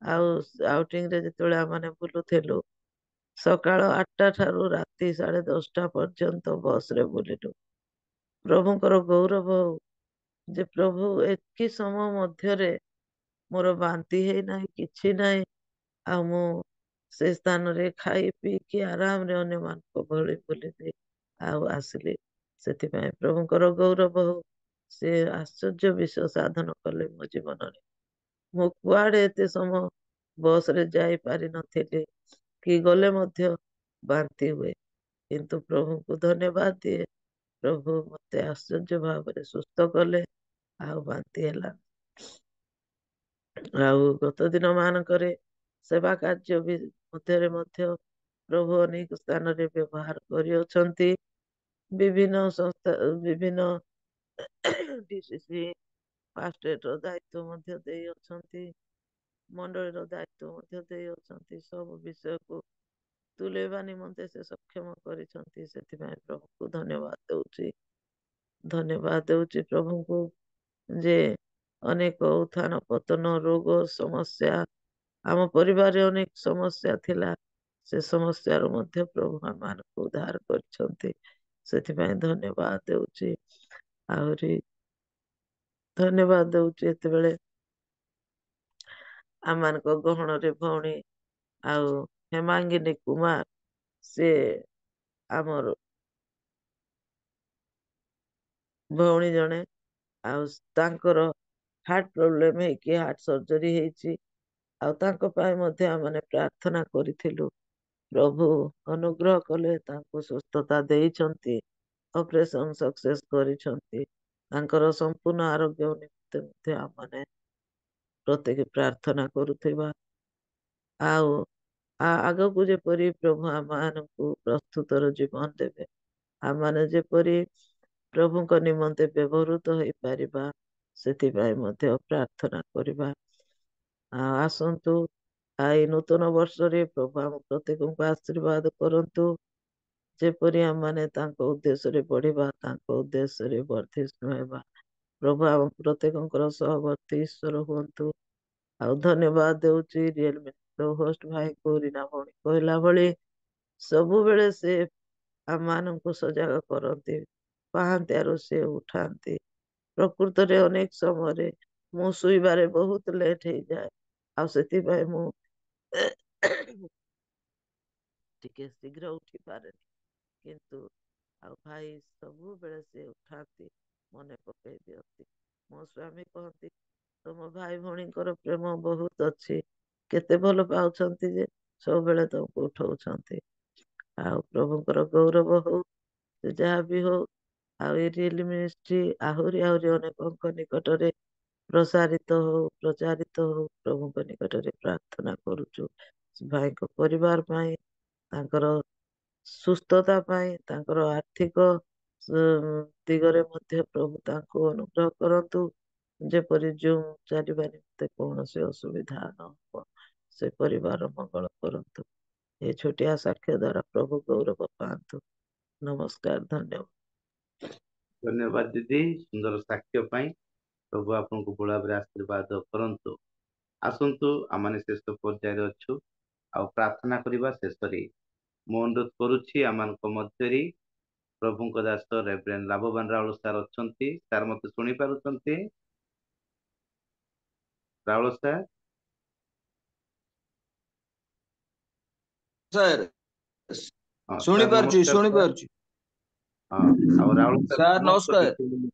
ଆଉ ଆଉଟିଂରେ ଯେତେବେଳେ ଆମେ ବୁଲୁଥିଲୁ ସକାଳ 8ଟା ଠାରୁ ରାତି 10:30 ପର୍ଯ୍ୟନ୍ତ ବସରେ ବୁଲିଲୁ। ପ୍ରଭୁଙ୍କର ଗୌରବ ହଉ ଯେ ପ୍ରଭୁ ଏତିକି ସମୟ ମଧ୍ୟରେ ମୋର ବାନ୍ତି ହେଇନାହିଁ କିଛି ନାହିଁ। ଆଉ ମୁଁ से स्थान रे खाई पीकी आराम रे अन्य मानक भली बुलिली आउ आसिली सेथिपाई प्रभुଙ୍କର गौरव हो से आश्चर्य विषय साधन कले मो जीवन रे मो कुआड़े एते समय बस रे जाई पारि नथिली कि गले मध्य बांति हुए किंतु प्रभु को धन्यवाद दिए प्रभु मते आश्चर्य भाव रे सुस्थ कले आउ बांति ହେଲା ଆଉ ଗତ ଦିନ ମାନଙ୍କରେ ସେବା କାର୍ଯ୍ୟ ମଧ୍ୟରେ ମଧ୍ୟ ପ୍ରଭୁ ଅନେକ ସ୍ଥାନରେ ବ୍ୟବହାର କରିଅଛନ୍ତି ବିଭିନ୍ନ ସଂସ୍ଥା ବିଭିନ୍ନ ଡିସିସି ପାଷ୍ଟେଟର ଦାୟିତ୍ୱ ମଧ୍ୟ ଦେଇ ଅଛନ୍ତି ମଣ୍ଡଳୀର ଦାୟିତ୍ୱ ମଧ୍ୟ ଦେଇ ଅଛନ୍ତି ସବୁ ବିଷୟକୁ ତୁଲେଇବା ନିମନ୍ତେ ସେ ସକ୍ଷମ କରିଛନ୍ତି ସେଥିପାଇଁ ପ୍ରଭୁଙ୍କୁ ଧନ୍ୟବାଦ ଦେଉଛି ପ୍ରଭୁଙ୍କୁ ଯେ ଅନେକ ଉତ୍ଥାନ ପତନ ରୋଗ ସମସ୍ୟା ଆମ ପରିବାରରେ ଅନେକ ସମସ୍ୟା ଥିଲା ସେ ସମସ୍ୟାରୁ ମଧ୍ୟ ପ୍ରଭୁ ଆମମାନଙ୍କୁ ଉଦ୍ଧାର କରିଛନ୍ତି ସେଥିପାଇଁ ଧନ୍ୟବାଦ ଦେଉଛି ଆହୁରି ଧନ୍ୟବାଦ ଦେଉଛି ଏତେବେଳେ ଆମମାନଙ୍କ ଗହଣରେ ଭଉଣୀ ଆଉ ହେମାଙ୍ଗିନୀ କୁମାର ସେ ଆମର ଭଉଣୀ ଜଣେ ଆଉ ତାଙ୍କର ହାର୍ଟ ପ୍ରୋବ୍ଲେମ ହେଇକି ହାର୍ଟ ସର୍ଜରୀ ହେଇଛି ଆଉ ତାଙ୍କ ପାଇଁ ମଧ୍ୟ ଆମେ ପ୍ରାର୍ଥନା କରିଥିଲୁ ପ୍ରଭୁ ଅନୁଗ୍ରହ କଲେ ତାଙ୍କୁ ସୁସ୍ଥତା ଦେଇଛନ୍ତି ଅପରେସନ ସକ୍ସେସ କରିଛନ୍ତି ତାଙ୍କର ସମ୍ପୂର୍ଣ୍ଣ ଆରୋଗ୍ୟ ନିମନ୍ତେ ମଧ୍ୟ ଆମେ ପ୍ରତ୍ୟେକ ପ୍ରାର୍ଥନା କରୁଥିବା ଆଉ ଆଗକୁ ଯେପରି ପ୍ରଭୁ ଆମମାନଙ୍କୁ ପ୍ରସ୍ତୁତର ଜୀବନ ଦେବେ ଆମମାନେ ଯେପରି ପ୍ରଭୁଙ୍କ ନିମନ୍ତେ ବ୍ୟବହୃତ ହେଇପାରିବା ସେଥିପାଇଁ ମଧ୍ୟ ପ୍ରାର୍ଥନା କରିବା ଆସନ୍ତୁ ଏଇ ନୂତନ ବର୍ଷରେ ପ୍ରଭୁ ଆମ ପ୍ରତ୍ୟେକଙ୍କୁ ଆଶୀର୍ବାଦ କରନ୍ତୁ ଯେପରି ଆମମାନେ ତାଙ୍କ ଉଦ୍ଦେଶ୍ୟରେ ବଢିବା ତାଙ୍କ ଉଦ୍ଦେଶ୍ୟରେ ବର୍ଦ୍ଧିଷ୍ଣୁ ହେବା ପ୍ରଭୁ ଆମ ପ୍ରତ୍ୟେକଙ୍କର ସହବର୍ତ୍ତୀ ଈଶ୍ୱର ହୁଅନ୍ତୁ ଆଉ ଧନ୍ୟବାଦ ଦେଉଛି ରିଏଲ ହୋଷ୍ଟ ଭାଇଙ୍କୁ ରୀନା ଭଉଣୀ କହିଲା ଭଳି ସବୁବେଳେ ସେ ଆମମାନଙ୍କୁ ସଜାଗ କରନ୍ତି ପାହାନ୍ତିଆରୁ ସେ ଉଠାନ୍ତି ପ୍ରକୃତରେ ଅନେକ ସମୟରେ ମୁଁ ଶୋଇବାରେ ବହୁତ ଲେଟ୍ ହେଇଯାଏ ଆଉ ସେଥିପାଇଁ ମୁଁ ଟିକେ ଶୀଘ୍ର ଉଠି ପାରେନି କିନ୍ତୁ ଆଉ ଭାଇ ସବୁବେଳେ ସେ ଉଠାନ୍ତି ମନେ ପକେଇ ଦିଅନ୍ତି ମୋ ସ୍ୱାମୀ କହନ୍ତି ତମ ଭାଇ ଭଉଣୀଙ୍କର ପ୍ରେମ ବହୁତ ଅଛି କେତେ ଭଲ ପାଉଛନ୍ତି ଯେ ସବୁବେଳେ ତମକୁ ଉଠଉଛନ୍ତି ଆଉ ପ୍ରଭୁଙ୍କର ଗୌରବ ହଉ ସେ ଯାହା ବି ହଉ ଆଉ ଏ ରିଏଲ ମିନିଷ୍ଟ୍ରି ଆହୁରି ଅନେକଙ୍କ ନିକଟରେ ପ୍ରଚାରିତ ହଉ ପ୍ରଭୁଙ୍କ ନିକଟରେ ପ୍ରାର୍ଥନା କରୁଛୁ ଭାଇଙ୍କ ପରିବାର ପାଇଁ ତାଙ୍କର ସୁସ୍ଥତା ପାଇଁ ତାଙ୍କର ଆର୍ଥିକ ଦିଗରେ ମଧ୍ୟ ପ୍ରଭୁ ତାଙ୍କୁ ଅନୁଗ୍ରହ କରନ୍ତୁ ଯେପରି ଯେଉଁ ଚାଲିବା ନିମନ୍ତେ କୌଣସି ଅସୁବିଧା ନ ହବ ସେ ପରିବାର ମଙ୍ଗଳ କରନ୍ତୁ ଏ ଛୋଟିଆ ସାକ୍ଷ୍ୟ ଦ୍ୱାରା ପ୍ରଭୁ ଗୌରବ ପାଆନ୍ତୁ ନମସ୍କାର ଧନ୍ୟବାଦ ଦିଦି ସୁନ୍ଦର ସାକ୍ଷ୍ୟ ପାଇଁ ପ୍ରଭୁ ଆପଣଙ୍କୁ ବଡ଼ ଭାବରେ ଆଶୀର୍ବାଦ କରନ୍ତୁ ଆସନ୍ତୁ ଆମମାନେ ଶେଷ ପର୍ଯ୍ୟାୟରେ ଅଛୁ ଆଉ ପ୍ରାର୍ଥନା କରିବା ଶେଷରେ ମୁଁ ଅନୁରୋଧ କରୁଛି ଆମମାନଙ୍କ ମଧ୍ୟରେ ପ୍ରଭୁଙ୍କ ଦାସ ରେଭରେଣ୍ଡ ଲାଭବାନ ରାଉଳ ସାର୍ ଅଛନ୍ତି ସାର୍ ମତେ ଶୁଣି ପାରୁଛନ୍ତି ରାଉଳ ସାର୍ ସାର୍ ହଁ ଶୁଣି ସାର୍ ପାରୁଛି ନମସ୍କାର ସାର୍ ହଁ ଆଉ ରାଉଳ ସାର୍ ସାର୍ ସମସ୍ତ ନମସ୍କାର ବିଷୟ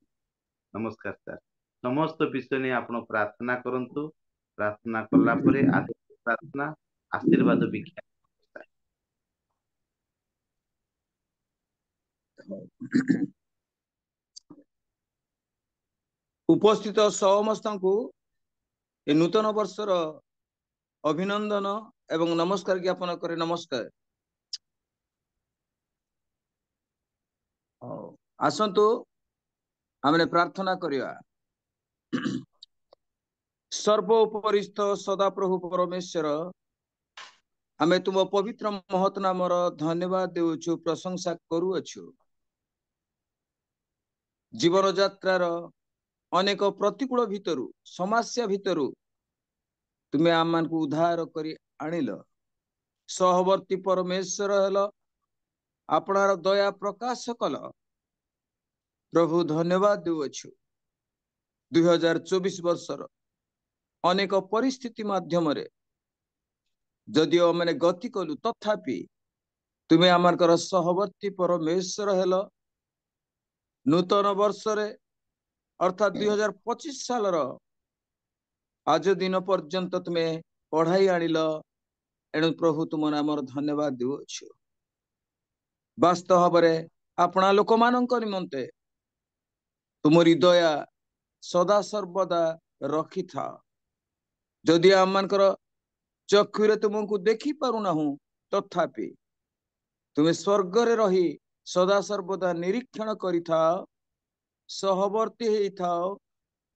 ନମସ୍କାର ସାର୍ ସମସ୍ତ ବିଷୟ ନେଇ ଆପଣ ପ୍ରାର୍ଥନା କରନ୍ତୁ ପ୍ରାର୍ଥନା କଲା ପରେ ଆଦେଶ ପ୍ରାର୍ଥନା ଆଶୀର୍ବାଦ ବିଜ୍ଞା ଉପସ୍ଥିତ ସମସ୍ତଙ୍କୁ ଏ ନୂତନ ବର୍ଷର ଅଭିନନ୍ଦନ ଏବଂ ନମସ୍କାର ଜ୍ଞାପନ କରେ ନମସ୍କାର ଆସନ୍ତୁ ଆମେ ପ୍ରାର୍ଥନା କରିବା ସର୍ବ ଉପରିସ୍ଥ ସଦାପ୍ରଭୁ ପରମେଶ୍ୱର ଆମେ ତୁମ ପବିତ୍ର ମହତ୍ ନାମର ଧନ୍ୟବାଦ ଦେଉଛୁ ପ୍ରଶଂସା କରୁଅଛୁ ଜୀବନ ଯାତ୍ରାର ଅନେକ ପ୍ରତିକୂଳ ଭିତରୁ ସମସ୍ୟା ଭିତରୁ ତୁମେ ଆମମାନଙ୍କୁ ଉଦ୍ଧାର କରି ଆଣିଲ ସହବର୍ତ୍ତୀ ପରମେଶ୍ୱର ହେଲ ଆପଣାର ଦୟା ପ୍ରକାଶ କଲ ପ୍ରଭୁ ଧନ୍ୟବାଦ ଦେଉଅଛୁ 2024 ବର୍ଷର ଅନେକ ପରିସ୍ଥିତି ମାଧ୍ୟମରେ जदिओ मैंने गति कलु तथापि तुम्हें आमर सहवर्ती परमेश्वर हेल नूतन वर्ष अर्थात 2025 साल आज दिन पर्यंत तुम्हें पढ़ाई आणिल एणु प्रभु तुम नाम धन्यवाद देउछु। वास्तव भाव आपणा लोक मानक निमंते तुमरी दया सदा सर्वदा रखी था। जदि आम मानकर चक्षुरे तुमको देखी पारुना तथापि तुम्हें स्वर्ग रे रही सदा सर्वदा निरीक्षण करिथा सहवर्ती हेई थाओ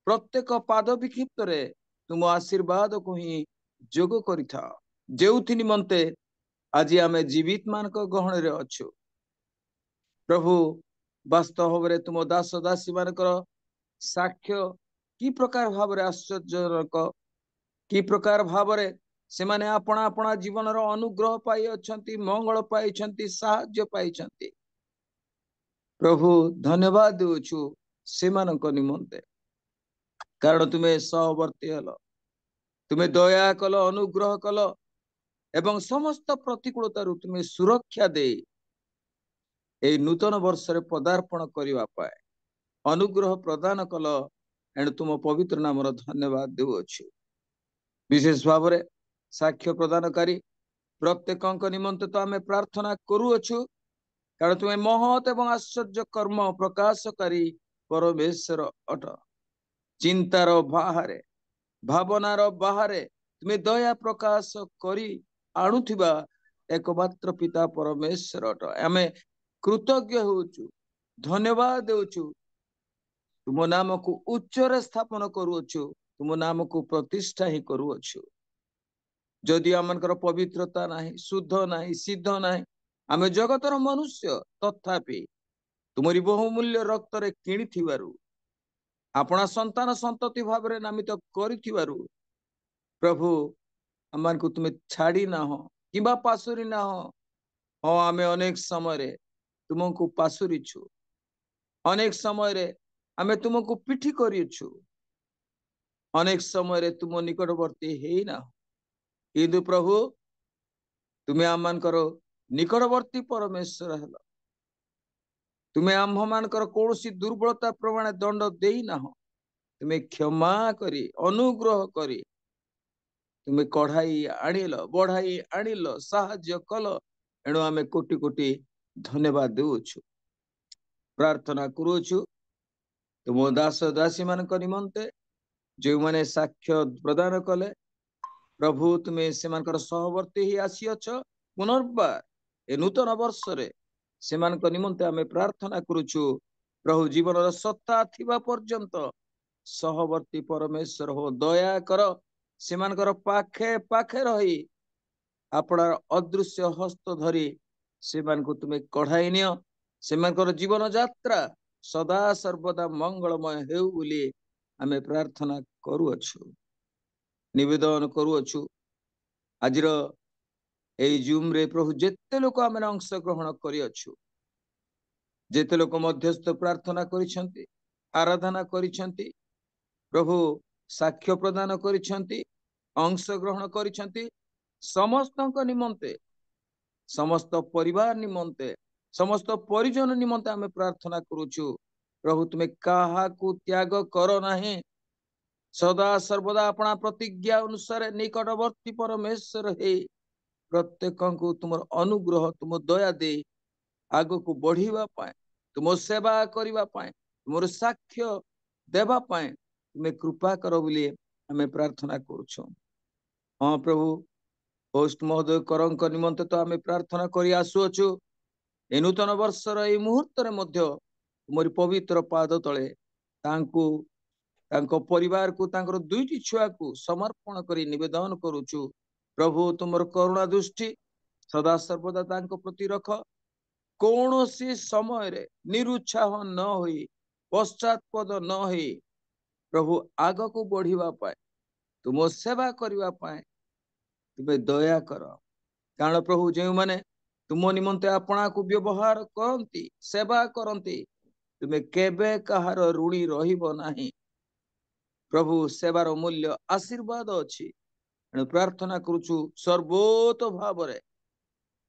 प्रत्येक पाद विक्षिप्त रे तुम आशीर्वाद को ही जोग करिथा जेउथि निमंते आज आमे जीवित मानक गहन रे अछु। प्रभु वास्तव भाव तुम दास दासी मानकर साक्ष्य की प्रकार भाव आश्चर्यजनक की प्रकार भाव से माने अपना अपना जीवन रो अनुग्रह पाई अछंती मंगल पाई छंती साहाय्य पाई छंती। प्रभु धन्यवाद देउछु से मानक निमंते कारण तुम्हें सहवर्ती हल तुम्हें दया कल अनुग्रह कल एवं समस्त प्रतिकूलता तुम्हें सुरक्षा दे ए नूतन वर्ष रे पदार्पण करने पाए अनुग्रह प्रदान कल एंड तुम पवित्र नाम धन्यवाद देउछु। विशेष भाव में साक्ष्य प्रदानकारी प्रत्येक निमंते तो आम प्रार्थना करुअछु कारण तुम्हें महत एवं आश्चर्य कर्म प्रकाशकारी परमेश्वर अट चिंतार बाहर भावनार बाहर तुम्हें दया प्रकाश करी आणुथिबा एकमात्र पिता परमेश्वर अट आम कृतज्ञ होचु धन्यवाद देउछु तुम नाम को उच्चरे स्थापन करुअछु तुम नाम को प्रतिष्ठा ही करुअछु। जदि आमनकर पवित्रता नहीं शुद्ध नहीं सिद्ध नहीं आम जगतर मनुष्य तथापि तुमरी बहुमूल्य रक्त रे किणिथिबारु अपना संतान संतति भाव रे नामित करिथिबारु प्रभु आमान को तुम्हें छाड़ी ना हो किबा पासुरी ना हो हाँ आमे अनेक समय रे तुमको पासुरी छु अनेक समय रे आमे तुमको पिठी करिछु अनेक समय रे तुम निकटवर्ती हेई ना किंतु प्रभु तुम्हें आम मानकर निकटवर्ती परमेश्वर हेल तुम्हें आम मानकर कौन सी दुर्बलता प्रमाण दंड देई ना तुम्हें क्षमा करी अनुग्रह करी तुम्हें कढ़ाई आनिल बढ़ाई आनिल साहाय्य कल एणु आमे कोटि कोटि धन्यवाद देउछु प्रार्थना करुछु तुम दास दासी मान निमंते जो माने साक्ष्य प्रदान कले प्रभु तुम्हें से सहवर्ती ही आसीअछ पुनर्बार ए नूतन वर्ष रे से निमंते आमे प्रार्थना करुछु प्रभु जीवन सत्ता थिबा पर्यंत सहवर्ती परमेश्वर हो दया कर से पाखे पाखे रही अपना अदृश्य हस्त धरी से तुम्हें कढ़ाई नियो से जीवन यात्रा सदा सर्वदा मंगलमय हेउ बोली आमे प्रार्थना करुअछु निवेदन करुअछु। आजिर एई जूम रे प्रभु जेते लोक आमे अंश ग्रहण करिअछु जेते लोक मध्यस्थ प्रार्थना करिसेंती आराधना करिसेंती प्रभु साक्ष्य प्रदान करिसेंती अंश ग्रहण करिसेंती समस्त निमंते समस्त परिवार निमंते समस्त परिजन निमंते आमे प्रार्थना करुछु प्रभु तुम्हें काहा को त्याग कर नाही सदा सर्वदा अपना प्रतिज्ञा अनुसार निकटवर्ती परमेश्वर हे प्रत्येक को तुम अनुग्रह तुम दया दे आग को बढ़िबा पाए तुम सेवा करिबा पाए तुम साक्ष्य देबा पाए तुम्हें कृपा कर बोली आमे प्रार्थना करुछु। हाँ प्रभु होस्ट महोदय करंक निमंते तो आमे प्रार्थना करि आसुअछु ए नूतन वर्षर ए मुहूर्त रे मध्य तुमरी पवित्र पाद तले तांको तांको परिवार को तांकर दुईटी छुआ को समर्पण करी निवेदन करुछु प्रभु तुमर करुणा दृष्टि सदा सर्वदा तांको प्रति रख कौनसी समय रे निरुत्साह न होई पश्चात्पद न होई प्रभु आग को बढ़िबा पाए तुम सेवा करिबा पाए तुम्हें दया कर कारण प्रभु जो माने तुम निमंते अपना को व्यवहार करती सेवा करती तुम्हें केबे कहार ऋणी रहिबो नाही प्रभु सेवार मूल्य आशीर्वाद अछि एणु प्रार्थना करुछु सर्वोत भाव रे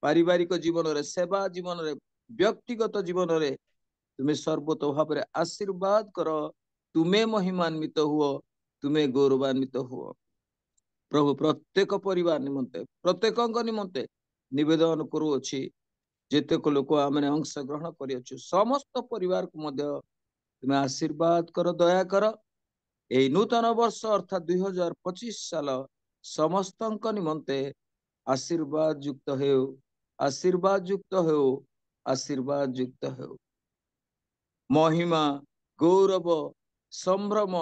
पारिवारिक जीवन रे सेवा जीवन रे व्यक्तिगत जीवन रे तुम्हें सर्वोत भाव रे आशीर्वाद कर तुम्हें महिमान्वित हुओ तुम्हें गौरवान्वित हुओ प्रभु प्रत्येक परिवार निमंते प्रत्येक निमंते निवेदन करुअछि जेतेक लोक आमे अंश ग्रहण करियछु समस्त परिवार को मध्य तुम्हें आशीर्वाद कर दया कर एई नूतन वर्ष अर्थात 2025 साल समस्त निमंते आशीर्वाद युक्त हेउ आशीर्वाद युक्त हेउ आशीर्वाद युक्त हेउ महिमा गौरव संभ्रम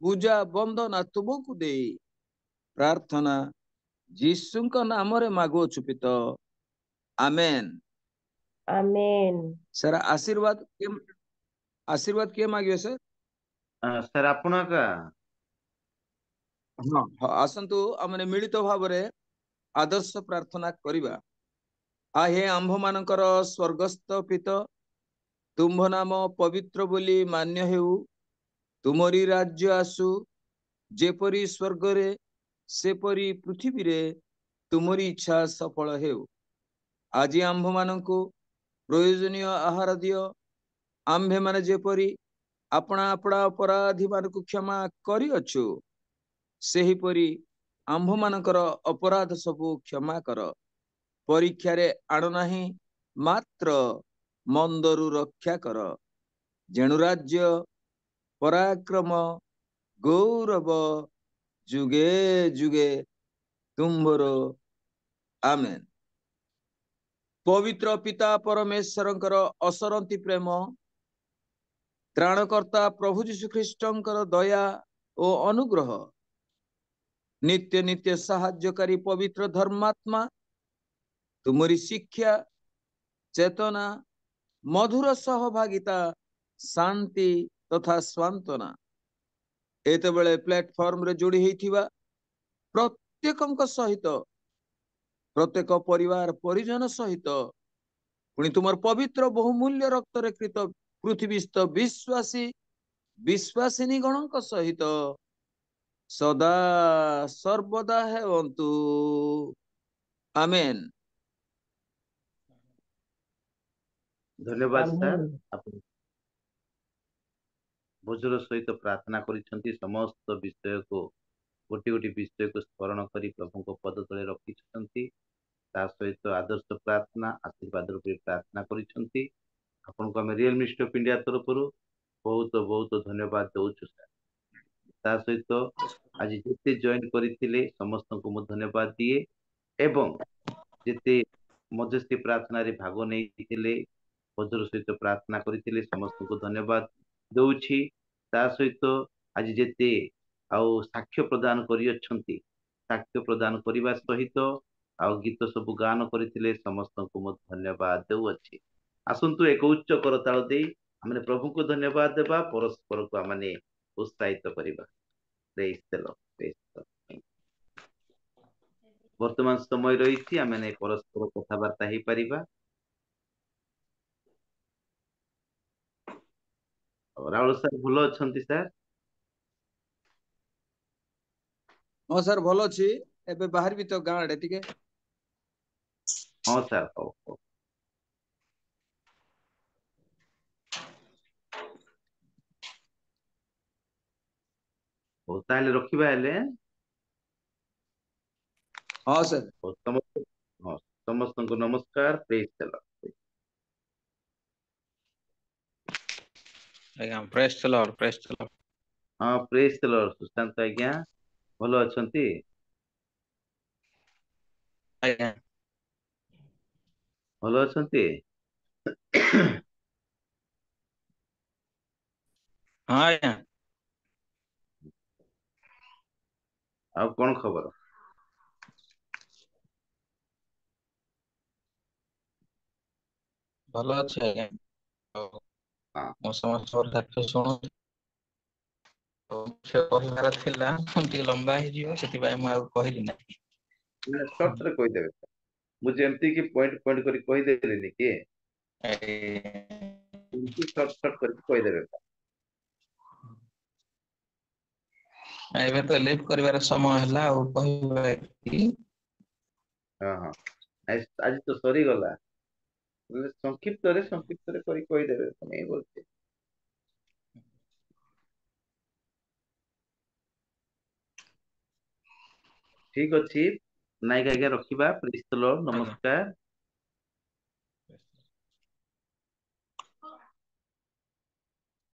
पूजा वंदना तुमको दे प्रार्थना जीसुଙ୍କ नामରେ ମାଗୁଅଛୁ ପିତ आमेन आमेन। सर आशीर्वाद किए मागियो सर सर आपण का हाँ आसंतु आमने मिलित भाव रे आदर्श प्रार्थना करिबा आ हे आंभ मानकर स्वर्गस्थ पित तुम्भ नाम पवित्र बोली मान्य हेउ तुमरी राज्य आसु जेपरी स्वर्ग रे सेपरी पृथ्वी रे तुमरी इच्छा सफल हेउ आज आंभ मानकु प्रयोजनीय आहार दियो आंभे माने जेपरी अपना अपना अपराधी मानकु क्षमा करिअछु सेहीपरि आंभ मानकर अपराध सबु क्षमा कर परीक्षा रे आण नाही मात्र मंदरु रक्षा कर जेणु राज्य पराक्रम गौरव जुगे जुगे तुम्भरो आमेन। पवित्र पिता परमेश्वरंकर असरंती प्रेम त्राणकर्ता प्रभु जीशु ख्रीष्टंकर दया ओ अनुग्रह नित्य नित्य साहाय्यकारी पवित्र धर्मात्मा तुमरी शिक्षा चेतना मधुर सहभागिता शांति तथा स्वांतना एते बेले प्लेटफॉर्म रे जोड़ी हेथिबा प्रत्येकंक सहित प्रत्येक परिवार परिजन सहित पुणी तुमर पवित्र बहुमूल्य रक्त रे कृत पृथ्वीस्थ विश्वासी विश्वासिनी गणक सहित सदा सर्वदा हेवन्तु आमेन। धन्यवाद सर आमेन। आपण बोझर सहित प्रार्थना करिसंती समस्त विषय को गोटी गोटी विषय को स्मरण करी प्रभु को पद तले रखिसंती ता सहित आदर्श प्रार्थना आशीर्वाद रूपी प्रार्थना करिसंती आपन को हम रियल मिस्ट ऑफ इंडिया तरफ बहुत बहुत धन्यवाद दउछु सर ता सहित आज जेते जॉइन करथिले समस्त को मु धन्यवाद दिए एवं जेते मध्यस्थी प्रार्थना रे भाग नहीं भोजर सहित प्रार्थना करथिले समस्त को धन्यवाद दउछि ता सहित आज जेते आउ साक्ष्य प्रदान करि अछंती साक्ष्य प्रदान करिवा सहित आउ गीत सब गान करथिले समस्त को मु धन्यवाद दउछि आसंतु एक उच्च करताल दे हमने प्रभु को धन्यवाद देबा परस्पर को हमने उत्साहित करिबा प्रेज द लॉर्ड वर्तमान समय रही आम परस्पर कथबार्ता हो पारिबा राहुल सर भल अच्छा सर हाँ सर भल अच्छी एबे बाहर भी तो गाँव आड़े टिके हाँ सर हो हो ताले रखिबा हेले हाँ सर समस्त हाँ समस्त को नमस्कार प्रेज द लॉर्ड आज्ञा प्रेज द लॉर्ड हाँ प्रेज द लॉर्ड सुशांत आज्ञा भल अछंती आज्ञा भल अछंती हाँ आज्ञा आ कौन खबर भल अच्छे आज्ञा हाँ मो समस्त साक्ष्य शुणु से कहबार थिला टिके लंबा हो जिवो सेति बाय मु आ कहली ना शॉर्ट रे कहि देबे मुझे एमती की पॉइंट पॉइंट करी कहि देलिनी कि शॉर्ट शॉर्ट करी कहि देबे ଏବେ ତ ଲିଭ୍ କରିବାର ସମୟ ହେଲା ଆଉ କହିବା କି ହଁ ହଁ ଆଜି ତ ସରିଗଲା। ବୋଲେ ସଂକ୍ଷିପ୍ତରେ କରି କହିଦେବେ ତମେ ବୋଲছে। ଠିକ ଅଛି ନାଇକ ଆଜ୍ଞା ରଖିବା। ପ୍ରେଜ ଦ ଲର୍ଡ। ଆଜ୍ଞା ନମସ୍କାର।